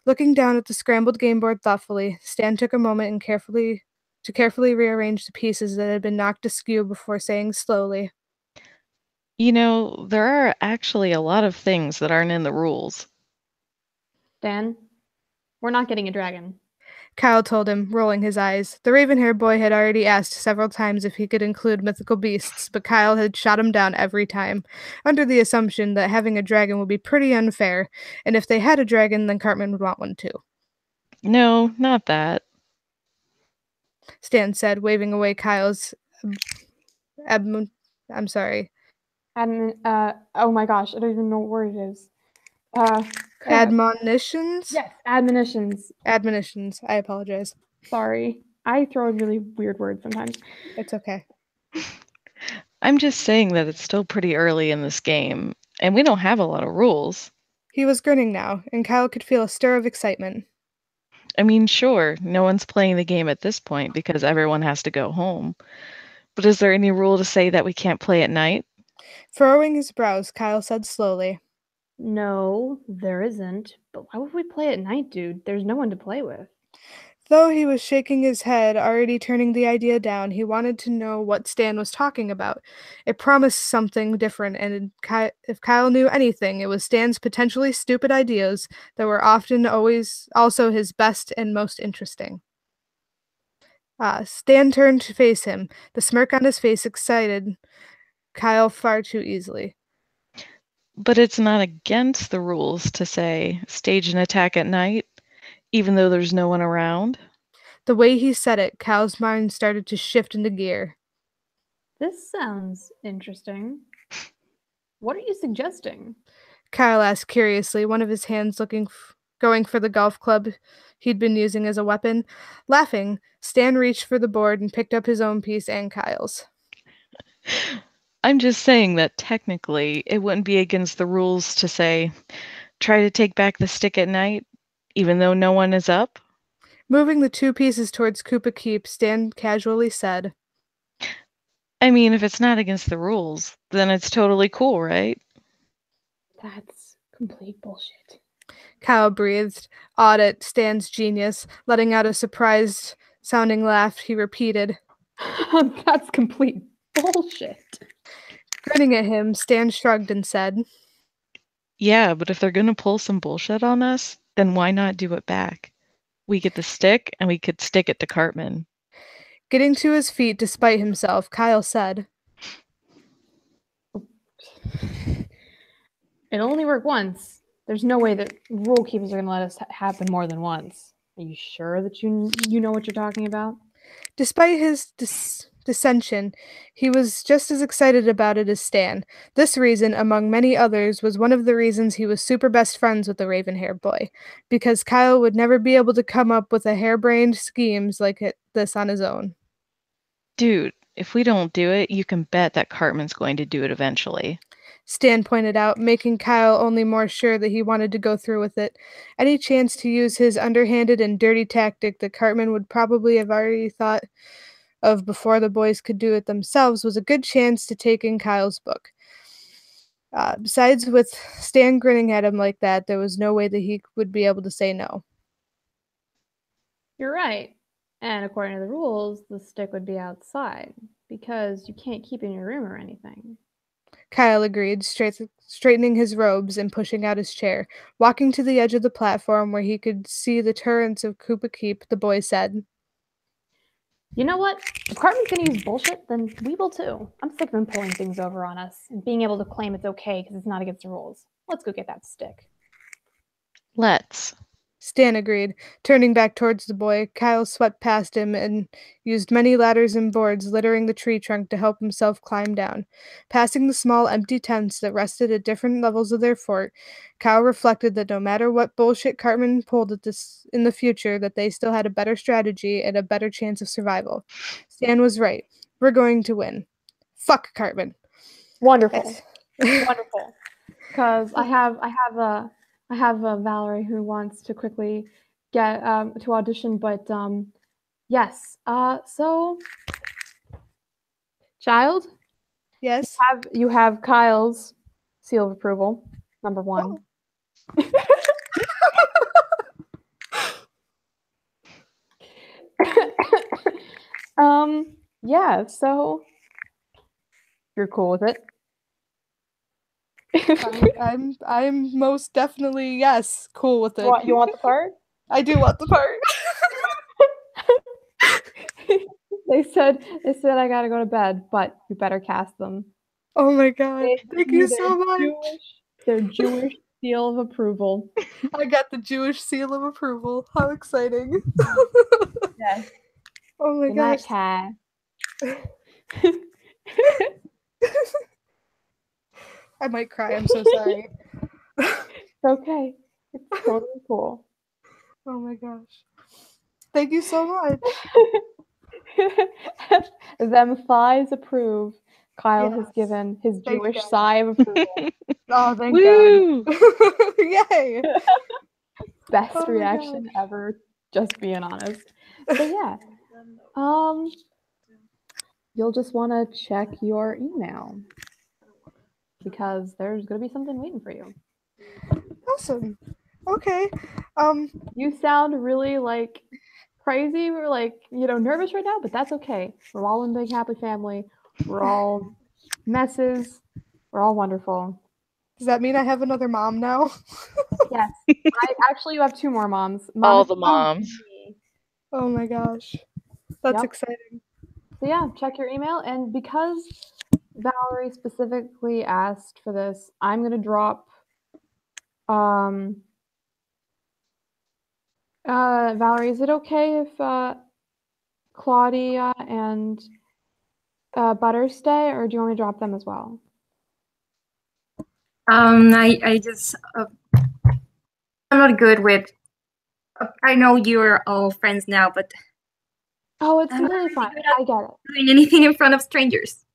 Looking down at the scrambled game board thoughtfully, Stan took a moment and carefully rearrange the pieces that had been knocked askew before saying slowly, You know, there are actually a lot of things that aren't in the rules. Dan, we're not getting a dragon. Kyle told him, rolling his eyes. The raven-haired boy had already asked several times if he could include mythical beasts, but Kyle had shot him down every time, under the assumption that having a dragon would be pretty unfair, and if they had a dragon, then Cartman would want one too. No, not that. Stan said, waving away Kyle's I'm sorry. Oh my gosh, I don't even know what word it is. Admonitions? Yes, admonitions. Admonitions. I apologize. Sorry. I throw in really weird words sometimes. It's okay. I'm just saying that it's still pretty early in this game, and we don't have a lot of rules. He was grinning now, and Kyle could feel a stir of excitement. I mean, sure, no one's playing the game at this point because everyone has to go home. But is there any rule to say that we can't play at night? Furrowing his brows, Kyle said slowly, No, there isn't. But why would we play at night, dude? There's no one to play with. Though he was shaking his head, already turning the idea down, he wanted to know what Stan was talking about. It promised something different, and if Kyle knew anything, it was Stan's potentially stupid ideas that were often always also his best and most interesting. Stan turned to face him, the smirk on his face excited Kyle far too easily. But it's not against the rules to say, stage an attack at night, even though there's no one around. The way he said it, Kyle's mind started to shift into gear. This sounds interesting. What are you suggesting? Kyle asked curiously, one of his hands going for the golf club he'd been using as a weapon. Laughing, Stan reached for the board and picked up his own piece and Kyle's. I'm just saying that technically it wouldn't be against the rules to say, try to take back the stick at night, even though no one is up. Moving the two pieces towards Koopa Keep, Stan casually said, I mean, if it's not against the rules, then it's totally cool, right? That's complete bullshit. Kyle breathed, awed at Stan's genius. Letting out a surprised-sounding laugh, he repeated, That's complete bullshit. Grinning at him, Stan shrugged and said, Yeah, but if they're gonna pull some bullshit on us, then why not do it back? We get the stick, and we could stick it to Cartman. Getting to his feet despite himself, Kyle said, It'll only work once. There's no way that rule keepers are going to let us happen more than once. Are you sure that you know what you're talking about? Despite his dissension, he was just as excited about it as Stan. This reason, among many others, was one of the reasons he was super best friends with the raven-haired boy, because Kyle would never be able to come up with a harebrained schemes like this on his own. Dude, if we don't do it, you can bet that Cartman's going to do it eventually. Stan pointed out, making Kyle only more sure that he wanted to go through with it. Any chance to use his underhanded and dirty tactic that Cartman would probably have already thought of before the boys could do it themselves was a good chance to take in Kyle's book. Besides, with Stan grinning at him like that, there was no way that he would be able to say no. You're right. And according to the rules, the stick would be outside because you can't keep it in your room or anything. Kyle agreed, straightening his robes and pushing out his chair. Walking to the edge of the platform where he could see the turrets of Koopa Keep, the boy said, You know what? If Cartman's gonna use bullshit, then we will too. I'm sick of him pulling things over on us and being able to claim it's okay because it's not against the rules. Let's go get that stick. Let's. Stan agreed. Turning back towards the boy, Kyle swept past him and used many ladders and boards littering the tree trunk to help himself climb down. Passing the small empty tents that rested at different levels of their fort, Kyle reflected that no matter what bullshit Cartman pulled at this in the future, that they still had a better strategy and a better chance of survival. Stan was right. We're going to win. Fuck Cartman. Wonderful. Wonderful. Because I have a Valerie who wants to quickly get to audition, but yes. So, child, Yes. you have Kyle's seal of approval, number one. Yeah. So you're cool with it. I'm most definitely yes, cool with it. You want the part? I do want the part. They said I gotta go to bed, but you better cast them. Oh my god. They Thank give you their so much. Their Jewish seal of approval. I got the Jewish seal of approval. How exciting. Yes. Oh my Good gosh. night, Kai. I might cry. I'm so sorry. It's okay. It's totally cool. Oh my gosh. Thank you so much. Them thighs approve. Kyle has Yes. given his Thank Jewish God. sigh of approval. Oh, thank Woo! God. Yay. Best Oh my reaction ever, just being honest. So yeah. You'll just want to check your email because there's going to be something waiting for you. Awesome. Okay. You sound really like crazy. We're like, nervous right now, but that's okay. We're all one big happy family. We're all messes. We're all wonderful. Does that mean I have another mom now? Yes. You have two more moms. All is the and moms. me. Oh my gosh. That's Yep. exciting. So yeah, check your email. And because Valerie specifically asked for this, I'm gonna drop Valerie, is it okay if Claudia and Butter stay, or do you want me to drop them as well? I just I'm not good with. I know you're all friends now, but Oh, it's I'm not completely really fine. good at I get it. doing anything in front of strangers.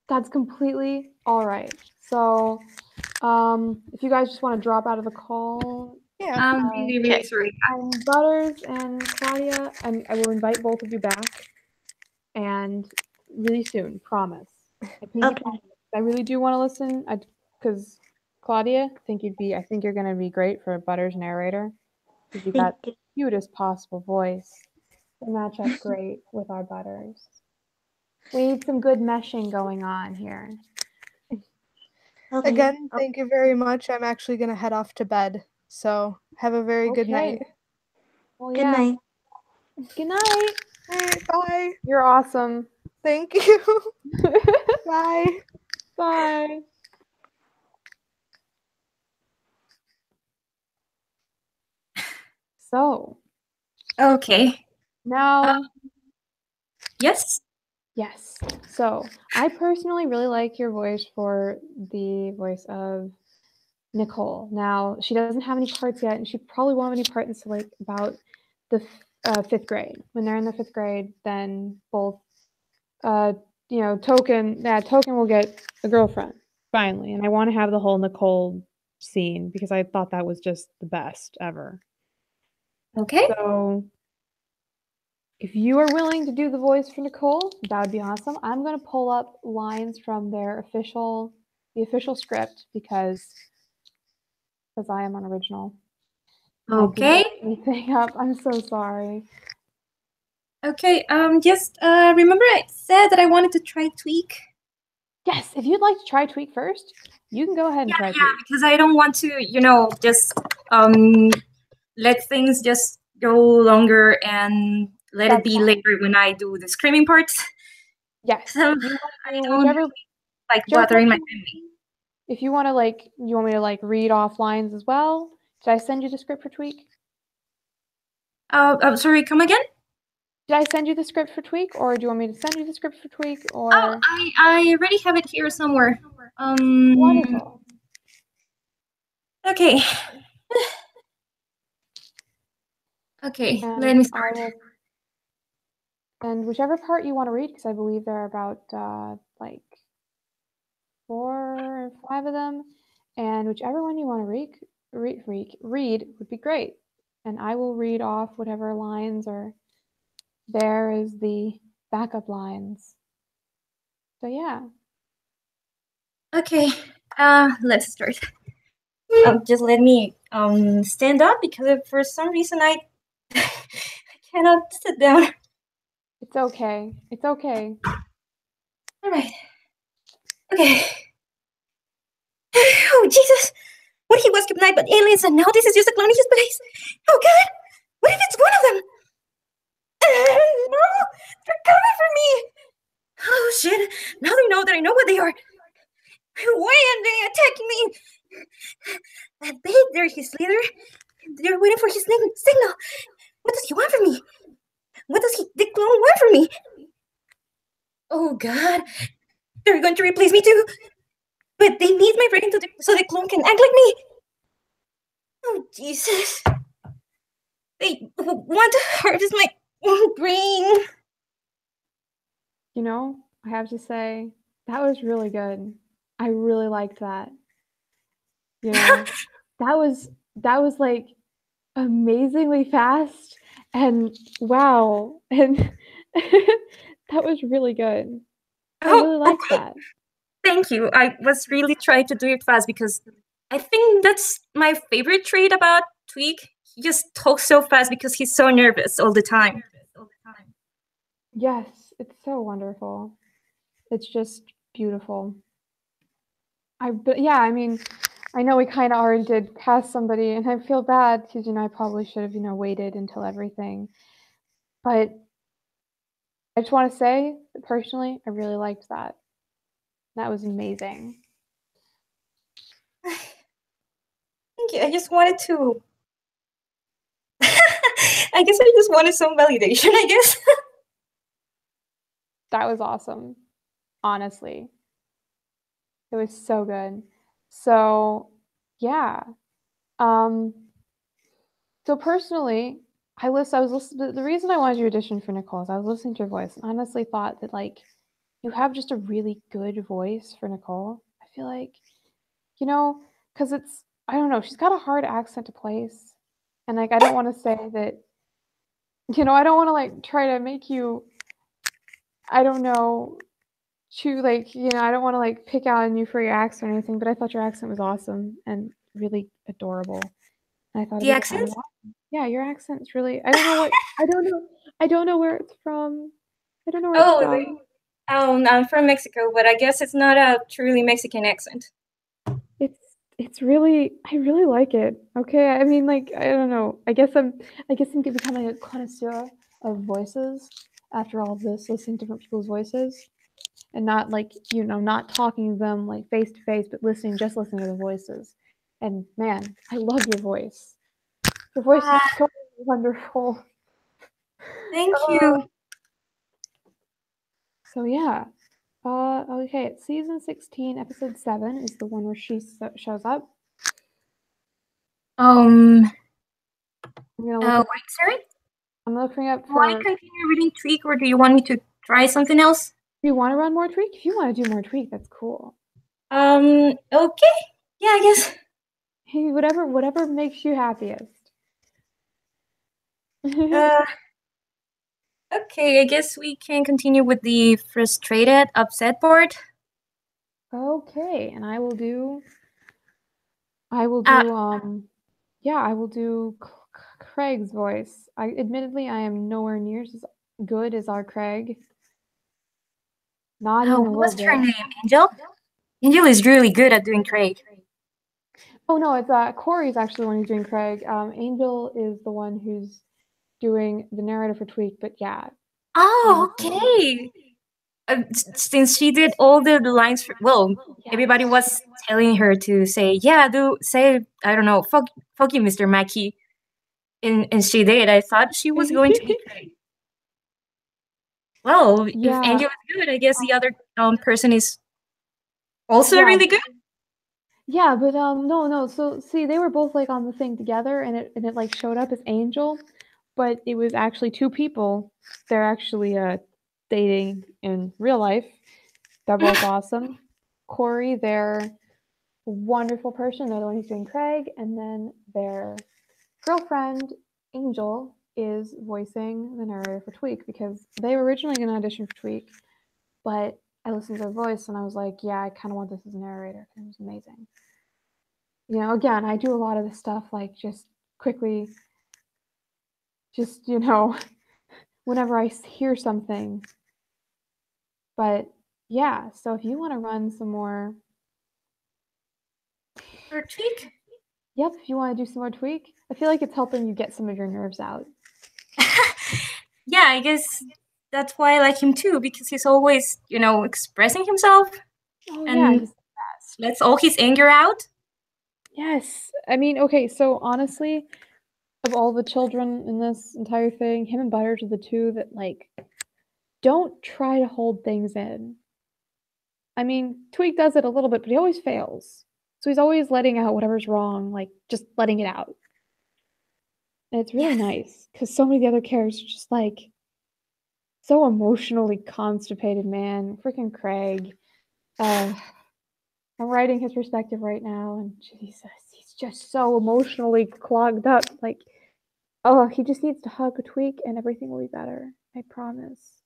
That's completely all right. So, if you guys just want to drop out of the call, Yeah. I'm really, really Okay. sorry. and Butters and Claudia, and I will invite both of you back, and really soon, promise. I think Okay. I really do want to listen, because Claudia, I think you're gonna be great for Butters narrator, because you got the cutest possible voice. They match up great with our Butters. We need some good meshing going on here. Okay. Again, thank you very much. I'm actually going to head off to bed. So, have a very good Okay. night. Well, Good yeah. night. Good night. All right, bye. You're awesome. Thank you. Bye. Bye. So, Okay. now Yes. Yes. So I personally really like your voice for the voice of Nicole. Now, she doesn't have any parts yet, and she probably won't have any parts until like about the 5th grade. When they're in the 5th grade, then both, Token will get a girlfriend finally, and I want to have the whole Nicole scene because I thought that was just the best ever. Okay. So, if you are willing to do the voice for Nicole, that would be awesome. I'm going to pull up lines from the official script because I am unoriginal. I didn't Okay. make anything up. I'm so sorry. Okay. Just remember I said that I wanted to try Tweak. Yes, if you'd like to try Tweak first, you can go ahead and try Yeah, Tweak. because I don't want to, just let things just go longer and let it That's be fine. later when I do the screaming parts. Yes, So if you want I to do don't whichever like whichever bothering my part family. if you want to you want me to read off lines as well? Did I send you the script for Tweak? I'm sorry, come again? Did I send you the script for Tweak, or do you want me to send you the script for Tweak, Oh, or I already have it here somewhere. wonderful? Okay. Okay, let And me I start. will and whichever part you want to read, because I believe there are about 4 or 5 of them, and whichever one you want to read would be great. And I will read off whatever lines are there as the backup lines. So yeah. Okay, let's start. Just let me stand up because for some reason I I cannot sit down. It's okay. It's okay. All right. Okay. Oh Jesus! What if he was kidnapped by aliens and now this is just a clown in his place? Oh God! What if it's one of them? No! They're coming for me! Oh shit! Now they know that I know what they are. Why are they attacking me? I bet they're his leader. They're waiting for his signal. What does he want from me? What does the clone want from me? Oh God! They're going to replace me too. But they need my brain so the clone can act like me. Oh Jesus! They want to harvest my brain. I have to say, that was really good. I really liked that. That was amazingly fast, and wow, and that was really good. I really liked that. Thank you. I was really trying to do it fast because I think that's my favorite trait about Tweak. He just talks so fast because he's so nervous all the time. Yes, it's so wonderful. It's just beautiful. But yeah, I mean, I know we kind of already did cast somebody, and I feel bad because I probably should have waited until everything. But I just want to say that personally, I really liked that. That was amazing. Thank you. I just wanted to. I guess I just wanted some validation, I guess. That was awesome. Honestly. It was so good. So, yeah. So personally, I was listening. The reason I wanted you to audition for Nicole is I was listening to your voice and honestly thought that you have just a really good voice for Nicole. I feel like, because I don't know, she's got a hard accent to place, and I don't want to say that, I don't want to try to make you, I don't know, I don't want to pick out on you for your accent or anything, but I thought your accent was awesome and really adorable. And I thought The it'd be kind accent? of awesome. Yeah, your accent's really. I don't know where it's from. I don't know where it's from. Oh, I'm from Mexico, but I guess it's not a truly Mexican accent. It's really. I really like it. Okay, I mean, I don't know. I guess I'm becoming a connoisseur of voices after all of this, listening to different people's voices, and not not talking to them face to face, but just listening to the voices. And man, I love your voice. Your voice is so wonderful. Thank you. So yeah. Okay, it's season 16, episode 7 is the one where she shows up. Um. I'm gonna look Wait, sorry. I'm looking up Do you want for. to continue reading Tweak, or do you want me to try something else? Do you want to run more Tweak? If you want to do more Tweak, that's cool. Okay. Yeah, I guess. Hey, whatever makes you happiest. Okay, I guess we can continue with the frustrated, upset part. Okay, and I will do Craig's voice. Admittedly I am nowhere near as good as our Craig. Not even a What was little her bit. name? Angel? Angel is really good at doing Craig. Oh no, it's Corey's actually the one who's doing Craig. Angel is the one who's doing the narrator for Tweak, but yeah. Oh, okay. Since she did all the lines, everybody was telling her to say, I don't know, fuck you, Mr. Mackey. And she did. I thought she was going to be Craig. Well, if Angel is good, I guess the other person is also really good. Yeah, but no. So see, they were both like on the thing together, and it like showed up as Angel, but it was actually two people. They're actually dating in real life. They're both awesome. Corey, they're a wonderful person. They're the one who's doing Craig, and then their girlfriend Angel is voicing the narrator for Tweak because they were originally going to audition for Tweak, but I listened to their voice and I was like, yeah, I kind of want this as a narrator because it was amazing. You know, again, I do a lot of this stuff like just quickly, whenever I hear something. But yeah, so if you want to run some more For Tweak? Yep, if you want to do some more Tweak, I feel like it's helping you get some of your nerves out. Yeah, I guess that's why I like him too, because he's always, expressing himself. Oh and yeah, he's the best. Lets all his anger out. Yes. I mean, okay, so honestly, of all the children in this entire thing, him and Butters are the two that like don't try to hold things in. I mean, Tweak does it a little bit, but he always fails. So he's always letting out whatever's wrong, like just letting it out. And it's really nice because so many of the other characters are just like so emotionally constipated, man. Freaking Craig. I'm writing his perspective right now, and Jesus, he's just so emotionally clogged up. Like, oh, he just needs to hug a Tweak, and everything will be better. I promise.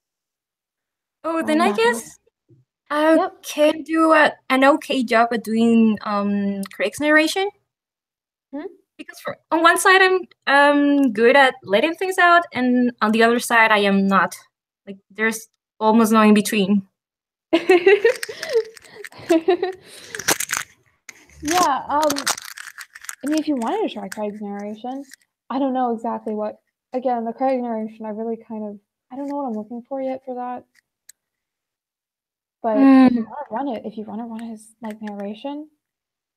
Oh, then I guess I can do an okay job at doing Craig's narration. Because on one side I'm good at letting things out, and on the other side I am not. Like there's almost no in between. Yeah, I mean, if you wanted to try Craig's narration, I don't know exactly what. Again, the Craig narration, I really I don't know what I'm looking for yet for that. But if you want to run his like narration,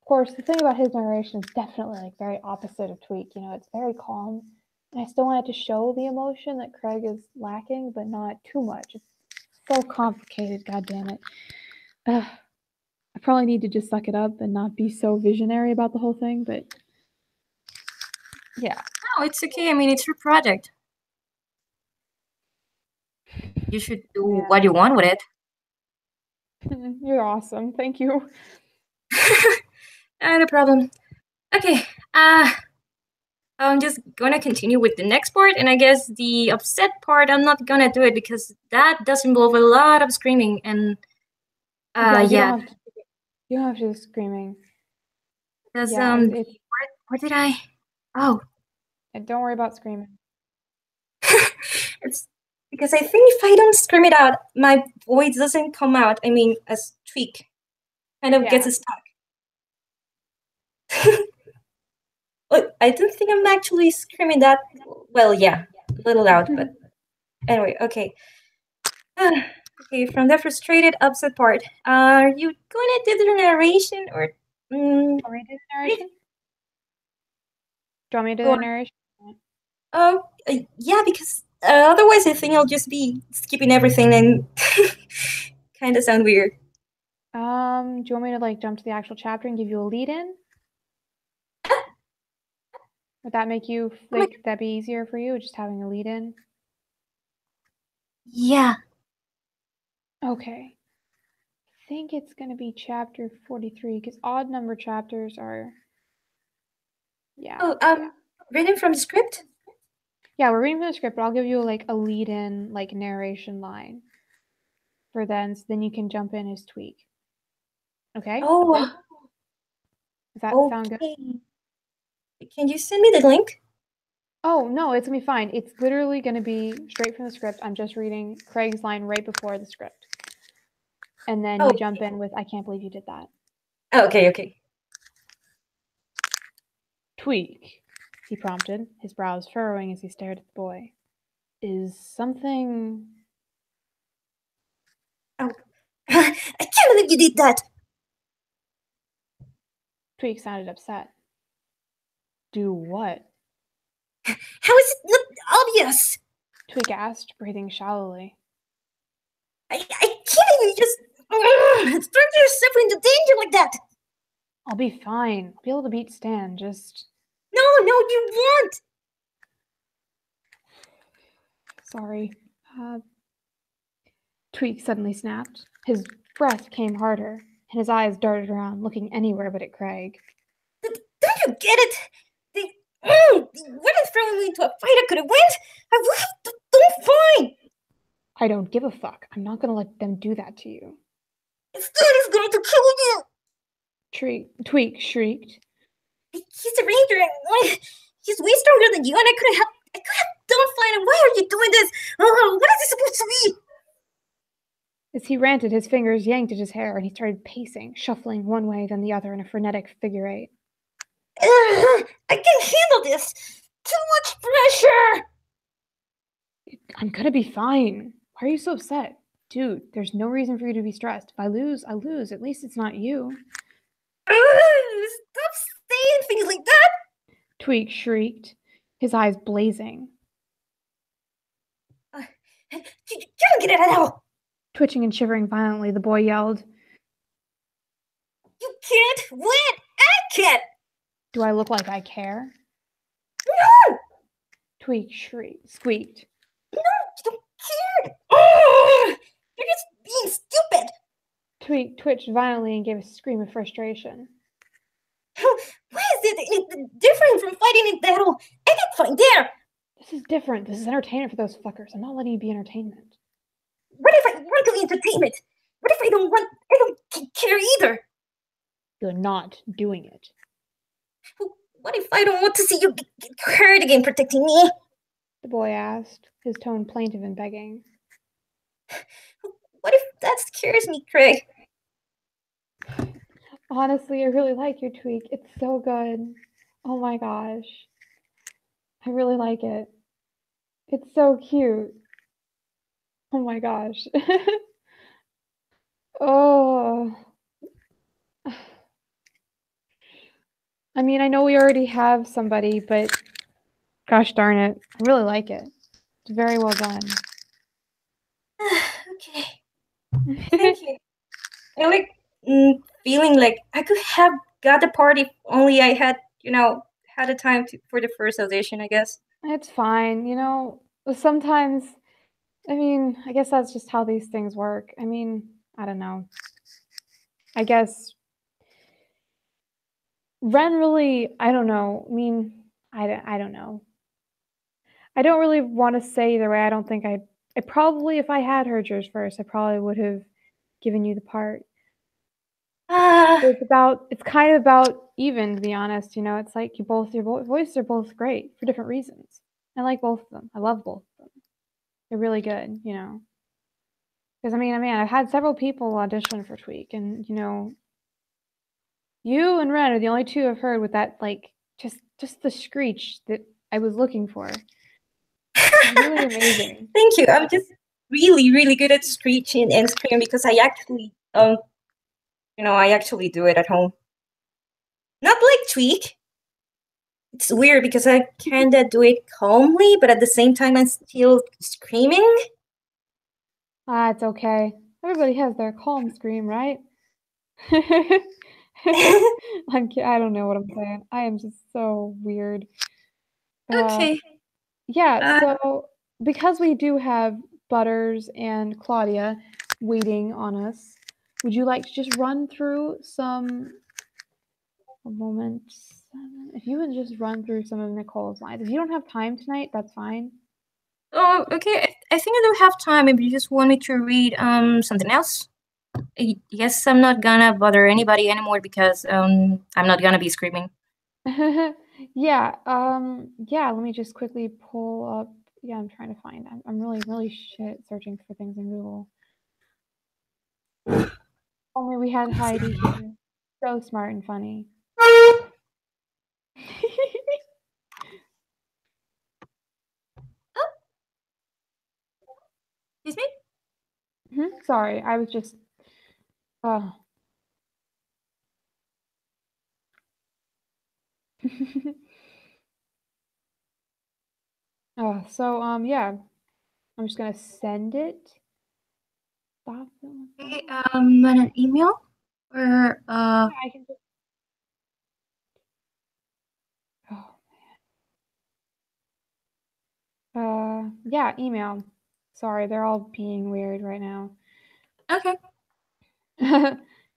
of course, the thing about his narration is definitely like very opposite of Tweak. You know, it's very calm, and I still want it to show the emotion that Craig is lacking, but not too much. It's so complicated. God damn it. I probably need to just suck it up and not be so visionary about the whole thing, but yeah. No, it's okay. I mean, it's your project. You should do what you want with it. You're awesome. Thank you. No problem. Okay. I'm just gonna continue with the next part, and I guess the upset part, I'm not gonna do it because that does involve a lot of screaming and You don't have to do screaming. Because where did I? Oh, and don't worry about screaming. It's because I think if I don't scream it out, my voice doesn't come out. I mean, as Tweak kind of gets stuck. Look, I don't think I'm actually screaming that well. Yeah, a little loud, but anyway, okay. Okay, from the frustrated, upset part, are you gonna do the narration or? Want me to do the narration? Do you want me to do the narration? Yeah, because otherwise I think I'll just be skipping everything and kind of sound weird. Do you want me to like jump to the actual chapter and give you a lead in? Would that make you like that be easier for you, just having a lead in? Yeah. Okay. I think it's gonna be chapter 43 because odd number chapters are. Yeah. Oh, reading from the script? Yeah, we're reading from the script, but I'll give you like a lead in like narration line for then, so then you can jump in as Tweak. Okay? Oh, Does that sound good? okay. Can you send me the link? Oh, no, it's gonna be fine. It's literally gonna be straight from the script. I'm just reading Craig's line right before the script. And then you jump in with, I can't believe you did that. Oh, okay. Tweak, he prompted, his brows furrowing as he stared at the boy. Is something... Oh, I can't believe you did that. Tweak sounded upset. Do what? How is it not obvious? Tweak asked, breathing shallowly. I can't even just throw yourself into danger like that. I'll be fine. I'll be able to beat Stan, just... No, you won't. Sorry. Tweak suddenly snapped. His breath came harder, and his eyes darted around, looking anywhere but at Craig. Don't you get it? They wouldn't throw me into a fight I could have went. I would have done fine. I don't give a fuck. I'm not gonna let them do that to you. Instead, he's going to kill you. Tweak shrieked. He's a ranger and he's way stronger than you, and I could have done fine. And why are you doing this? Oh, what is this supposed to be? As he ranted, his fingers yanked at his hair, and he started pacing, shuffling one way then the other in a frenetic figure eight. I can handle this. Too much pressure. I'm gonna be fine. Why are you so upset? Dude, there's no reason for you to be stressed. If I lose, I lose. At least it's not you. Stop saying things like that. Tweak shrieked, his eyes blazing. You don't get it at all. Twitching and shivering violently, the boy yelled, You can't win. I can't. Do I look like I care? No. Tweak squeaked. No, you don't care. Oh, you're just being stupid. Tweak twitched violently and gave a scream of frustration. Why is it different from fighting in battle? I can fight there. This is different. This is entertainment for those fuckers. I'm not letting you be entertainment. What if I want to be entertainment? What if I don't care either? You're not doing it. What if I don't want to see you get hurt again protecting me? The boy asked, his tone plaintive and begging. What if that scares me, Craig? Honestly, I really like your Tweak. It's so good. Oh my gosh. I really like it. It's so cute. Oh my gosh. Oh. I mean, I know we already have somebody, but gosh darn it. I really like it. It's very well done. Okay. Thank you. I like feeling like I could have got the party if only I had, had the time for the first audition, I guess. It's fine. Sometimes, I guess that's just how these things work. I don't know. I guess Ren really, I don't know. I don't know. I don't really want to say either way. I don't think I probably, if I had heard yours first, I probably would have given you the part. It's kind of about even, to be honest. It's like your voices are both great for different reasons. I like both of them. I love both of them. They're really good, Because I've had several people audition for Tweak, and you and Ren are the only two I've heard with that, like, just the screech that I was looking for. It's really amazing. Thank you. I'm just really, really good at screeching and screaming because I actually, I actually do it at home. Not like Tweak. It's weird because I kinda do it calmly, but at the same time I'm still screaming. It's okay. Everybody has their calm scream, right? I don't know what I'm saying. I am just so weird. Okay. Yeah, so because we do have Butters and Claudia waiting on us, would you like to just run through some a moment? If you would just run through some of Nicole's lines. If you don't have time tonight, that's fine. Oh, okay. I think I do have time. If you just want me to read something else. Yes, I'm not gonna bother anybody anymore because I'm not gonna be screaming. Yeah, let me just quickly pull up. Yeah, I'm trying to find. I'm really, really shit searching for things in Google. Only we had Heidi here. So smart and funny. Excuse me? Sorry, I was just. Oh. Yeah, I'm just gonna send it. Stop it. Okay, an email or Yeah, I can just. Oh. Yeah, email. Sorry, they're all being weird right now. okay.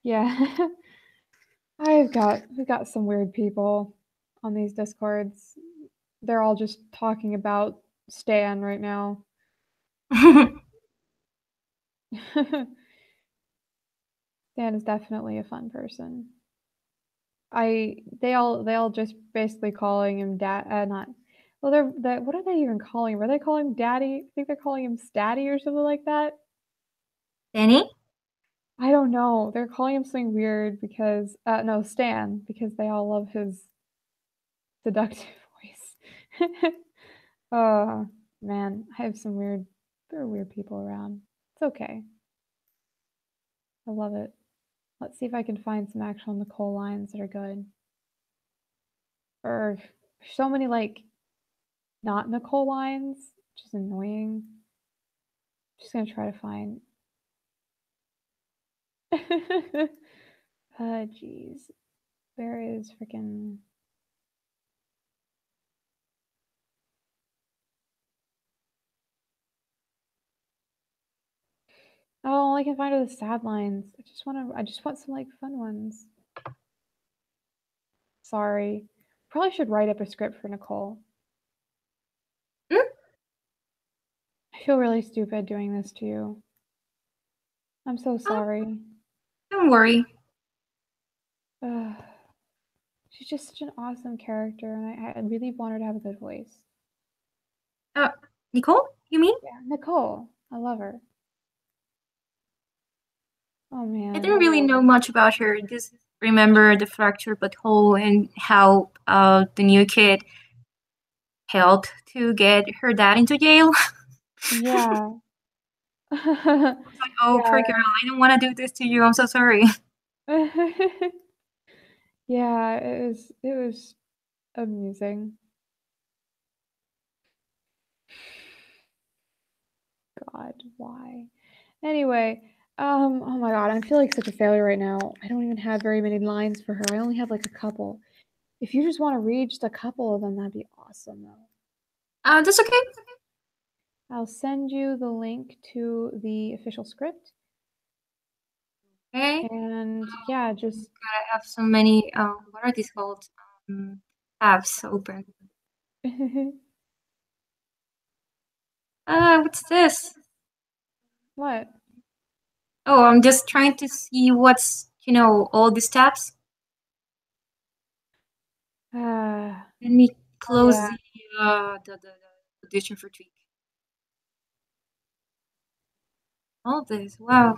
Yeah. we've got some weird people on these discords. They're all just talking about Stan right now. Stan is definitely a fun person. They all just basically calling him dad. Not. Well, what are they even calling him? Are they calling him daddy? I think they're calling him Statty or something like that. Danny? I don't know. They're calling him something weird because no, Stan, because they all love his seductive voice. Man, I have there are weird people around. It's okay. I love it. Let's see if I can find some actual Nicole lines that are good. Or so many like not Nicole lines, which is annoying. Just gonna try to find. Jeez. Where is freaking. Oh, all I can find are the sad lines. I just want some like fun ones. Sorry. Probably should write up a script for Nicole. I feel really stupid doing this to you. I'm so sorry. Don't worry. She's just such an awesome character, and I really want her to have a good voice. Nicole, you mean? Yeah, Nicole. I love her. Oh man. I didn't really know much about her. Just remember the fractured butthole and how the new kid helped to get her dad into jail. Yeah. Like, oh, poor girl, I don't want to do this to you. I'm so sorry. Yeah, it was amusing. God, why? Anyway, oh my god, I feel like such a failure right now. I don't even have very many lines for her. I only have like a couple. If you just want to read just a couple of them, that'd be awesome though. That's okay. I'll send you the link to the official script. Okay. And yeah, just Gotta have so many. What are these called? Tabs open. What's this? What? Oh, I'm just trying to see what's all these tabs. Let me close the audition for Tweak. All this, wow.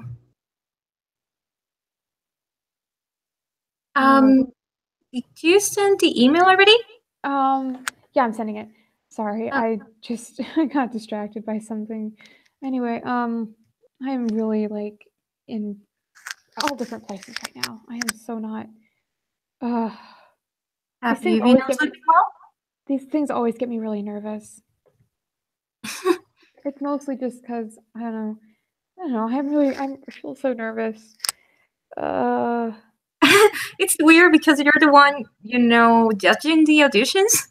Did you send the email already? Yeah, I'm sending it. Sorry, Oh. I just got distracted by something. Anyway, I'm really like in all different places right now. I am so not. Have you been sleeping well? These things always get me really nervous. It's mostly just because I don't know. don't know. I feel so nervous. It's weird because you're the one, judging the auditions.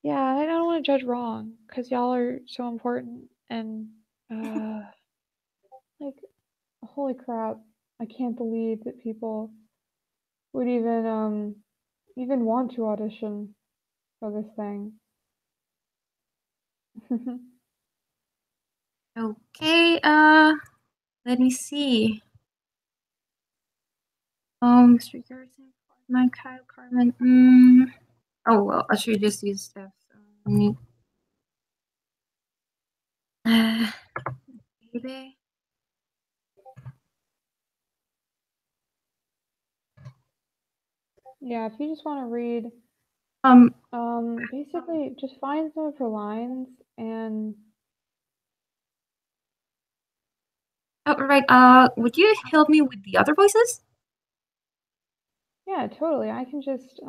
Yeah, I don't want to judge wrong because y'all are so important and like, holy crap! I can't believe that people would even want to audition for this thing. Okay, let me see. Mr. Garrison, my Kyle Carmen. Oh well, I should just use stuff. Maybe. Yeah, if you just want to read, Um. basically just find some of her lines and Oh, right. Would you help me with the other voices? yeah, totally. I can just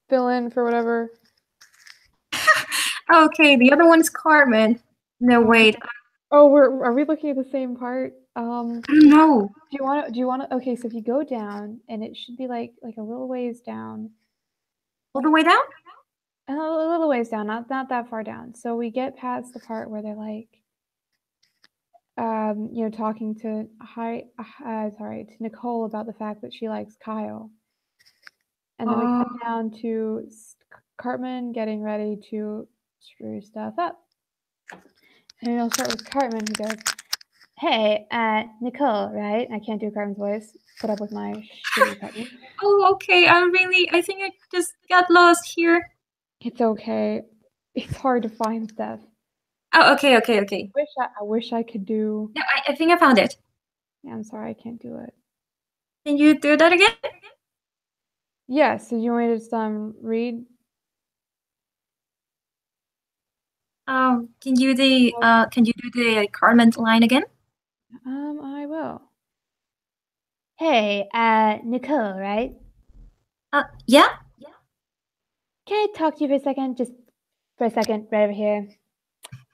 fill in for whatever. Okay, the other one's Carmen. No, wait. Oh, are we looking at the same part? I don't know. Do you want to? Okay, so if you go down, and it should be like a little ways down. All the way down? A little ways down, not that far down. So we get past the part where they're like, talking to to Nicole about the fact that she likes Kyle, and then we come down to Cartman getting ready to screw stuff up, and it'll start with Cartman who goes, "Hey, Nicole, right? I can't do Cartman's voice. Put up with my shitty Cartman. Oh, okay. I think I just got lost here. It's okay. It's hard to find stuff. Oh, okay. I wish I could do. No, I think I found it. Yeah, I'm sorry, I can't do it. Can you do that again? Yeah. So you want me to just read? Can you do the Carmen line again? I will. Hey, Nicole, right? Yeah. Can I talk to you for a second? Just for a second, right over here.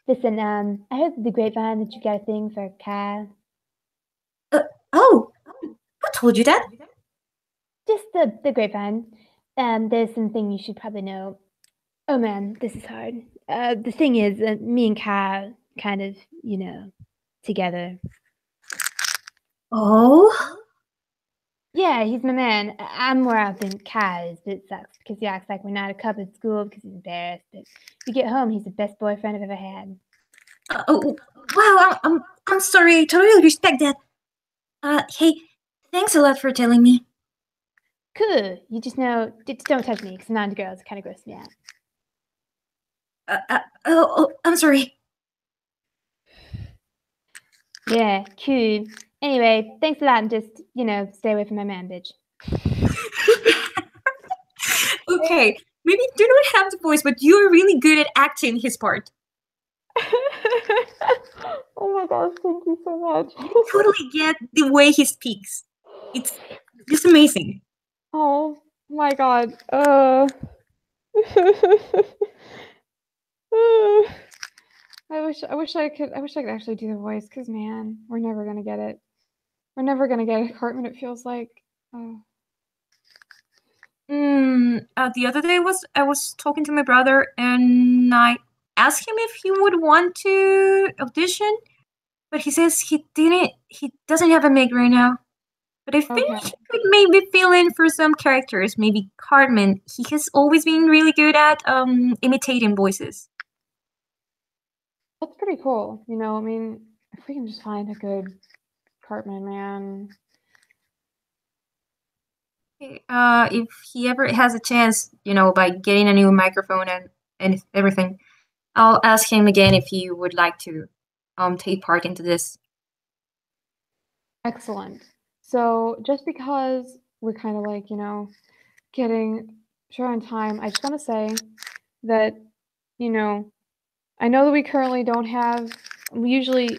Listen, I heard through the grapevine that you got a thing for Kyle. Oh, who told you that? Just the grapevine. There's something you should probably know. Oh man, this is hard. The thing is, me and Kyle kind of, together. Oh. Yeah, he's my man. I'm more out than Kyle is, but it sucks because he acts like we're not a couple at school because he's embarrassed. But if you get home, he's the best boyfriend I've ever had. Oh, wow. I'm sorry. I totally respect that. Hey, thanks a lot for telling me. Cool. You just don't touch me because I'm not into girls. It kind of grosses me out. I'm sorry. Yeah, cool. Anyway, thanks a lot, and just stay away from my man, bitch. Okay, maybe you do not have the voice, but you are really good at acting his part. Oh my gosh, thank you so much. You totally get the way he speaks. It's just amazing. Oh my god. I wish I could actually do the voice, because man, we're never gonna get it. We're never gonna get a Cartman, it feels like. Oh. The other day I was talking to my brother and I asked him if he would want to audition, but he says he doesn't have a make right now. But I think Okay. he could maybe fill in for some characters, maybe Cartman. He has always been really good at imitating voices. That's pretty cool. I mean, if we can just find a good Cartman, man. If he ever has a chance, by getting a new microphone and everything, I'll ask him again if he would like to take part into this. Excellent. So just because we're kind of like, getting short on time, I just want to say that, I know that we currently don't have, usually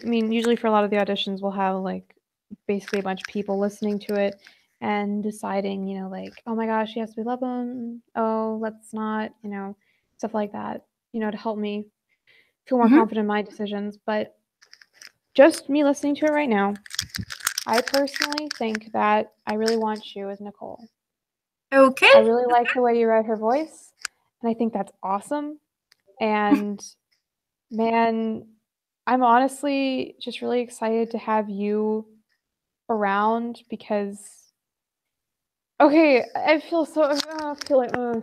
for a lot of the auditions, we'll have like basically a bunch of people listening to it and deciding, like, oh my gosh, yes, we love them. Oh, let's not, stuff like that, to help me feel more confident in my decisions. But just me listening to it right now, I personally think that I really want you as Nicole. Okay. I really like the way you read her voice, and I think that's awesome. And man, I'm honestly just really excited to have you around because okay, I feel so I feel like I'm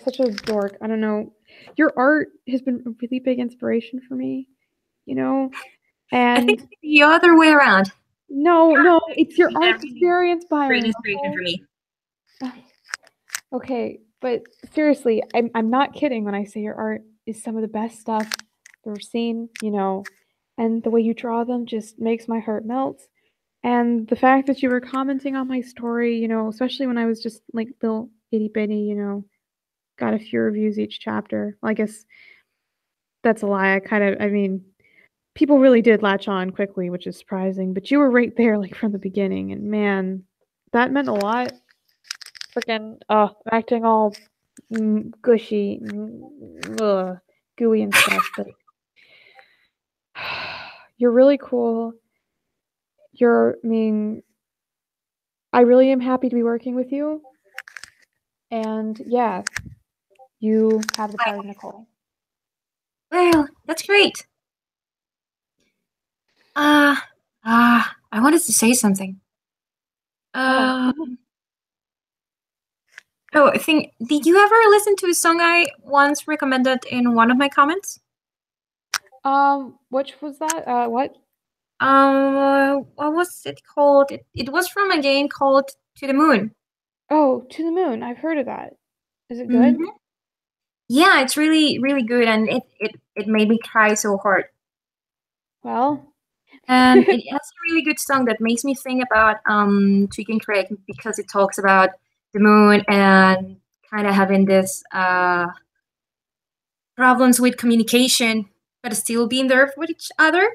such a dork. I don't know. Your art has been a really big inspiration for me, you know? I think And it's the other way around. no, it's your You've been art a really very great inspiring. inspiration for me. Okay, but seriously, I'm not kidding when I say your art is some of the best stuff I've ever seen, you know, and the way you draw them just makes my heart melt. And the fact that you were commenting on my story, you know, especially when I was just like little itty bitty, you know, got a few reviews each chapter. Well, I guess that's a lie. I mean, people really did latch on quickly, which is surprising, but you were right there, like from the beginning, and man, that meant a lot. Freaking, acting all gushy, gooey and stuff, but you're really cool. I mean, I really am happy to be working with you. And yeah, you have the part of Nicole. Well, that's great. I wanted to say something. Oh. I think, did you ever listen to a song I once recommended in one of my comments? Which was that? What? What was it called? It was from a game called To the Moon. Oh, To the Moon. I've heard of that. Is it good? Mhm. Yeah, it's really, really good, and it made me cry so hard. Well, And it has a really good song that makes me think about Tweaking Craig because it talks about the moon and kind of having this problems with communication, but still being there for each other.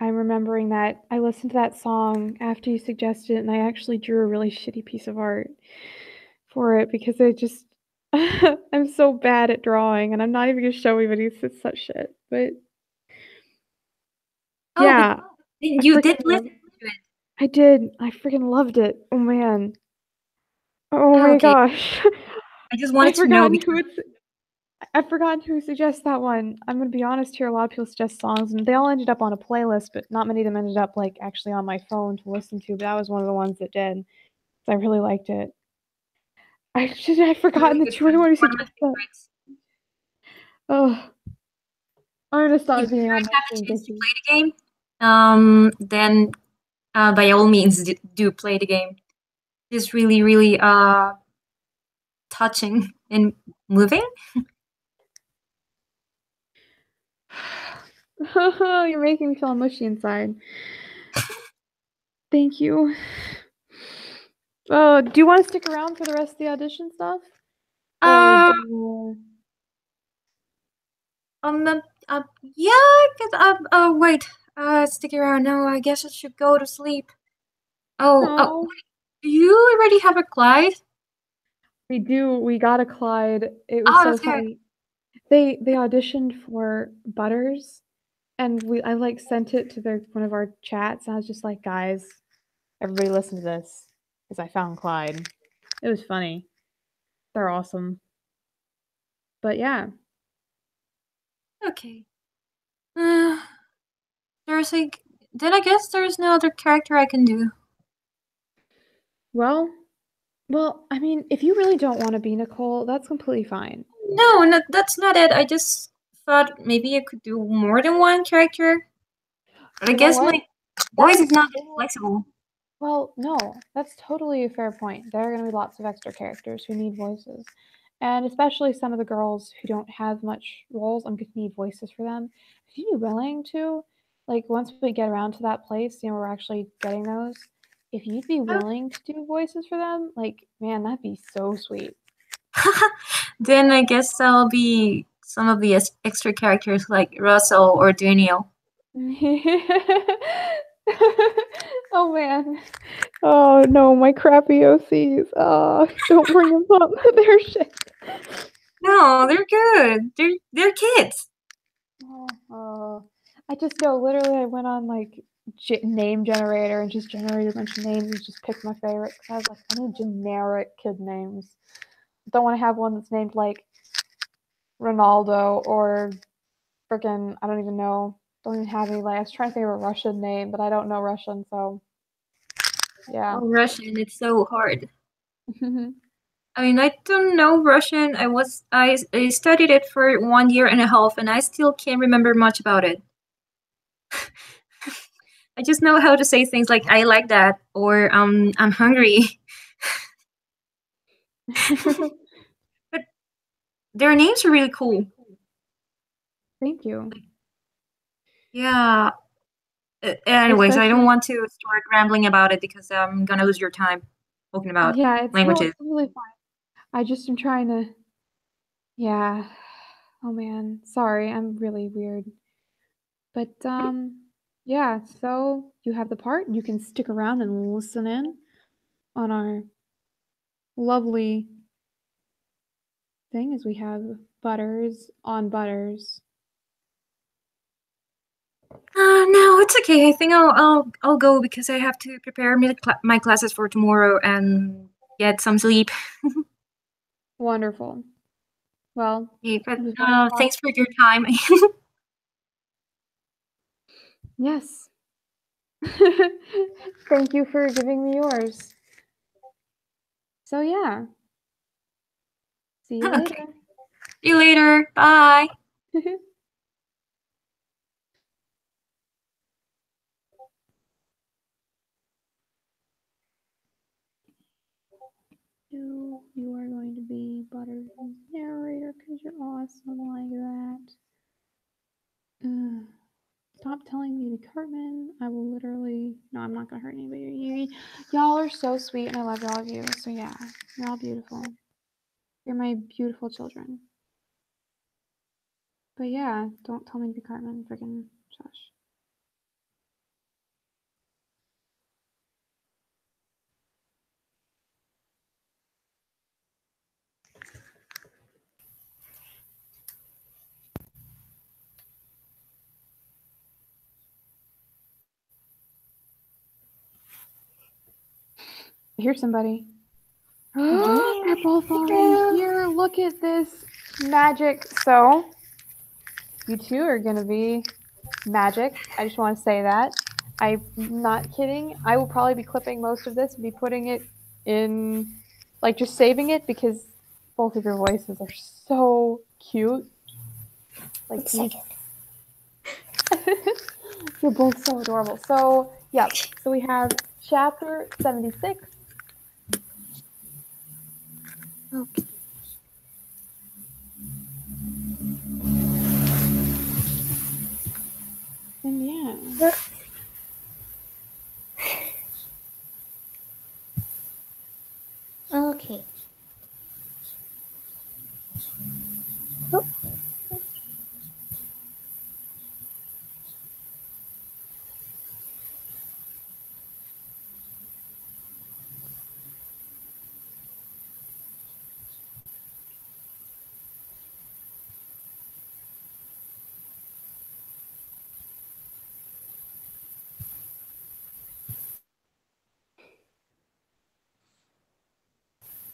I'm remembering that I listened to that song after you suggested it, and I actually drew a really shitty piece of art for it because I just I'm so bad at drawing, and I'm not even gonna show anybody. It's such shit. But Oh, yeah, but you did freaking listen to it. I did. I freaking loved it. Oh man. Oh Oh, my okay. gosh. I just I wanted to know forgotten because I've forgotten who suggests that one. I'm gonna be honest here. A lot of people suggest songs, and they all ended up on a playlist, but not many of them ended up like actually on my phone to listen to. But that was one of the ones that did. So I really liked it. I'd forgotten really good that you were the song. one who One of my suggested that. favorites. Oh, I'm gonna stop If you being ever on my have a being chance to bitchy. play the game, then by all means do play the game. It's really, really touching and moving. You're making me feel mushy inside. Thank you. Do you want to stick around for the rest of the audition stuff? Or Uh, do you... um, yeah, wait, stick around. No, I guess I should go to sleep. Oh, Wait, do you already have a Clyde? we do. We got a Clyde. It was Oh, so that's good. funny. They auditioned for Butters, and I like sent it to one of our chats. And I was just like, guys, everybody listen to this, because I found Clyde. It was funny. They're awesome. But yeah. Okay. There's like, then I guess there's no other character I can do. Well, I mean, if you really don't want to be Nicole, that's completely fine. No, that's not it. I just thought maybe I could do more than one character. But I You know guess what? my voice is That's not that flexible. well, no, that's totally a fair point. There are going to be lots of extra characters who need voices. And especially some of the girls who don't have much roles, I'm going to need voices for them. If you'd be willing to, like, once we get around to that place, you know, we're actually getting those, if you'd be willing to do voices for them, like, man, that'd be so sweet. Then I guess I'll be some of the extra characters like Russell or Daniel. Oh man. Oh no, my crappy OCs. Oh, don't bring them up. They're shit. No, they're good. They're kids. Oh, I just know, literally, I went on like name generator and just generated a bunch of names and just picked my favorite. I was like, I need generic kid names. Don't want to have one that's named like Ronaldo or freaking, I don't even know. Don't even have any. Like, I was trying to think of a Russian name, but I don't know Russian, so yeah. Oh, Russian, it's so hard. I mean, I don't know Russian. I studied it for 1.5 years, and I still can't remember much about it. I just know how to say things like "I like that" or "I'm hungry." But their names are really cool. Thank you. Yeah. Anyways, I don't Especially- want to start rambling about it because I'm gonna lose your time talking about Yeah, it's languages. totally fine. I just am trying to. Yeah. Oh man, sorry, I'm really weird. But yeah. So you have the part. You can stick around and listen in on our lovely thing as we have Butters on Butters. No, it's okay. I think I'll go because I have to prepare my classes for tomorrow and get some sleep. Wonderful. Well, Okay, but it was wonderful. thanks for your time. Yes. Thank you for giving me yours. So yeah. See you Okay. later. See you later. Bye. You are going to be Butters' narrator because you're awesome like that. Stop telling me to be Cartman. I will literally. No, I'm not gonna hurt anybody. Y'all are so sweet, and I love all of you. So yeah, you're all beautiful. You're my beautiful children. But yeah, don't tell me to be Cartman. Freaking shush. Here's somebody. They're both already here. Look at this magic. So, you two are gonna be magic. I just want to say that. I'm not kidding. I will probably be clipping most of this and be putting it in, like, just saving it because both of your voices are so cute. Like, you're both so adorable. So, yeah. So we have chapter 76. Okay. And yeah. Okay.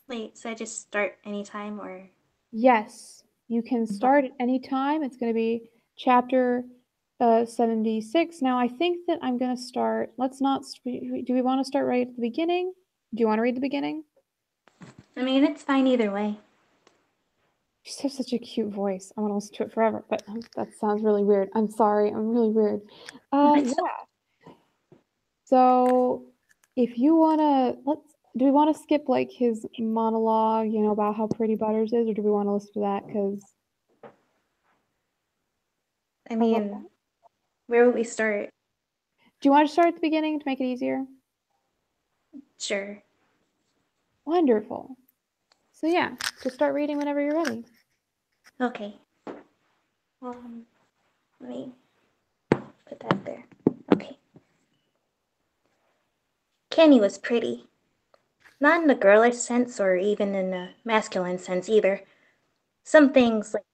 Wait, so I just start anytime or? Yes, you can start at any time. It's going to be chapter 76. Now, I think that I'm going to start. Let's not. Do we want to start right at the beginning? Do you want to read the beginning? I mean, it's fine either way. You just have such a cute voice. I want to listen to it forever, but that sounds really weird. I'm sorry. I'm really weird. Yeah. So, if you want to, do we want to skip like his monologue, about how pretty Butters is, or do we want to listen to that? Because I mean, where would we start? do you want to start at the beginning to make it easier? Sure. Wonderful. So yeah, just start reading whenever you're ready. Okay. Let me put that there. Okay. Kenny was pretty. Not in the girlish sense or even in the masculine sense either. Some things like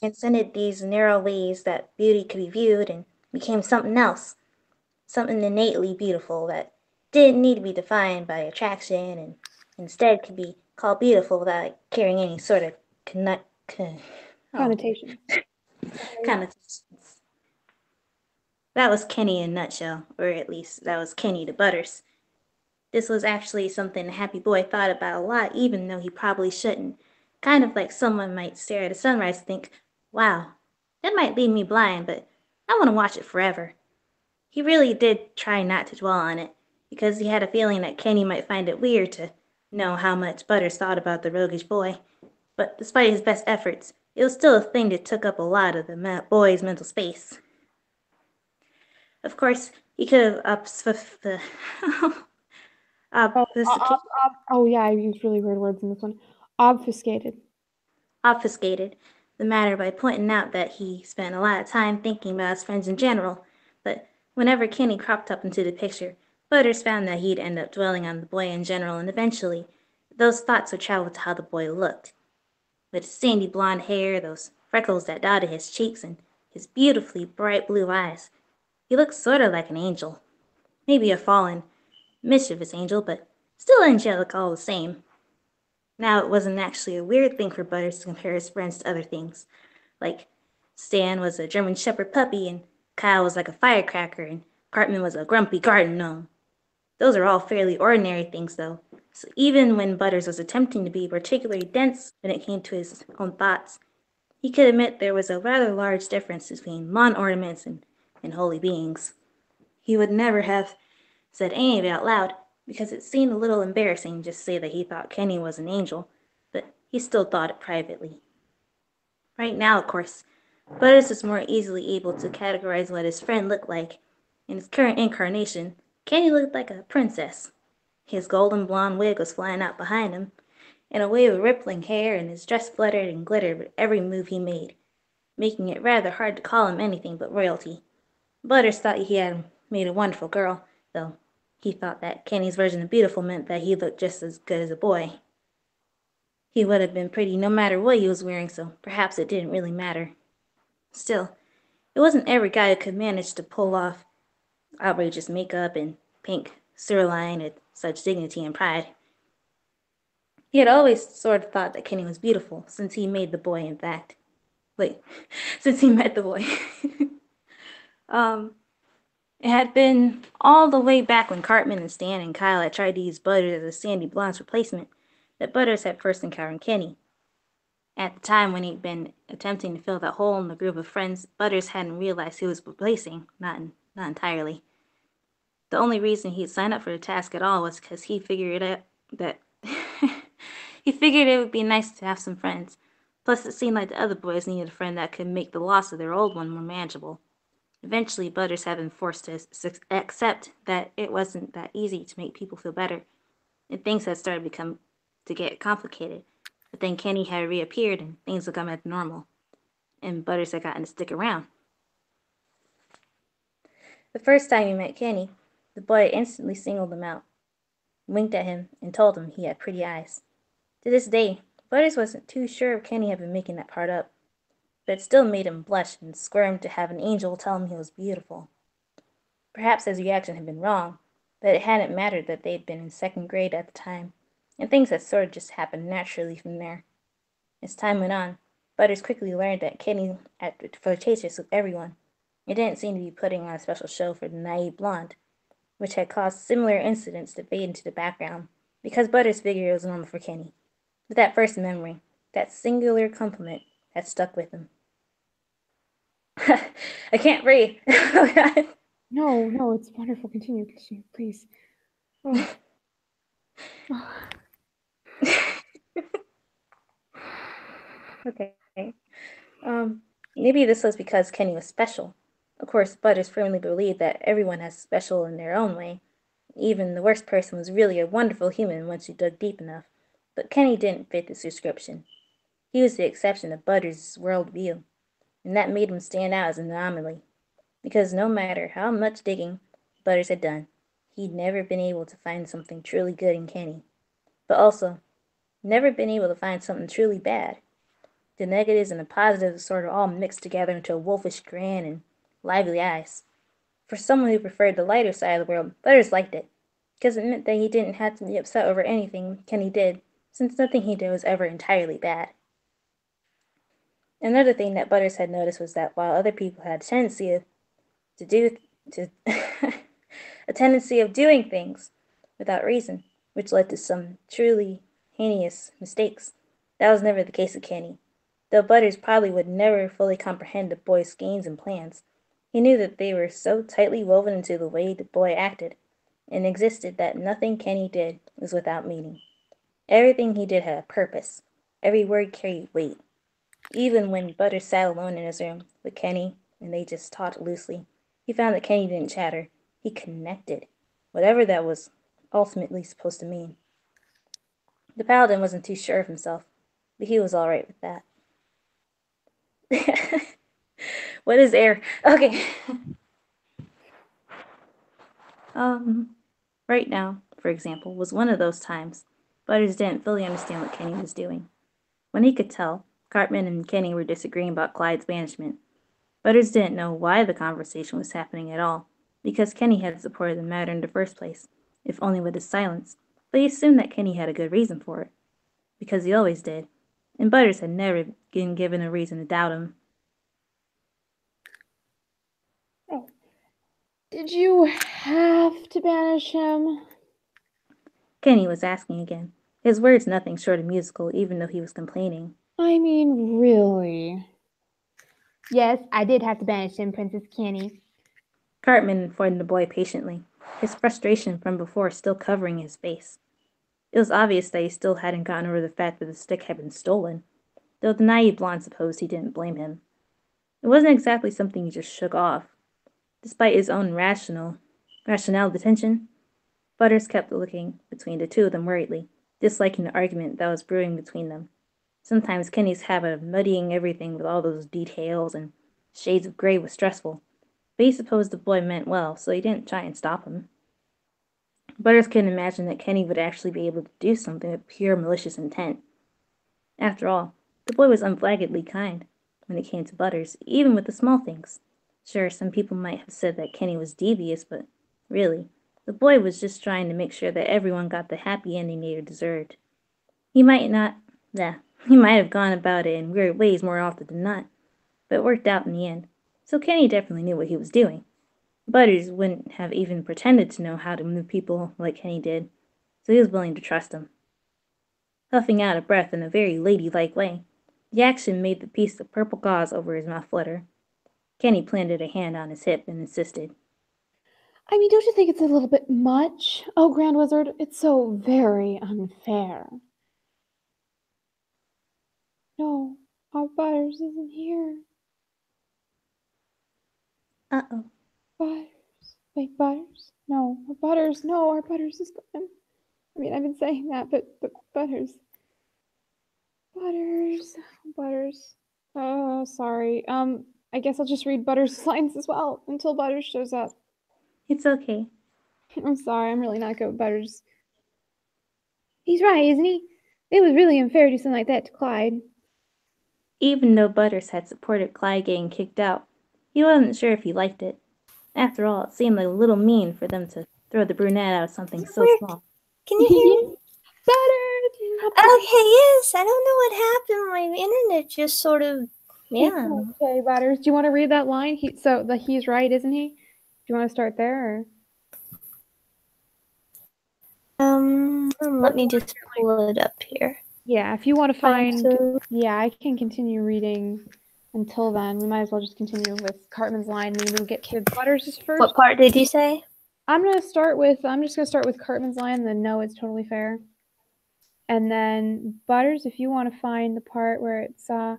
transcended these narrow ways that beauty could be viewed and became something else, something innately beautiful that didn't need to be defined by attraction and instead could be called beautiful without carrying any sort of Connotations. connotations. That was Kenny in a nutshell, or at least that was Kenny to Butters. This was actually something the happy boy thought about a lot, even though he probably shouldn't. Kind of like someone might stare at a sunrise and think, wow, that might leave me blind, but I want to watch it forever. He really did try not to dwell on it, because he had a feeling that Kenny might find it weird to know how much Butters thought about the roguish boy. But despite his best efforts, it was still a thing that took up a lot of the boy's mental space. Of course, he could have Oh yeah, I used really weird words in this one. Obfuscated. obfuscated the matter by pointing out that he spent a lot of time thinking about his friends in general, but whenever Kenny cropped up into the picture, Butters found that he'd end up dwelling on the boy in general, and eventually those thoughts would travel to how the boy looked. With his sandy blonde hair, those freckles that dotted his cheeks, and his beautifully bright blue eyes, he looked sort of like an angel. Maybe a fallen, mischievous angel, but still angelic all the same. Now, it wasn't actually a weird thing for Butters to compare his friends to other things. Like, Stan was a German Shepherd puppy, and Kyle was like a firecracker, and Cartman was a grumpy garden gnome. Those are all fairly ordinary things, though. So even when Butters was attempting to be particularly dense when it came to his own thoughts, he could admit there was a rather large difference between lawn ornaments and holy beings. He would never have said any of it out loud, because it seemed a little embarrassing just to say that he thought Kenny was an angel, but he still thought it privately. Right now, of course, Butters was more easily able to categorize what his friend looked like. In his current incarnation, Kenny looked like a princess. His golden blonde wig was flying out behind him, and a wave of rippling hair, and his dress fluttered and glittered with every move he made, making it rather hard to call him anything but royalty. Butters thought he had made a wonderful girl, though he thought that Kenny's version of beautiful meant that he looked just as good as a boy. He would have been pretty no matter what he was wearing, so perhaps it didn't really matter. Still, it wasn't every guy who could manage to pull off outrageous makeup and pink sirloin with such dignity and pride. He had always sort of thought that Kenny was beautiful, since he made the boy, in fact. Wait, since he met the boy. It had been all the way back when Cartman and Stan and Kyle had tried to use Butters as a Sandy Blonde's replacement that Butters had first encountered Kenny. At the time when he'd been attempting to fill that hole in the group of friends, Butters hadn't realized who he was replacing, not entirely. The only reason he'd signed up for the task at all was because he figured out that he figured it would be nice to have some friends. Plus, it seemed like the other boys needed a friend that could make the loss of their old one more manageable. Eventually, Butters had been forced to accept that it wasn't that easy to make people feel better, and things had started to get complicated. But then Kenny had reappeared, and things had come back to normal, and Butters had gotten to stick around. The first time he met Kenny, the boy instantly singled him out, winked at him, and told him he had pretty eyes. To this day, Butters wasn't too sure if Kenny had been making that part up, but it still made him blush and squirm to have an angel tell him he was beautiful. Perhaps his reaction had been wrong, but it hadn't mattered that they'd been in second grade at the time, and things had sort of just happened naturally from there. As time went on, Butters quickly learned that Kenny acted flirtatious with everyone. It didn't seem to be putting on a special show for the naive blonde, which had caused similar incidents to fade into the background, because Butters figured it was normal for Kenny. But that first memory, that singular compliment, had stuck with him. I can't breathe. Oh, God. No, it's wonderful. Continue, please. Oh. Okay. Maybe this was because Kenny was special. Of course, Butters firmly believed that everyone has special in their own way. Even the worst person was really a wonderful human once you dug deep enough. But Kenny didn't fit this description. He was the exception to Butters' worldview, and that made him stand out as an anomaly. Because no matter how much digging Butters had done, he'd never been able to find something truly good in Kenny. But also, never been able to find something truly bad. The negatives and the positives sort of all mixed together into a wolfish grin and lively eyes. For someone who preferred the lighter side of the world, Butters liked it, because it meant that he didn't have to be upset over anything Kenny did, since nothing he did was ever entirely bad. Another thing that Butters had noticed was that while other people had a tendency a tendency of doing things without reason, which led to some truly heinous mistakes, that was never the case with Kenny. Though Butters probably would never fully comprehend the boy's schemes and plans, he knew that they were so tightly woven into the way the boy acted and existed that nothing Kenny did was without meaning. Everything he did had a purpose. Every word carried weight. Even when Butters sat alone in his room with Kenny and they just talked loosely, he found that Kenny didn't chatter. He connected, whatever that was ultimately supposed to mean. The paladin wasn't too sure of himself, but he was all right with that. What is air? Okay. Right now, for example, was one of those times. Butters didn't fully understand what Kenny was doing. When he could tell, Cartman and Kenny were disagreeing about Clyde's banishment. Butters didn't know why the conversation was happening at all, because Kenny had supported the matter in the first place, if only with his silence, but he assumed that Kenny had a good reason for it, because he always did, and Butters had never been given a reason to doubt him. Did you have to banish him? Kenny was asking again, his words nothing short of musical, even though he was complaining. I mean, really? Yes, I did have to banish him, Princess Kenny. Cartman informed the boy patiently, his frustration from before still covering his face. It was obvious that he still hadn't gotten over the fact that the stick had been stolen, though the naive blonde supposed he didn't blame him. It wasn't exactly something he just shook off. Despite his own rationale detention, Butters kept looking between the two of them worriedly, disliking the argument that was brewing between them. Sometimes Kenny's habit of muddying everything with all those details and shades of gray was stressful, but he supposed the boy meant well, so he didn't try and stop him. Butters couldn't imagine that Kenny would actually be able to do something with pure malicious intent. After all, the boy was unflaggedly kind when it came to Butters, even with the small things. Sure, some people might have said that Kenny was devious, but really, the boy was just trying to make sure that everyone got the happy ending they deserved. He might have gone about it in weird ways more often than not, but it worked out in the end. So Kenny definitely knew what he was doing. Butters wouldn't have even pretended to know how to move people like Kenny did, so he was willing to trust him. Puffing out a breath in a very ladylike way, the action made the piece of purple gauze over his mouth flutter. Kenny planted a hand on his hip and insisted. I mean, don't you think it's a little bit much? Oh, Grand Wizard, it's so very unfair. No, our Butters isn't here. Uh-oh. Butters. Wait, Butters? No, our Butters. No, our Butters is gone. I mean, I've been saying that, but Butters. Butters. Oh, sorry. I guess I'll just read Butters' lines as well until Butters shows up. It's okay. I'm sorry, I'm really not good with Butters. He's right, isn't he? It was really unfair to do something like that to Clyde. Even though Butters had supported Clyde getting kicked out, he wasn't sure if he liked it. After all, it seemed like a little mean for them to throw the brunette out of something so Rick, small. Can you hear me? Butters! Okay, yes. I don't know what happened. My internet just sort of, yeah. Okay, Butters. Do you want to read that line? He's right, isn't he? Do you want to start there? Let me just pull it up here. Yeah, if you want to find... Yeah, I can continue reading until then. We might as well just continue with Cartman's line. Maybe we'll get to Butters' first. What part did you say? I'm just gonna start with Cartman's line, then no, it's totally fair. And then Butters, if you want to find the part where it's I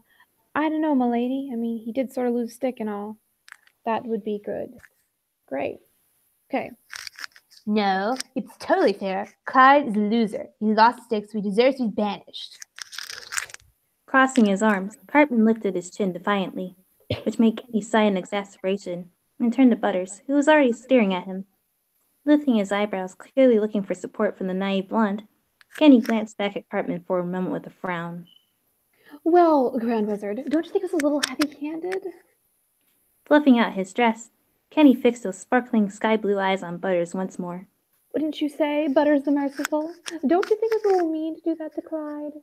don't know, m'lady. I mean, he did sort of lose stick and all. That would be good. Great. Okay. No, it's totally fair. Clyde is a loser. He lost sticks, so he deserves to be banished. Crossing his arms, Cartman lifted his chin defiantly, which made Kenny sigh in exasperation, and turned to Butters, who was already staring at him. Lifting his eyebrows, clearly looking for support from the naive blonde, Kenny glanced back at Cartman for a moment with a frown. Well, Grand Wizard, don't you think it's a little heavy-handed? Fluffing out his dress, Kenny fixed those sparkling sky-blue eyes on Butters once more. Wouldn't you say Butters the Merciful? Don't you think it's a little mean to do that to Clyde?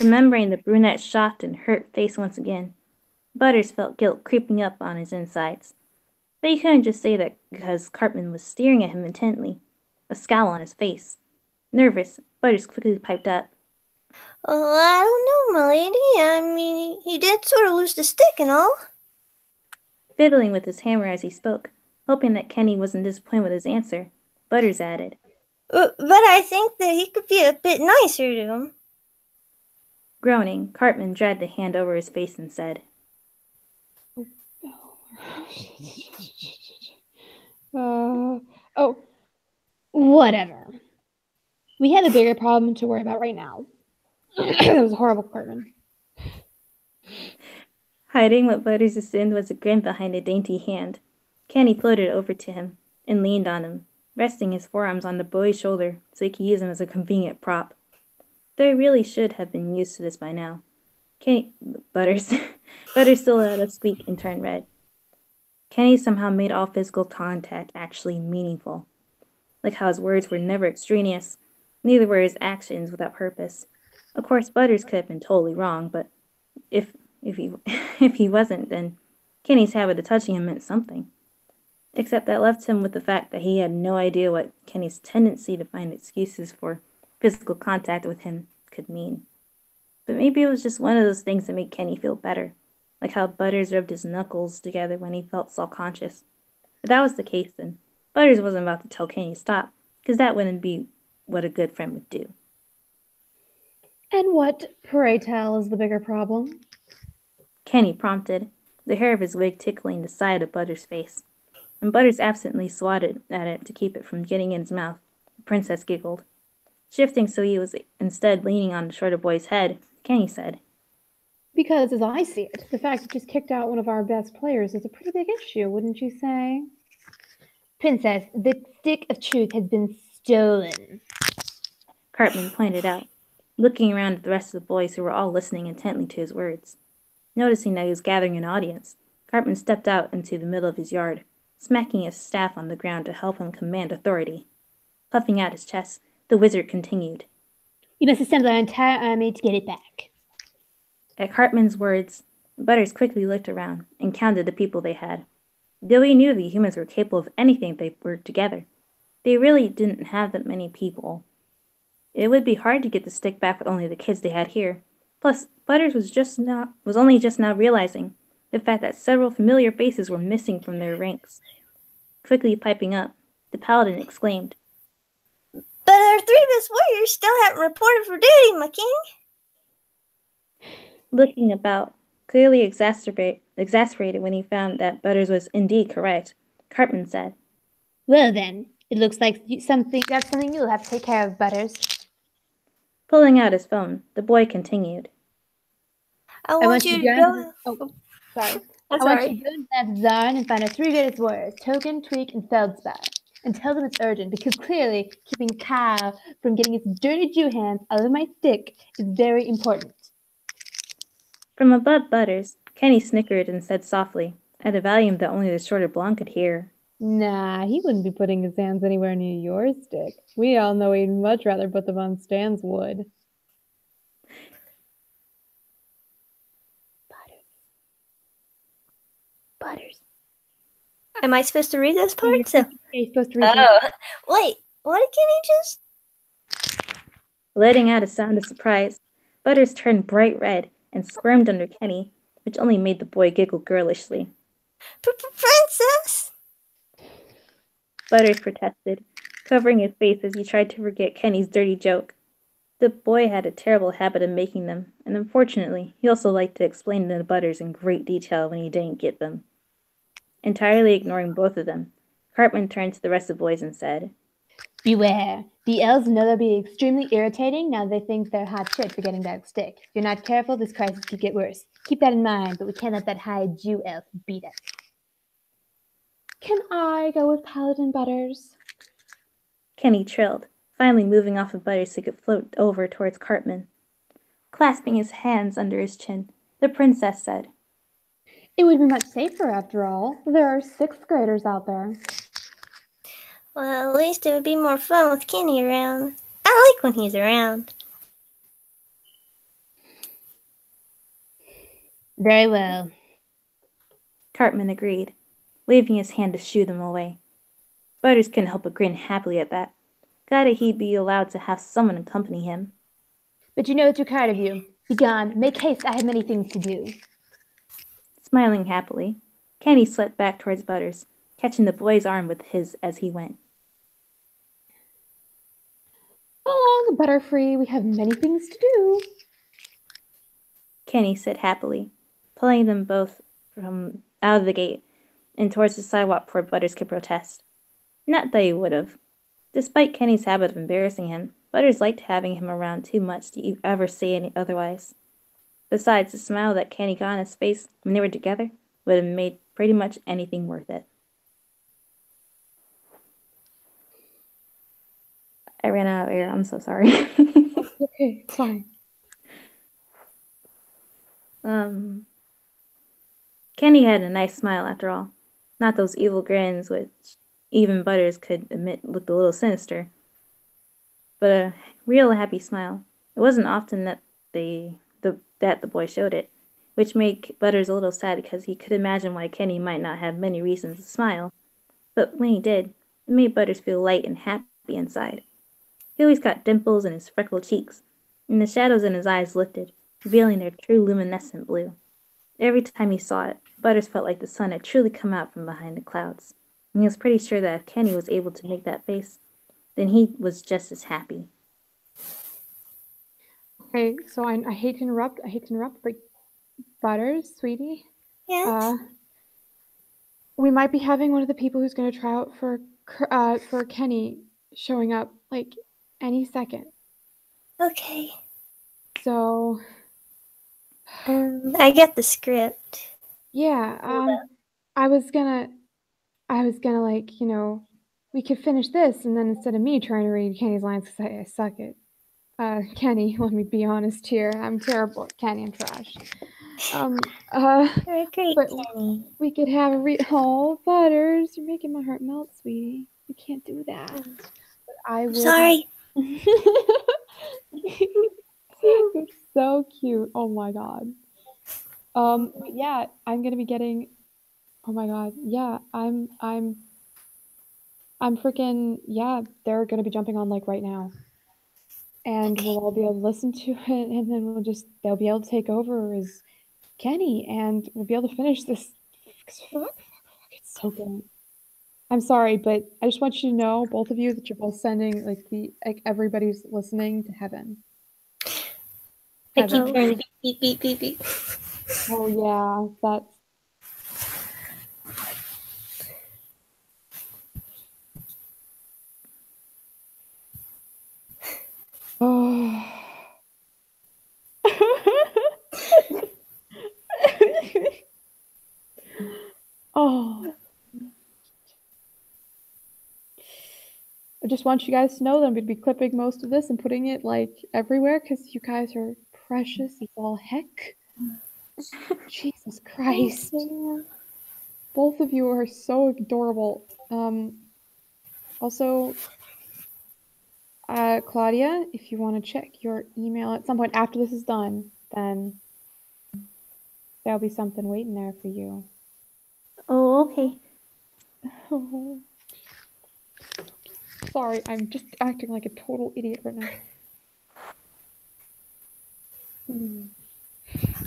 Remembering the brunette's shocked and hurt face once again, Butters felt guilt creeping up on his insides. But he couldn't just say that because Cartman was staring at him intently, a scowl on his face. Nervous, Butters quickly piped up. Oh, I don't know, milady. I mean, he did sort of lose the stick and all. Fiddling with his hammer as he spoke, hoping that Kenny wasn't disappointed with his answer, Butters added, But I think that he could be a bit nicer to him. Groaning, Cartman dragged a hand over his face and said, Oh, whatever. We have a bigger problem to worry about right now. That was horrible, Cartman. Hiding what Butters assumed was a grin behind a dainty hand, Kenny floated over to him and leaned on him, resting his forearms on the boy's shoulder so he could use them as a convenient prop. Though he really should have been used to this by now. Butters still let us squeak and turn red. Kenny somehow made all physical contact actually meaningful. Like how his words were never extraneous, neither were his actions without purpose. Of course, Butters could have been totally wrong, but if he wasn't, then Kenny's habit of touching him meant something. Except that left him with the fact that he had no idea what Kenny's tendency to find excuses for physical contact with him could mean. But maybe it was just one of those things that made Kenny feel better, like how Butters rubbed his knuckles together when he felt self-conscious. If that was the case, then Butters wasn't about to tell Kenny to stop, because that wouldn't be what a good friend would do. And what, pray tell, is the bigger problem? Kenny prompted, the hair of his wig tickling the side of Butters' face. When Butters absently swatted at it to keep it from getting in his mouth, the princess giggled. Shifting so he was instead leaning on the shorter boy's head, Kenny said, Because as I see it, the fact that just kicked out one of our best players is a pretty big issue, wouldn't you say? Princess, the stick of truth has been stolen. Cartman pointed out, looking around at the rest of the boys who were all listening intently to his words. Noticing that he was gathering an audience, Cartman stepped out into the middle of his yard, smacking his staff on the ground to help him command authority. Puffing out his chest, the wizard continued. You must assemble our entire army to get it back. At Cartman's words, Butters quickly looked around and counted the people they had. Though he knew the humans were capable of anything if they worked together, they really didn't have that many people. It would be hard to get the stick back with only the kids they had here. Plus, Butters was only just now realizing the fact that several familiar faces were missing from their ranks. Quickly piping up, the paladin exclaimed, But our three best warriors still haven't reported for duty, my king. Looking about, clearly exasperated when he found that Butters was indeed correct, Cartman said, Well then, it looks like that's something you'll have to take care of, Butters. Pulling out his phone, the boy continued. I want you to go. Oh, sorry. I'm I want sorry. you to go to that Zarn and find our three greatest warriors, Token, Tweak, and Feldspar, and tell them it's urgent because clearly keeping Kyle from getting his dirty Jew hands out of my stick is very important. From above Butters, Kenny snickered and said softly, at a volume that only the shorter blonde could hear. Nah, he wouldn't be putting his hands anywhere near your stick. We all know he'd much rather put them on Stan's wood. Butters. Am I supposed to read this part? You're supposed to read Oh, wait. What did Kenny just? Letting out a sound of surprise, Butters turned bright red and squirmed under Kenny, which only made the boy giggle girlishly. Princess? Butters protested, covering his face as he tried to forget Kenny's dirty joke. The boy had a terrible habit of making them, and unfortunately, he also liked to explain them to Butters in great detail when he didn't get them. Entirely ignoring both of them, Cartman turned to the rest of the boys and said, Beware. The elves know they'll be extremely irritating now they think they're hot shit for getting that stick. If you're not careful, this crisis could get worse. Keep that in mind, but we can't let that high Jew elf beat us. Can I go with Paladin Butters? Kenny trilled, finally moving off of Butters so he could float over towards Cartman. Clasping his hands under his chin, the princess said, It would be much safer after all. There are 6th graders out there. Well, at least it would be more fun with Kenny around. I like when he's around. Very well. Cartman agreed, waving his hand to shoo them away. Butters couldn't help but grin happily at that. Glad that he'd be allowed to have someone accompany him. But you know it's required of you. Begone, make haste, I have many things to do. Smiling happily, Kenny slipped back towards Butters, catching the boy's arm with his as he went. Come along, Butterfree, we have many things to do. Kenny said happily, pulling them both from out of the gate and towards the sidewalk before Butters could protest. Not that he would have. Despite Kenny's habit of embarrassing him, Butters liked having him around too much to ever say any otherwise. Besides, the smile that Kenny got on his face when they were together would have made pretty much anything worth it. I ran out of air. I'm so sorry. Okay, fine. Kenny had a nice smile after all. Not those evil grins which even Butters could admit looked a little sinister. But a real happy smile. It wasn't often that the boy showed it, which made Butters a little sad because he could imagine why Kenny might not have many reasons to smile. But when he did, it made Butters feel light and happy inside. He always got dimples in his freckled cheeks, and the shadows in his eyes lifted, revealing their true luminescent blue. Every time he saw it, Butters felt like the sun had truly come out from behind the clouds, and he was pretty sure that if Kenny was able to make that face, then he was just as happy. Okay, so I hate to interrupt, but Butters, sweetie, Yeah? we might be having one of the people who's going to try out for Kenny showing up like any second. Okay. So I get the script. yeah, I was gonna like, you know, we could finish this and then instead of me trying to read Kenny's lines because I suck at Kenny, let me be honest here, I'm terrible at Kenny, I'm trash. You're great, but Kenny. we could have a oh, Butters, you're making my heart melt, sweetie. You can't do that. But I will. Sorry. You're so cute. Oh my god. Yeah, I'm gonna be getting. Oh my god. Yeah, I'm freaking. Yeah, they're gonna be jumping on like right now, and we'll all be able to listen to it, and then they'll be able to take over as Kenny, and we'll be able to finish this. It's so good. I'm sorry, but I just want you to know, both of you, that you're both sending like everybody's listening to heaven. I keep Heaven. hearing beep, beep, beep, beep. Oh yeah, that's. Oh. Oh. I just want you guys to know that I'm going to be clipping most of this and putting it like everywhere because you guys are precious as all heck. Jesus Christ. Both of you are so adorable. Also, Claudia, if you want to check your email at some point after this is done, then there'll be something waiting there for you. Oh, okay. Oh. Sorry, I'm just acting like a total idiot right now.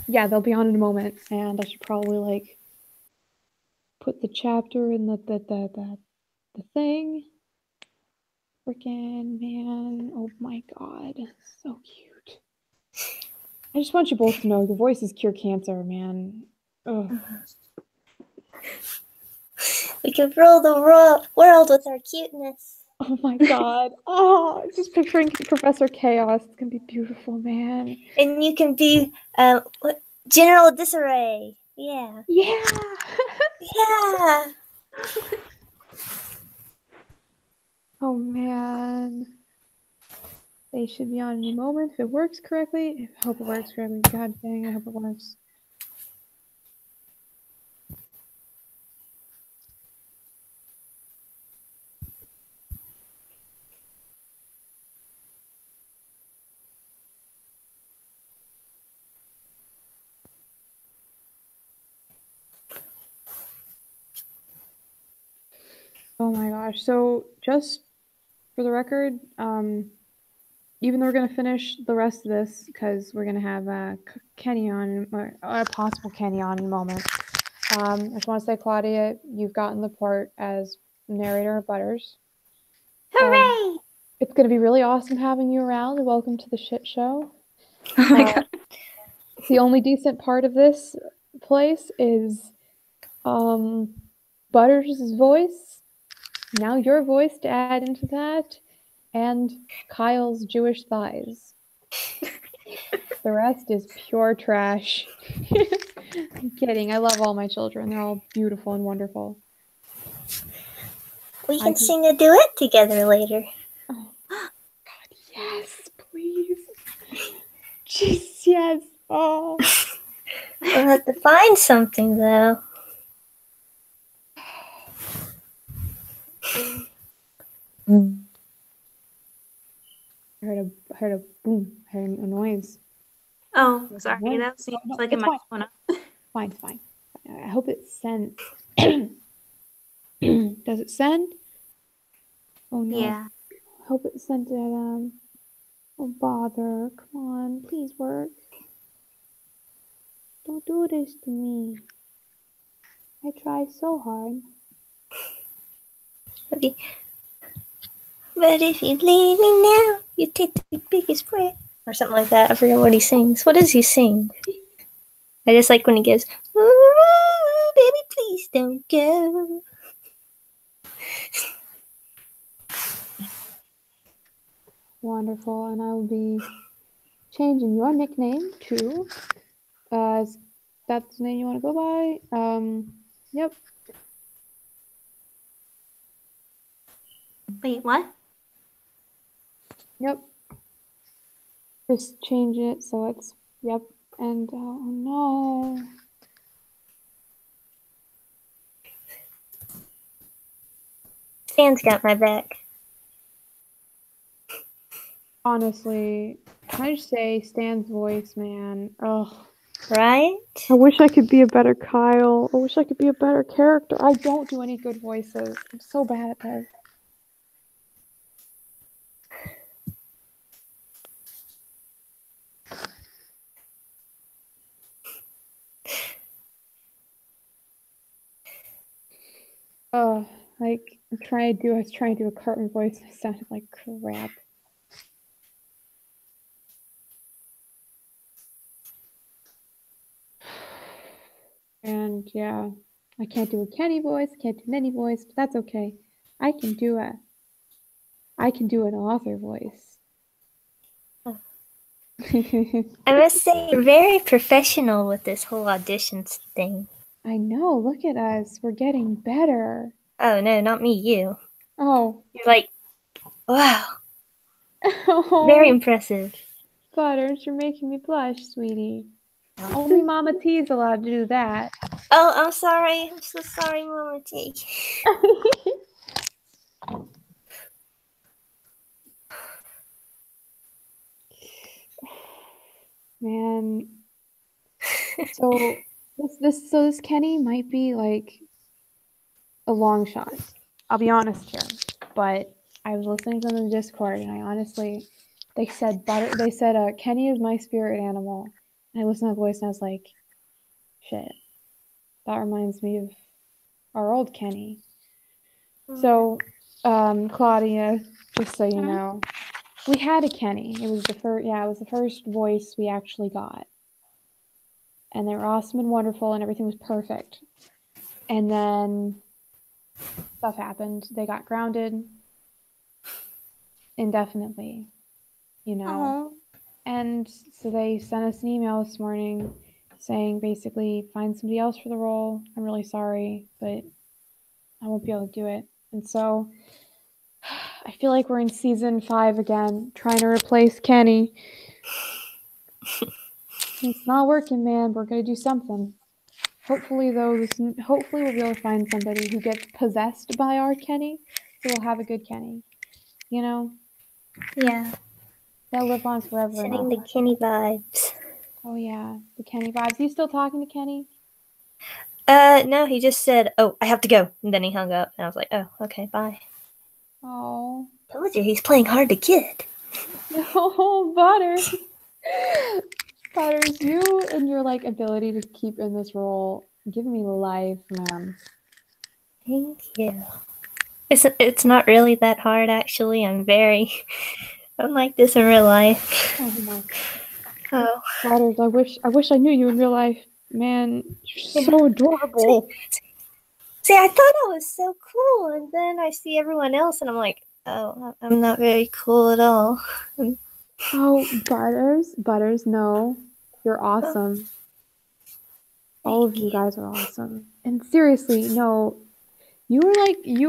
Yeah, they'll be on in a moment, and I should probably like put the chapter in the thing. Freaking man, oh my god, so cute. I just want you both to know your voices cure cancer, man. Ugh. We can rule the world with our cuteness. Oh my god. Oh, just picturing Professor Chaos. It's gonna be beautiful, man. And you can be General Disarray. Yeah. Yeah. Yeah. Oh man. They should be on any moment if it works correctly. I hope it works correctly. God dang, I hope it works. gosh. So just for the record, even though we're gonna finish the rest of this because we're gonna have Kenny on, or a possible Kenny on in a moment. I just want to say, Claudia, you've gotten the part as narrator of Butters. Hooray! It's gonna be really awesome having you around. Welcome to the shit show. Oh my god. The only decent part of this place is Butters' voice. Now your voice to add into that, and Kyle's Jewish thighs. The rest is pure trash. I'm kidding. I love all my children. They're all beautiful and wonderful. We can sing a duet together later. Oh, God, yes, please. Jeez, yes. Oh. We'll have to find something, though. I heard a boom. I heard a noise. Oh, sorry. Noise. That seems No, like it it's might phone up. Fine, fine. I hope it sends. Does it send? Oh no. Yeah. I hope it sent it. Oh bother. Come on, please work. Don't do this to me. I try so hard. But if you leave me now, you take the biggest breath. Or something like that. I forget what he sings. What does he sing? I just like when he goes, ooh, baby, please don't go. Wonderful, and I will be changing your nickname to. That's the name you want to go by. Yep. Wait, what? Yep. Just change it so it's yep. And oh no. Stan's got my back. Honestly, can I just say Stan's voice, man? Ugh. Right? I wish I could be a better Kyle. I wish I could be a better character. I don't do any good voices. I'm so bad at this. Like I was trying to do a Cartman voice and I sounded like crap. And yeah, I can't do a Kenny voice, can't do an any voice, but that's okay. I can do an author voice. I must say, you're very professional with this whole auditions thing. I know, look at us. We're getting better. Oh, no, not me, you. Oh. You're like, wow. Oh. Very impressive. Butters, you're making me blush, sweetie. Only Mama T's allowed to do that. Oh, I'm sorry. I'm so sorry, Mama T. Man. So this Kenny might be like a long shot. I'll be honest here. But I was listening to them in Discord and I honestly they said Kenny is my spirit animal. And I listened to the voice and I was like, shit. That reminds me of our old Kenny. So, Claudia, just so you know, we had a Kenny. It was the first voice we actually got. And they were awesome and wonderful and everything was perfect. And then stuff happened. They got grounded indefinitely, you know. And so they sent us an email this morning saying basically find somebody else for the role. I'm really sorry, but I won't be able to do it. And so I feel like we're in season 5 again, trying to replace Kenny. It's not working, man. We're gonna do something. Hopefully we'll be able to find somebody who gets possessed by our Kenny, so we'll have a good Kenny. You know? Yeah. They'll live on forever. Sending the Kenny vibes. Oh yeah, the Kenny vibes. Are you still talking to Kenny? No, he just said, oh, I have to go. And then he hung up. And I was like, oh, okay, bye. Oh. Told you he's playing hard to get. Oh, Butters. Butters, you and your like ability to keep in this role give me life, man. Thank you. It's not really that hard, actually. I'm like this in real life. Oh my Oh, Butters, I wish I knew you in real life. Man, you're so adorable. see, I thought I was so cool, and then I see everyone else, and I'm like, oh, I'm not very cool at all. Oh, Butters, no. You're awesome. All of you guys are awesome. And seriously, no, you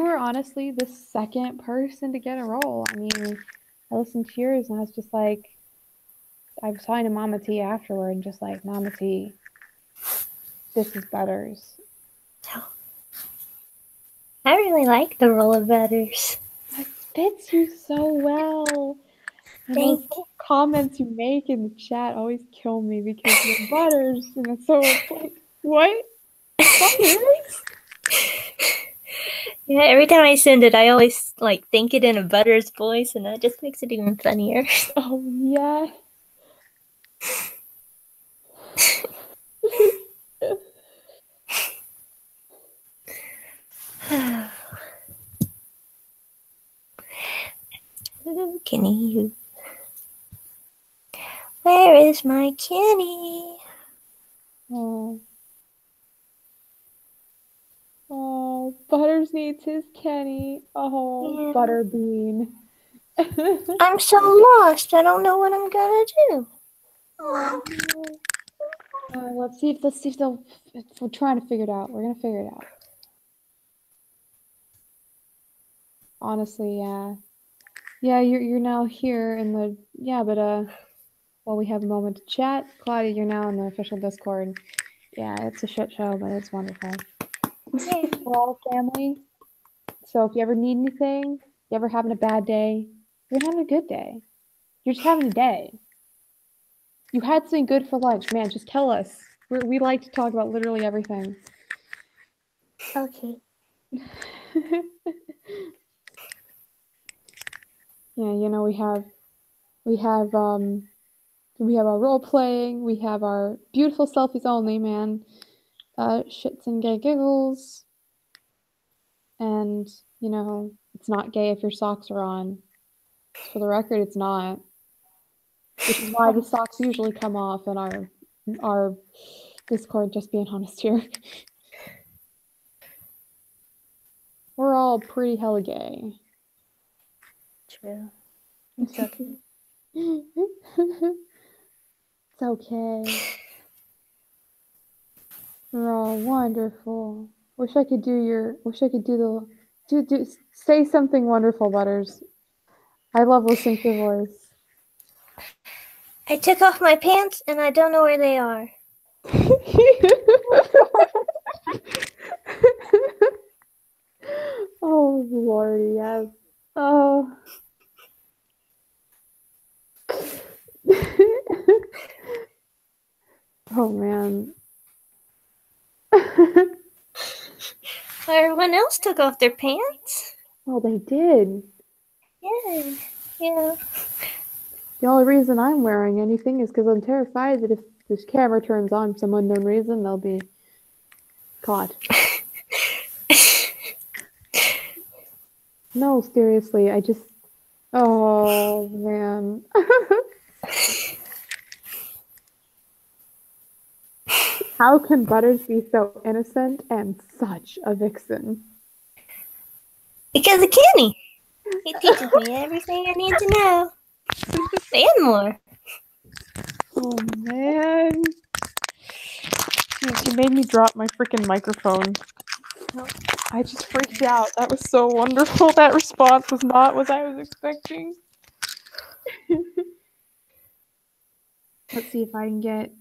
were honestly the second person to get a role. I mean, I listened to yours and I was just like, I was talking to Mama T afterward and just like, Mama T, this is Butters. I really like the role of Butters. It fits you so well. And those Thank little comments you make in the chat always kill me because you're Butters. And so it's like, what? Butters? Yeah, every time I send it, I always like think it in a Butters voice, and that just makes it even funnier. Oh, yeah. Kenny, where is my Kenny? Oh. Oh, Butters needs his Kenny. Oh, Yeah. Butterbean. I'm so lost. I don't know what I'm gonna do. Let's see if they'll. If we're trying to figure it out. We're gonna figure it out. Honestly, yeah. Yeah, you're now here in the but while we have a moment to chat, Claudia, you're now in the official Discord. Yeah, it's a shit show, but it's wonderful. We're all family. So if you ever need anything, you ever having a bad day, you're having a good day. You're just having a day. You had something good for lunch, man. Just tell us. We like to talk about literally everything. Okay. Yeah, you know, we have our role playing, we have our beautiful selfies only, man. Shits and gay giggles. And, you know, it's not gay if your socks are on. For the record, it's not. Which is why the socks usually come off in our Discord, just being honest here. We're all pretty hella gay. True. It's okay. It's okay. We're all wonderful. Wish I could say something wonderful, Butters. I love listening to your voice. I took off my pants, and I don't know where they are. Oh Lord, yes. Oh. Oh man. Everyone else took off their pants. Oh, they did. Yeah. Yeah. The only reason I'm wearing anything is because I'm terrified that if this camera turns on for some unknown reason, they'll be caught. No, seriously, I just. Oh, man. How can Butters be so innocent and such a vixen? Because of Kenny. He teaches me everything I need to know. And more. Oh, man. She made me drop my freaking microphone. I just freaked out. That was so wonderful. That response was not what I was expecting. Let's see if I can get.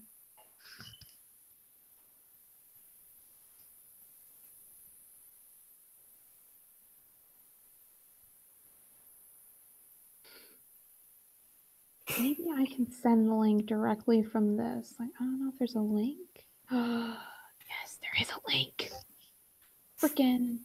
Maybe I can send the link directly from this. Like, I don't know if there's a link. Yes, there is a link. Freaking.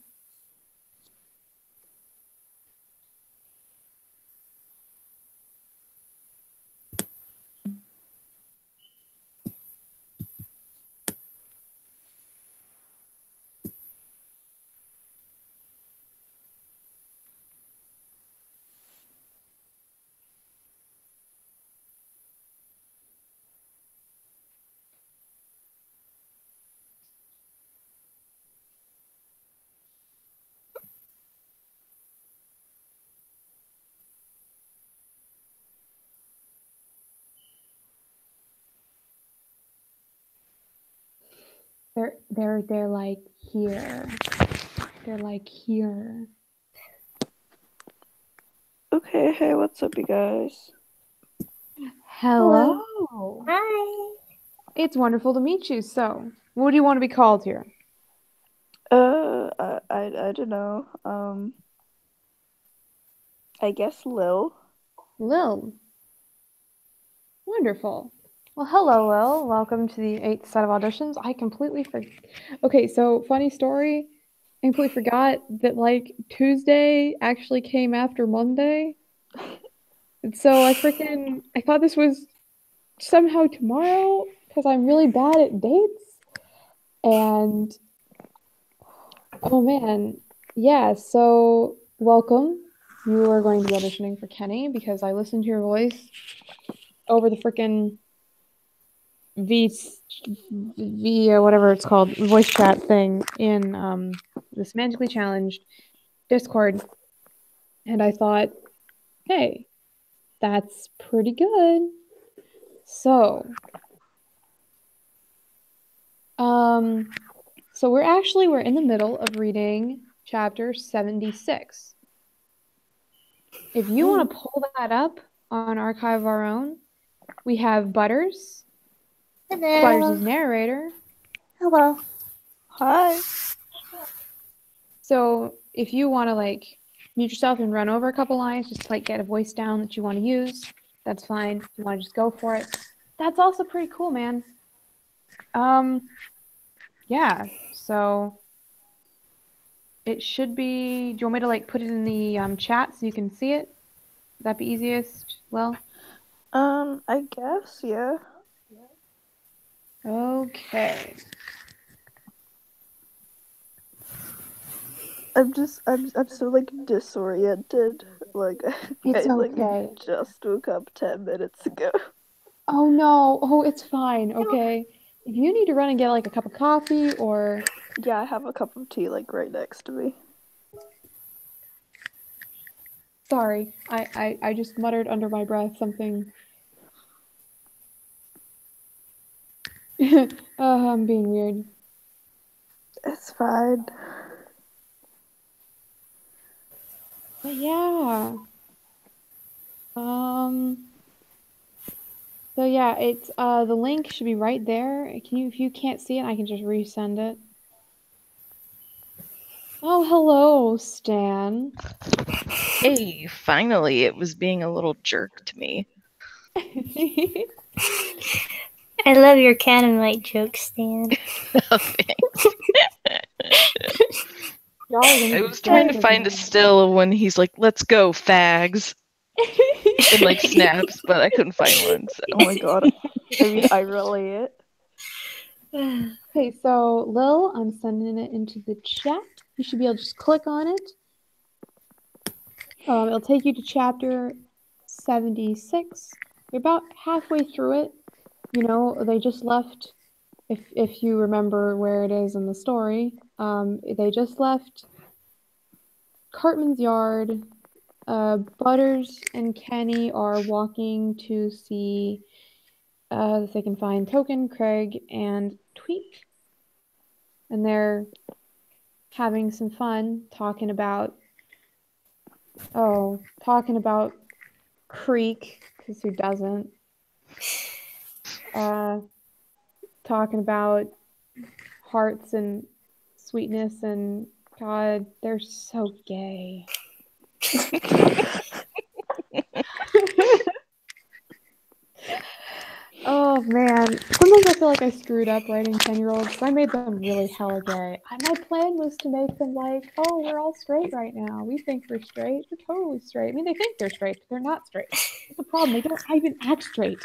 They're like here. They're like here. Okay, hey, what's up, you guys? Hello. Hi. It's wonderful to meet you. So, what do you want to be called here? I don't know. I guess Lil. Lil. Wonderful. Well, hello, Lil. Welcome to the 8th set of auditions. I completely forgot. Okay, so funny story. I completely forgot that like Tuesday actually came after Monday. And so I thought this was somehow tomorrow because I'm really bad at dates. And oh man, yeah, so welcome. You are going to be auditioning for Kenny because I listened to your voice over the frickin' via whatever it's called, voice chat thing in this Magically Challenged Discord. And I thought, hey, that's pretty good. So, so we're in the middle of reading chapter 76. If you want to pull that up on Archive of Our Own, we have Butters. Hello. Butters is narrator. Hello. Hi. So if you want to like mute yourself and run over a couple lines, just like get a voice down that you want to use, that's fine. If you want to just go for it, that's also pretty cool, man. Yeah. So it should be. Do you want me to like put it in the chat so you can see it? Would that be easiest? Well. I guess, yeah. Okay. I'm so like disoriented. Like It's I like okay. just woke up 10 minutes ago. Oh no. Oh, it's fine. Okay. If you need to run and get like a cup of coffee or Yeah, I have a cup of tea like right next to me. sorry, I just muttered under my breath something. I'm being weird. It's fine. But yeah. So yeah, it's the link should be right there. If you can't see it, I can just resend it. Oh, hello, Stan. Hey, finally, it was being a little jerk to me. I love your cat and light jokes, Stan. Oh, thanks. Y'all are gonna I be was trying to find a still of when he's like, "Let's go, fags," and like snaps, but I couldn't find one. So. Oh my god. I mean, I relate it. Okay, so Lil, I'm sending it into the chat. You should be able to just click on it. It'll take you to chapter 76. You're about halfway through it. You know, they just left, if you remember where it is in the story, they just left Cartman's yard. Butters and Kenny are walking to see if they can find Token, Craig, and Tweak. And they're having some fun talking about Creek, because who doesn't? Talking about hearts and sweetness, and God, they're so gay. Oh man, sometimes I feel like I screwed up writing 10-year-olds because I made them really hella gay. My plan was to make them like, oh, we're all straight right now. We think we're straight. We're totally straight. I mean, they think they're straight, but they're not straight. That's the problem. They don't even act straight.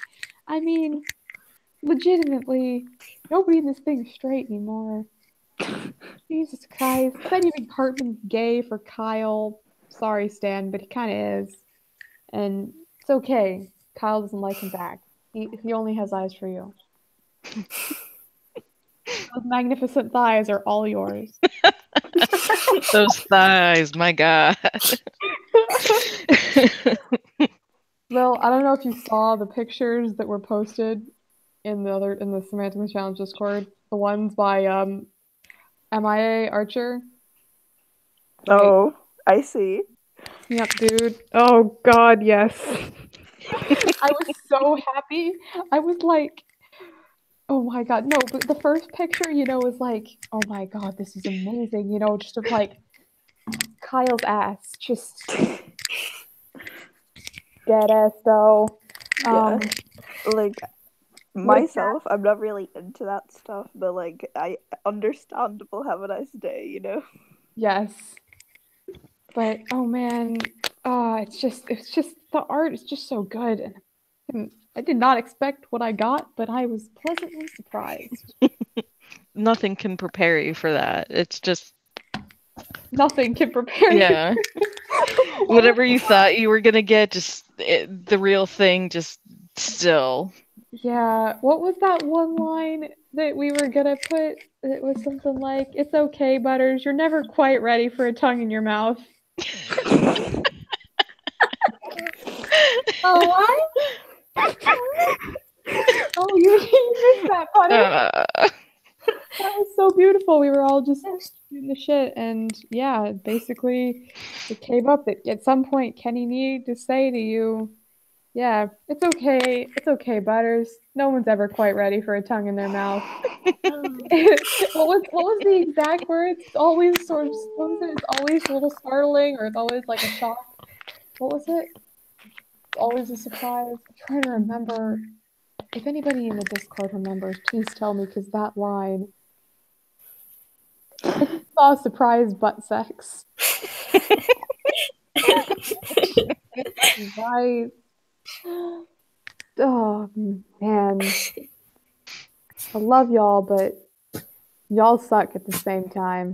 I mean, legitimately, nobody in this thing is straight anymore. Jesus Christ. I bet even Cartman's gay for Kyle. Sorry, Stan, but he kind of is. And it's okay. Kyle doesn't like him back. He only has eyes for you. Those magnificent thighs are all yours. Those thighs, my God. Well, I don't know if you saw the pictures that were posted in the Semantically Challenged Discord. the ones by MIA Archer. Like, Oh, I see. yep, dude. Oh God, yes. I was so happy. I was like, oh my God, no, but the first picture, was like, oh my God, this is amazing, just of like Kyle's ass, just dead ass though. Yeah. Like What a myself, I'm not really into that stuff, but like I understandable have a nice day, you know? Yes. But oh man, it's just the art is just so good, and I did not expect what I got, but I was pleasantly surprised. Nothing can prepare you for that. It's just Nothing can prepare yeah. you. Whatever you thought you were gonna get, the real thing, just still. Yeah, what was that one line that we were gonna put? It was something like, "It's okay, Butters. You're never quite ready for a tongue in your mouth." Oh, what? Oh, you missed that, Butters. That was so beautiful. We were all just shooting the shit, and yeah, basically, it came up that at some point Kenny needed to say to you, "Yeah, it's okay, Butters. No one's ever quite ready for a tongue in their mouth." What was the exact words? It's always sort of what was it? It's always a little startling, or it's always like a shock. What was it? It's always a surprise. I'm trying to remember. If anybody in the Discord remembers, please tell me, because that line. I just saw surprise butt sex. Right. Oh man. I love y'all, but y'all suck at the same time.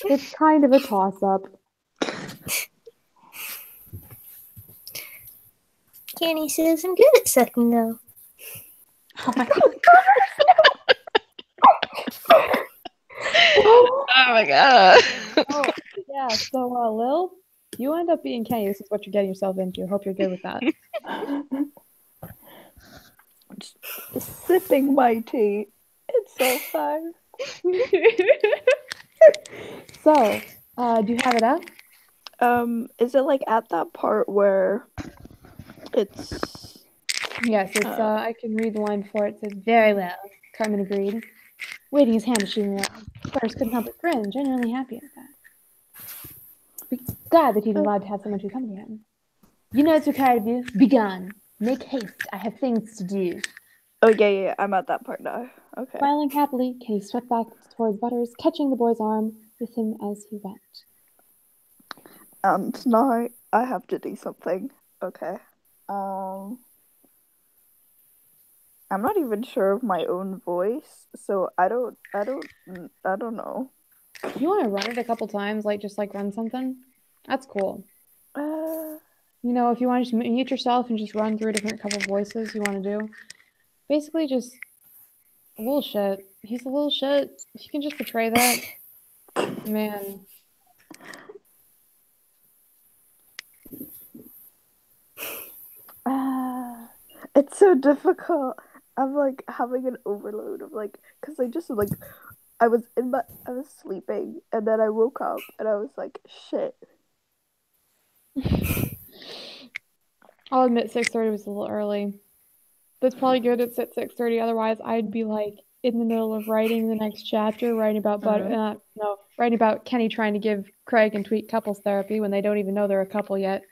It's kind of a toss-up. Kenny says I'm good at sucking, though. Oh my God. Oh my God. Oh, yeah, so Lil, you end up being Kenny. This is what you're getting yourself into. Hope you're good with that. Just sipping my tea. It's so fun. So, do you have it up? Is it like at that part where it's Yes, it's I can read the line before it says, "Very well," Carmen agreed, waving his hand to shooting around. Butters couldn't help but grin, genuinely happy at that. Glad that he'd been allowed to have someone to accompany him. "You know it's required of you. Be gone. Make haste. I have things to do." Oh yeah, I'm at that part now. Okay. Smiling happily, Kenny swept back towards Butters, catching the boy's arm with him as he went. And now I have to do something. Okay. I'm not even sure of my own voice, so I don't know. You want to run it a couple times, just run something? That's cool. If you want to just mute yourself and just run through a different couple voices you want to do. Basically just a little shit. He's a little shit. If you can just portray that, man. It's so difficult. I'm like having an overload of because I just I was sleeping and then I woke up and I was like, shit. I'll admit 6:30 was a little early. That's probably good it's at 6:30. Otherwise, I'd be in the middle of writing the next chapter, writing about Kenny trying to give Craig and Tweet couples therapy when they don't even know they're a couple yet.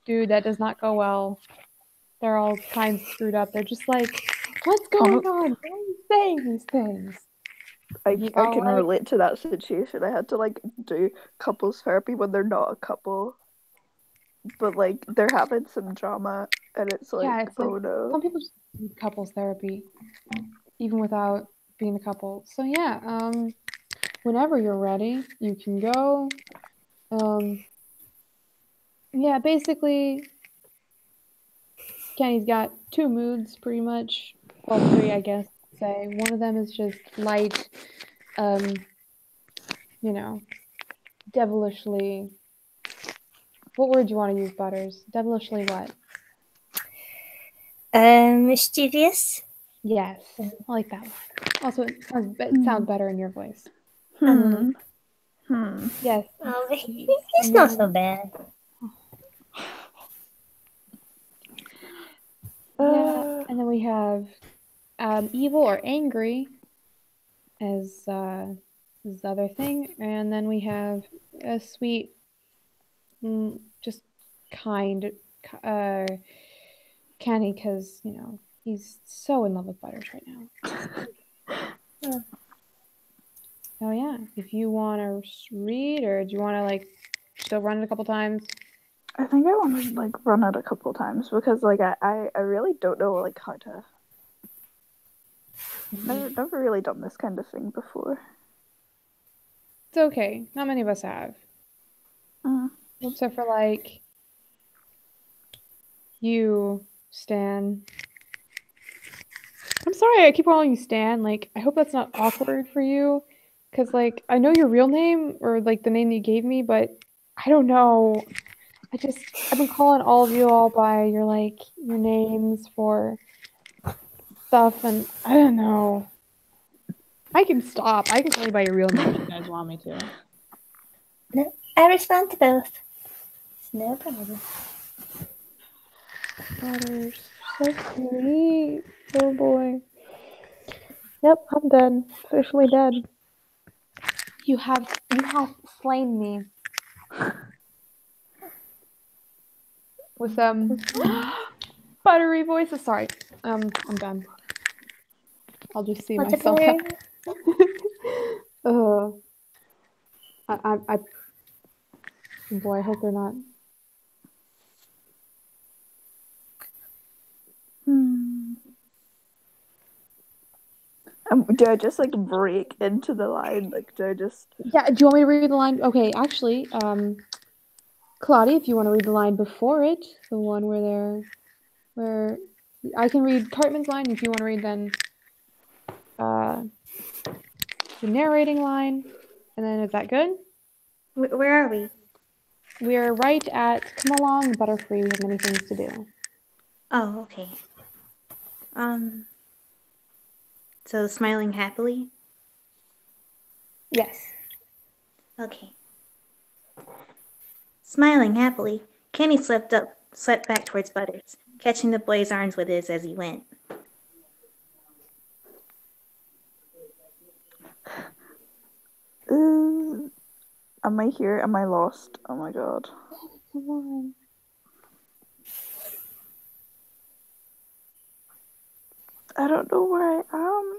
Dude, that does not go well. They're all kinds of screwed up. They're just what's going on? Why are you saying these things? I can relate to that situation. I had to do couples therapy when they're not a couple, but they're having some drama, and it's no. Some people just need couples therapy even without being a couple. So yeah, whenever you're ready, you can go. Yeah, basically, Kenny's got two moods pretty much. Well, three, I guess. Say one of them is just light, devilishly. What word do you want to use, Butters? Devilishly what? Mischievous? Yes, I like that one. Also, it sounds better in your voice. Yes. Oh, He's he's not so bad. Yeah, and then we have evil or angry as this other thing, and then we have a sweet, just kind, Kenny, because he's so in love with Butters right now. Oh yeah, if you want to read, or do you want to still run it a couple times? I think I want to run it a couple times because I really don't know how to. Never really done this kind of thing before. It's okay. Not many of us have. Except for you, Stan. I'm sorry I keep calling you Stan. I hope that's not awkward for you. Because, I know your real name, or, the name that you gave me, but I don't know. I've been calling all of you all by your names for stuff, and I don't know. I can stop. I can call you by your real name if you guys want me to. No, I respond to both. It's no problem. Butters, so sweet. Oh boy. Yep, I'm dead. Officially dead. You have slain me. With buttery voices. Sorry. I'm done. I'll just see myself. I boy, I hope they're not. Do I just break into the line? Do I just? Yeah. Do you want me to read the line? Okay, actually, Claudia, if you want to read the line before it, the one where I can read Cartman's line. If you want to read then the narrating line, and then is that good? Where are we? We're right at come along, Butterfree. We have many things to do. Oh, okay. So smiling happily? Yes. Okay. Smiling happily, Kenny swept back towards Butters, catching the boy's arms with his as he went. Am I here? Am I lost? Oh my god. Come on. I don't know where I am.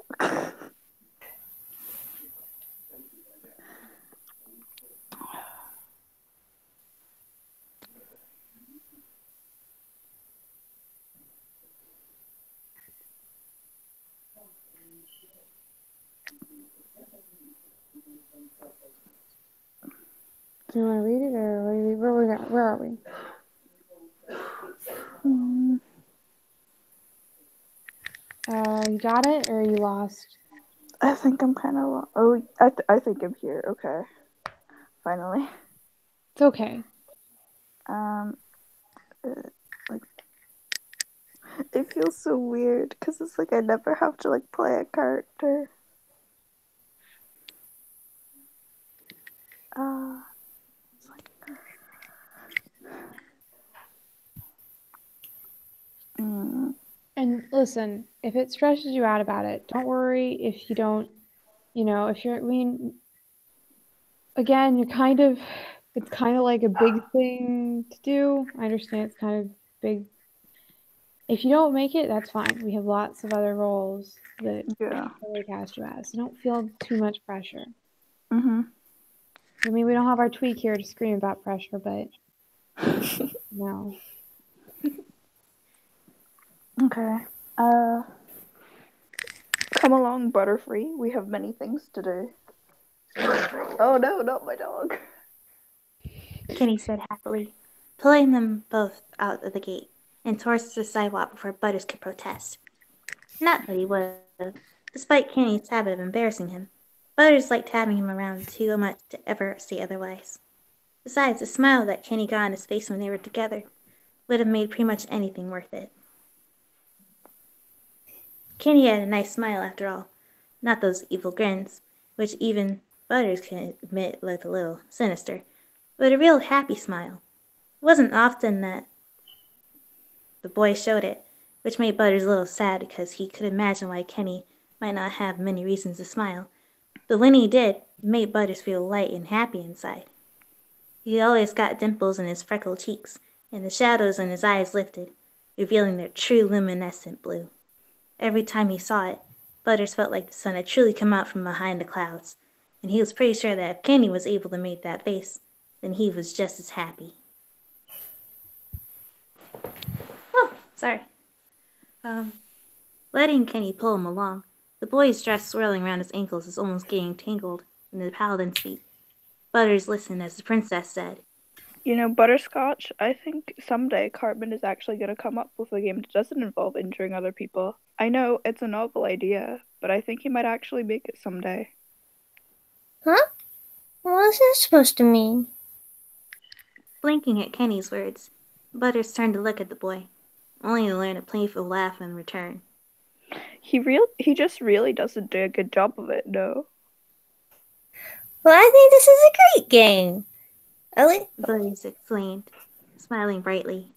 Do you want to read it, or where are we? You got it, or are you lost? I think I'm kind of lost. Oh, I think I'm here. Okay, finally. It's okay. It feels so weird because it's I never have to play a character. And listen, if it stresses you out about it, don't worry if you don't, if you're, again, it's kind of like a big thing to do. I understand it's kind of big. If you don't make it, that's fine. We have lots of other roles that we cast you as. So don't feel too much pressure. I mean, we don't have our tweak here to scream about pressure, but no. Okay. Come along, Butterfree. We have many things to do. Oh no, not my dog. Kenny said happily, pulling them both out of the gate and towards the sidewalk before Butters could protest. Not that he would have, despite Kenny's habit of embarrassing him. Butters liked having him around too much to ever say otherwise. Besides, the smile that Kenny got on his face when they were together would have made pretty much anything worth it. Kenny had a nice smile after all. Not those evil grins, which even Butters can admit looked a little sinister, but a real happy smile. It wasn't often that the boy showed it, which made Butters a little sad because he could imagine why Kenny might not have many reasons to smile. But when he did, it made Butters feel light and happy inside. He always got dimples in his freckled cheeks, and the shadows in his eyes lifted, revealing their true luminescent blue. Every time he saw it, Butters felt like the sun had truly come out from behind the clouds, and he was pretty sure that if Kenny was able to make that face, then he was just as happy. Oh, sorry. Letting Kenny pull him along, the boy's dress swirling around his ankles was almost getting tangled in the paladin's feet. Butters listened as the princess said, You know, Butterscotch, I think someday Cartman is actually going to come up with a game that doesn't involve injuring other people. I know it's a novel idea, but I think he might actually make it someday. Huh? What's that supposed to mean? Blinking at Kenny's words, Butters turned to look at the boy, only to learn a playful laugh in return. He just really doesn't do a good job of it, no. Well, I think this is a great game. Butters exclaimed, smiling brightly.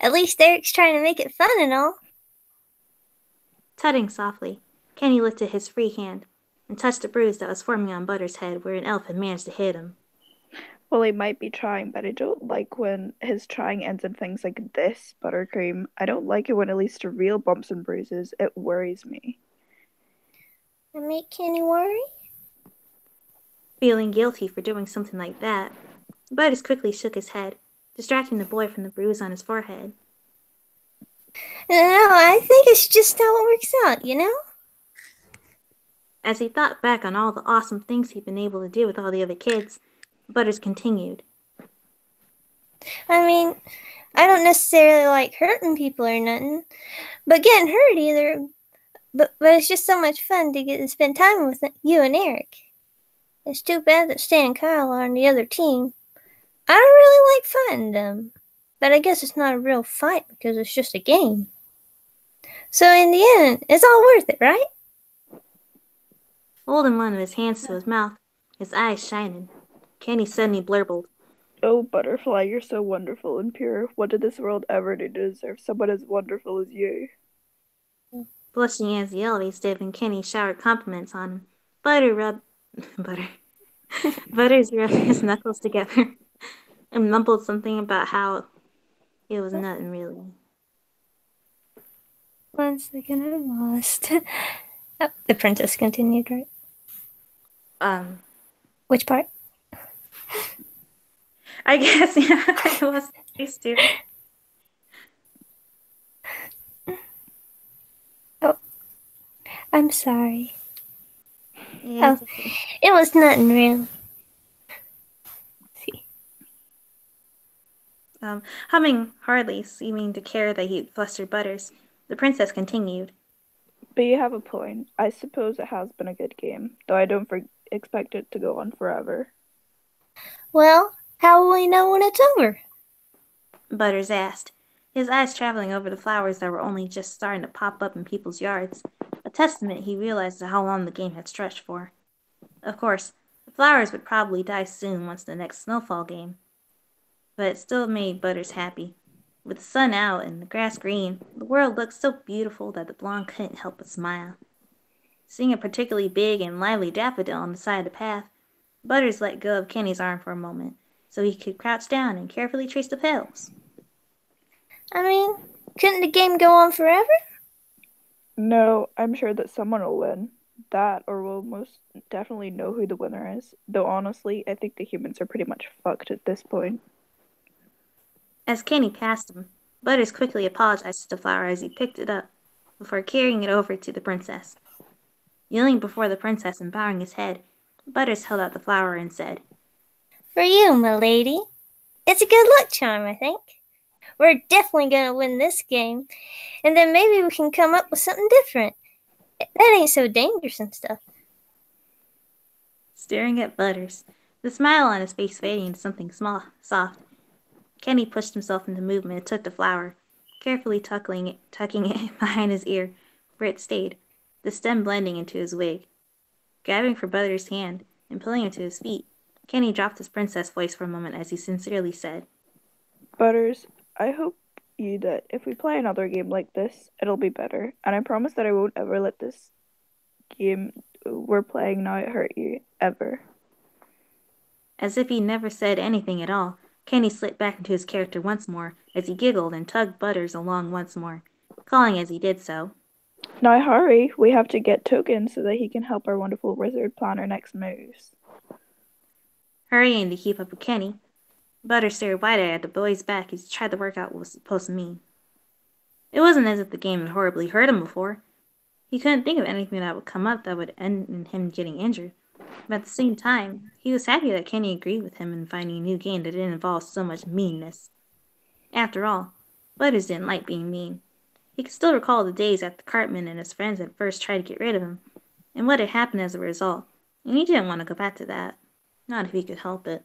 At least Eric's trying to make it fun and all. Tutting softly, Kenny lifted his free hand and touched a bruise that was forming on Butters' head where an elf had managed to hit him. Well, he might be trying, but I don't like when his trying ends in things like this, Buttercream. I don't like it when it leads to real bumps and bruises. It worries me. I make Kenny worry? Feeling guilty for doing something like that, Butters quickly shook his head, distracting the boy from the bruise on his forehead. No, I think it's just how it works out, you know? As he thought back on all the awesome things he'd been able to do with all the other kids, Butters continued. I mean, I don't necessarily like hurting people or nothing, but getting hurt either. But it's just so much fun to get to spend time with you and Eric. It's too bad that Stan and Kyle are on the other team. I don't really like fighting them, but I guess it's not a real fight because it's just a game. So in the end, it's all worth it, right? Holding one of his hands to his mouth, his eyes shining, Kenny suddenly blurbled. Oh, Butterfly, you're so wonderful and pure. What did this world ever do to deserve someone as wonderful as you? Blushing as he always did when Kenny showered compliments on him, Butters rubbed his knuckles together and mumbled something about how it was nothing really. 1 second, I lost. Oh, the princess continued, right? Which part? I guess, yeah, I was used to. Oh, I'm sorry. Yeah, Oh, it was nothing real. See. Humming hardly, seeming to care that he flustered Butters, the princess continued. But you have a point. I suppose it has been a good game, though I don't expect it to go on forever. Well, how will we know when it's over? Butters asked, his eyes traveling over the flowers that were only just starting to pop up in people's yards, a testament he realized to how long the game had stretched for. Of course, the flowers would probably die soon once the next snowfall game, but it still made Butters happy. With the sun out and the grass green, the world looked so beautiful that the blonde couldn't help but smile. Seeing a particularly big and lively daffodil on the side of the path, Butters let go of Kenny's arm for a moment, so he could crouch down and carefully trace the petals. I mean, couldn't the game go on forever? No, I'm sure that someone will win. That, or we'll most definitely know who the winner is. Though honestly, I think the humans are pretty much fucked at this point. As Kenny passed him, Butters quickly apologized to the flower as he picked it up, before carrying it over to the princess. Kneeling before the princess and bowing his head, Butters held out the flower and said, For you, my lady. It's a good luck charm, I think. We're definitely going to win this game, and then maybe we can come up with something different. That ain't so dangerous and stuff. Staring at Butters, the smile on his face fading into something small, soft, Kenny pushed himself into movement and took the flower, carefully tucking it behind his ear, where it stayed, the stem blending into his wig. Grabbing for Butters' hand and pulling him to his feet, Kenny dropped his princess voice for a moment as he sincerely said, Butters, I hope you that if we play another game like this, it'll be better. And I promise that I won't ever let this game we're playing now hurt you, ever. As if he never said anything at all, Kenny slipped back into his character once more as he giggled and tugged Butters along once more, calling as he did so, Now hurry, we have to get tokens so that he can help our wonderful wizard plan our next moves. Hurrying to keep up with Kenny, Butters stared wide-eyed at the boy's back as he tried to work out what was supposed to mean. It wasn't as if the game had horribly hurt him before. He couldn't think of anything that would come up that would end in him getting injured. But at the same time, he was happy that Kenny agreed with him in finding a new game that didn't involve so much meanness. After all, Butters didn't like being mean. He could still recall the days after Cartman and his friends had first tried to get rid of him, and what had happened as a result, and he didn't want to go back to that. Not if he could help it.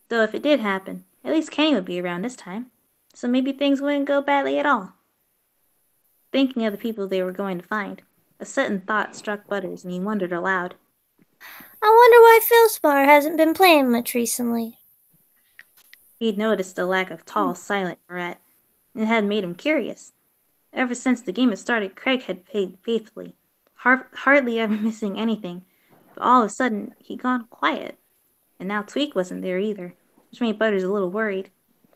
Though if it did happen, at least Kenny would be around this time, so maybe things wouldn't go badly at all. Thinking of the people they were going to find, a sudden thought struck Butters and he wondered aloud. I wonder why Feldspar hasn't been playing much recently. He'd noticed the lack of tall, silent Barrett, and it had made him curious. Ever since the game had started, Craig had played faithfully, hardly ever missing anything, but all of a sudden he'd gone quiet. And now Tweak wasn't there either, which made Butters a little worried.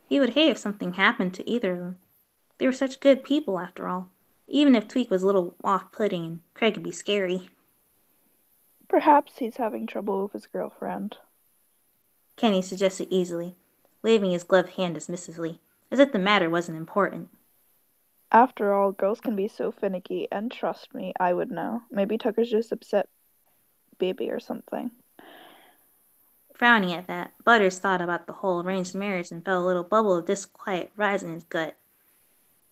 He would hate if something happened to either of them. They were such good people, after all. Even if Tweak was a little off-putting and Craig could be scary. Perhaps he's having trouble with his girlfriend, Kenny suggested easily, waving his gloved hand dismissively, as if the matter wasn't important. After all, girls can be so finicky, and trust me, I would know. Maybe Tucker's just upset baby or something. Frowning at that, Butters thought about the whole arranged marriage and felt a little bubble of disquiet rise in his gut.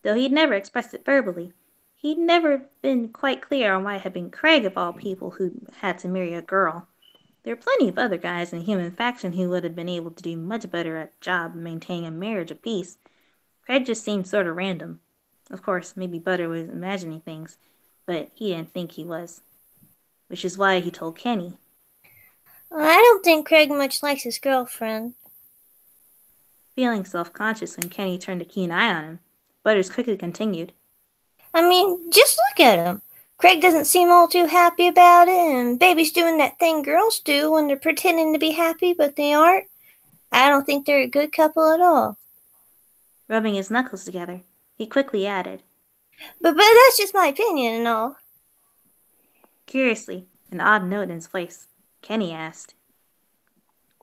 Though he'd never expressed it verbally, he'd never been quite clear on why it had been Craig of all people who had to marry a girl. There were plenty of other guys in the human faction who would have been able to do much better at the job of maintaining a marriage of peace. Craig just seemed sort of random. Of course, maybe Butter was imagining things, but he didn't think he was. Which is why he told Kenny. I don't think Craig much likes his girlfriend. Feeling self-conscious when Kenny turned a keen eye on him, Butters quickly continued. I mean, just look at him. Craig doesn't seem all too happy about it, and Baby's doing that thing girls do when they're pretending to be happy, but they aren't. I don't think they're a good couple at all. Rubbing his knuckles together, he quickly added. But that's just my opinion and all. Curiously, an odd note in his voice, Kenny asked.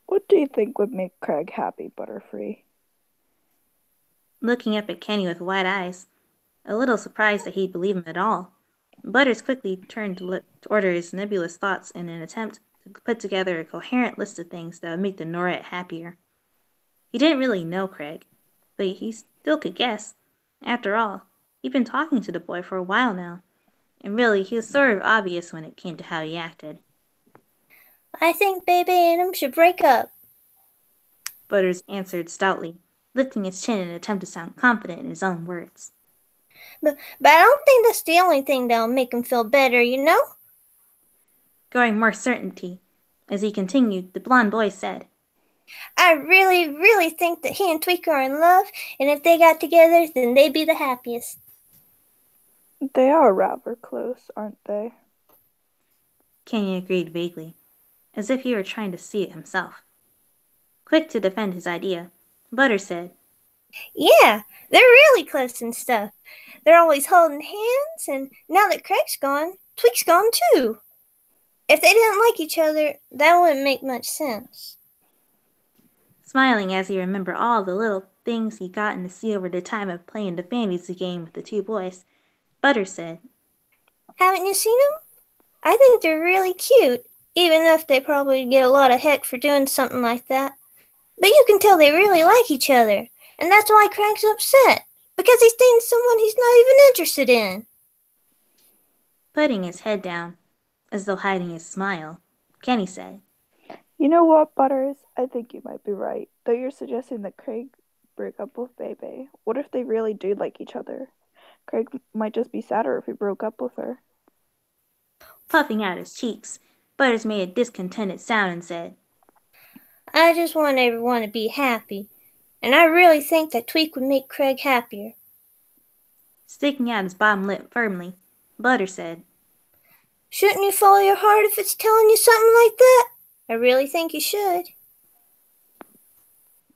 What do you think would make Craig happy, Butterfree? Looking up at Kenny with wide eyes, a little surprised that he'd believe him at all, Butters quickly turned to order his nebulous thoughts in an attempt to put together a coherent list of things that would make the Norette happier. He didn't really know Craig, but he still could guess. After all, he'd been talking to the boy for a while now, and really he was sort of obvious when it came to how he acted. I think Baby and him should break up, Butters answered stoutly, lifting his chin in an attempt to sound confident in his own words. But I don't think that's the only thing that'll make him feel better, you know? Growing more certainty, as he continued, the blond boy said, I really, really think that he and Tweak are in love, and if they got together, then they'd be the happiest. They are rather close, aren't they? Kenny agreed vaguely, as if he were trying to see it himself. Quick to defend his idea, Butters said, Yeah, they're really close and stuff. They're always holding hands, and now that Craig's gone, Tweak's gone too. If they didn't like each other, that wouldn't make much sense. Smiling as he remembered all the little things he'd gotten to see over the time of playing the fantasy game with the two boys, Butters said, Haven't you seen them? I think they're really cute, even if they probably get a lot of heck for doing something like that. But you can tell they really like each other, and that's why Craig's upset, because he's dating someone he's not even interested in. Putting his head down, as though hiding his smile, Kenny said, You know what, Butters? I think you might be right. Though you're suggesting that Craig break up with Bebe. What if they really do like each other? Craig might just be sadder if he broke up with her. Puffing out his cheeks, Butters made a discontented sound and said, I just want everyone to be happy, and I really think that Tweak would make Craig happier. Sticking out his bottom lip firmly, Butters said, Shouldn't you follow your heart if it's telling you something like that? I really think you should.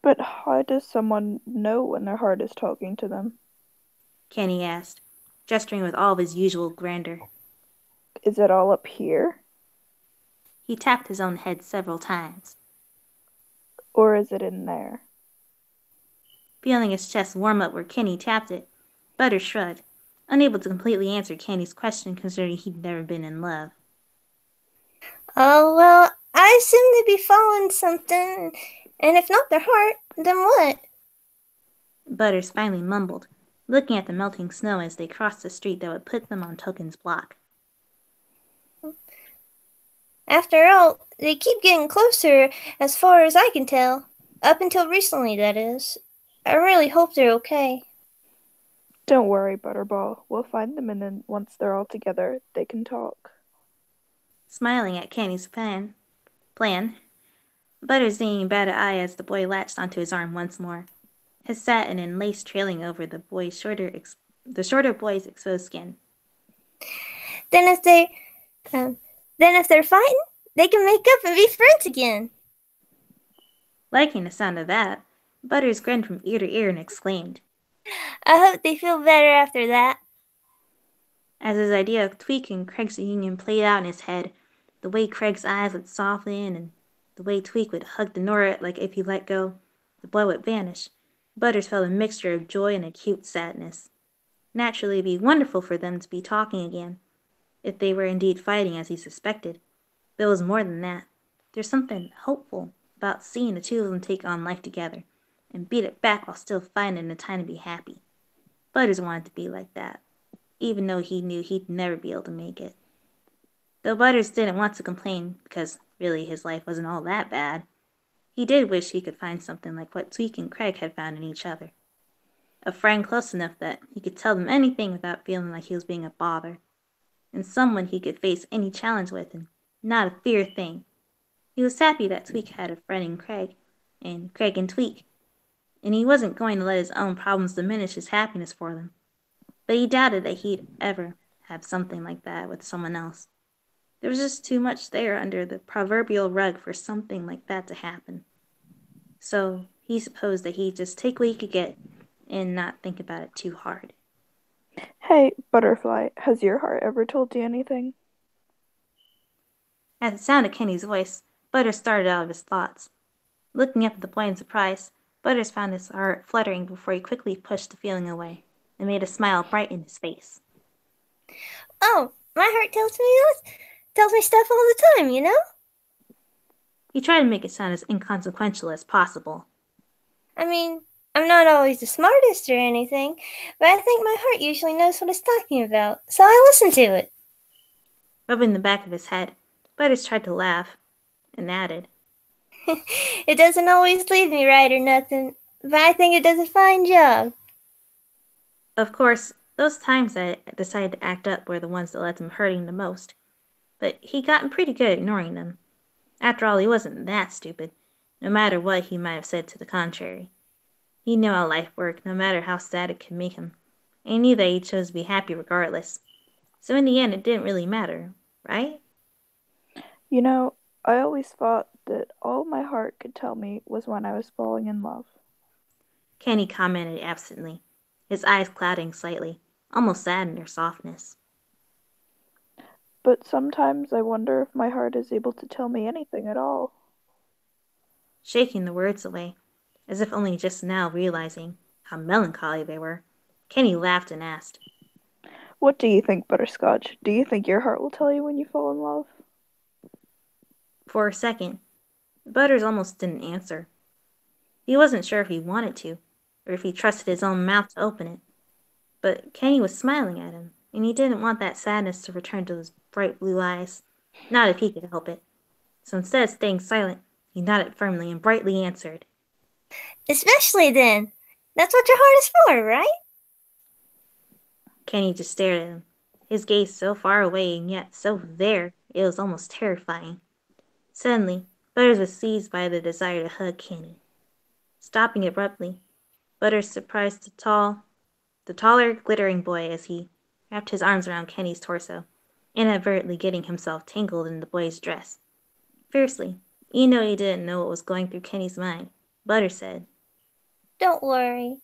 But how does someone know when their heart is talking to them? Kenny asked, gesturing with all of his usual grandeur. Is it all up here? He tapped his own head several times. Or is it in there? Feeling his chest warm up where Kenny tapped it, Butters shrugged, unable to completely answer Kenny's question considering he'd never been in love. Oh, well, I assume they'd be following something, and if not their heart, then what? Butters finally mumbled, looking at the melting snow as they crossed the street that would put them on Token's block. After all, they keep getting closer as far as I can tell. Up until recently, that is. I really hope they're okay. Don't worry, Butterball. We'll find them, and then once they're all together, they can talk. Smiling at Kenny's plan, Butters leaning bad eye as the boy latched onto his arm once more, his satin and lace trailing over the shorter boy's exposed skin. Then if they're fighting, they can make up and be friends again. Liking the sound of that, Butters grinned from ear to ear and exclaimed, I hope they feel better after that. As his idea of Tweak and Craig's reunion played out in his head, the way Craig's eyes would soften and the way Tweak would hug Denora like if he let go, the boy would vanish, Butters felt a mixture of joy and acute sadness. Naturally, it'd be wonderful for them to be talking again, if they were indeed fighting as he suspected. But it was more than that. There's something hopeful about seeing the two of them take on life together and beat it back while still finding the time to be happy. Butters wanted to be like that, even though he knew he'd never be able to make it. Though Butters didn't want to complain, because really his life wasn't all that bad, he did wish he could find something like what Tweak and Craig had found in each other. A friend close enough that he could tell them anything without feeling like he was being a bother, and someone he could face any challenge with and not a fear thing. He was happy that Tweak had a friend in Craig, and Craig in Tweak, and he wasn't going to let his own problems diminish his happiness for them. But he doubted that he'd ever have something like that with someone else. There was just too much there under the proverbial rug for something like that to happen. So he supposed that he'd just take what he could get and not think about it too hard. Hey, Butterfly, has your heart ever told you anything? At the sound of Kenny's voice, Butters started out of his thoughts. Looking up at the boy in surprise, Butters found his heart fluttering before he quickly pushed the feeling away and made a smile brighten his face. Oh, my heart tells me stuff all the time, you know? He tried to make it sound as inconsequential as possible. I mean, I'm not always the smartest or anything, but I think my heart usually knows what it's talking about, so I listen to it. Rubbing the back of his head, Butters tried to laugh and added, It doesn't always lead me right or nothing, but I think it does a fine job. Of course, those times that I decided to act up were the ones that led him hurting the most, but he'd gotten pretty good at ignoring them. After all, he wasn't that stupid, no matter what he might have said to the contrary. He knew how life worked, no matter how sad it could make him, and he knew that he chose to be happy regardless. So in the end, it didn't really matter, right? You know, I always thought that all my heart could tell me was when I was falling in love. Kenny commented absently, his eyes clouding slightly, almost sad in their softness. But sometimes I wonder if my heart is able to tell me anything at all. Shaking the words away, as if only just now realizing how melancholy they were, Kenny laughed and asked, What do you think, Butterscotch? Do you think your heart will tell you when you fall in love? For a second, Butters almost didn't answer. He wasn't sure if he wanted to, or if he trusted his own mouth to open it. But Kenny was smiling at him, and he didn't want that sadness to return to his bright blue eyes, not if he could help it. So instead of staying silent, he nodded firmly and brightly answered, Especially then. That's what your heart is for, right? Kenny just stared at him, his gaze so far away and yet so there it was almost terrifying. Suddenly, Butters was seized by the desire to hug Kenny. Stopping abruptly, Butters surprised the taller, glittering boy as he wrapped his arms around Kenny's torso, inadvertently getting himself tangled in the boy's dress. Fiercely, even though he didn't know what was going through Kenny's mind, Butters said, Don't worry.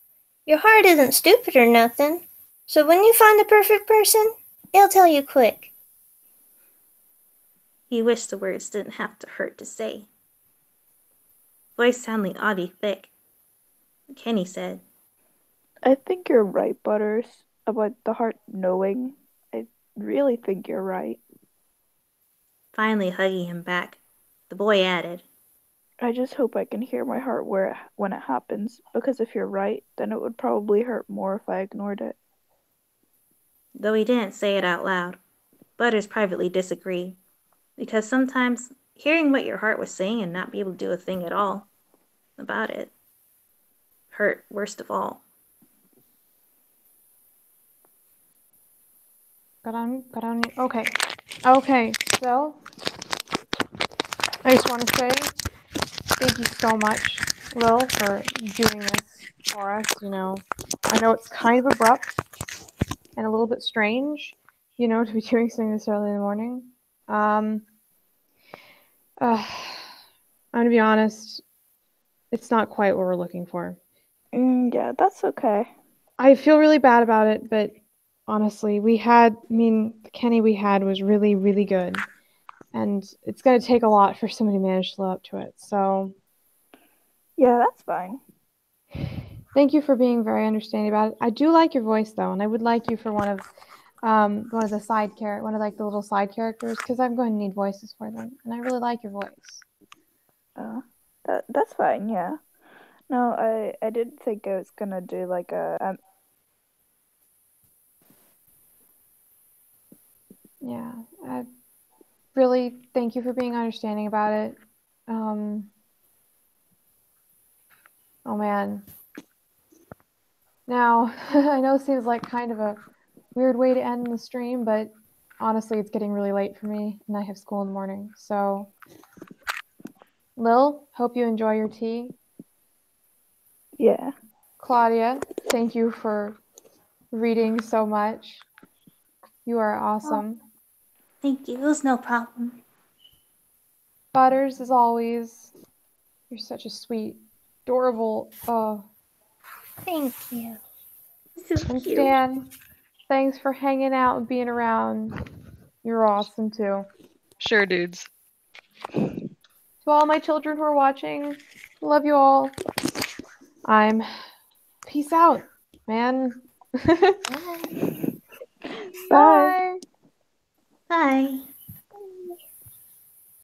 Your heart isn't stupid or nothing. So when you find the perfect person, it'll tell you quick. He wished the words didn't have to hurt to say. Voice sounding oddly thick. Kenny said, I think you're right, Butters, about the heart knowing. I really think you're right. finally hugging him back. The boy added, I just hope I can hear my heart when it happens, because if you're right, then it would probably hurt more if I ignored it. though he didn't say it out loud. Butters privately disagreed, because sometimes hearing what your heart was saying and not be able to do a thing at all about it hurt worst of all. Okay. Okay, so I just want to say thank you so much, Lil, for doing this for us. You know, I know it's kind of abrupt and a little bit strange, you know, to be doing something this early in the morning. I'm gonna be honest, it's not quite what we're looking for. Yeah, that's okay. I feel really bad about it, but honestly, the Kenny we had was really, really good. And it's going to take a lot for somebody to manage to live up to it. So, Yeah, that's fine. thank you for being very understanding about it. I do like your voice, though, and I would like you for one of the little side characters, because I'm going to need voices for them, and I really like your voice. That's fine, yeah. No, I didn't think I was gonna do like a Yeah, I really thank you for being understanding about it. Oh man. Now, I know it seems like kind of a weird way to end the stream, but honestly, it's getting really late for me, and I have school in the morning. So, Lil, hope you enjoy your tea. yeah. Claudia, thank you for reading so much. You are awesome. Thank you. It was no problem. Butters, as always, you're such a sweet, adorable. Thank you. So And cute. Stan, thanks for hanging out and being around. You're awesome too. Sure, dudes. To all my children who are watching, love you all. Peace out, man. Bye. Bye. Bye.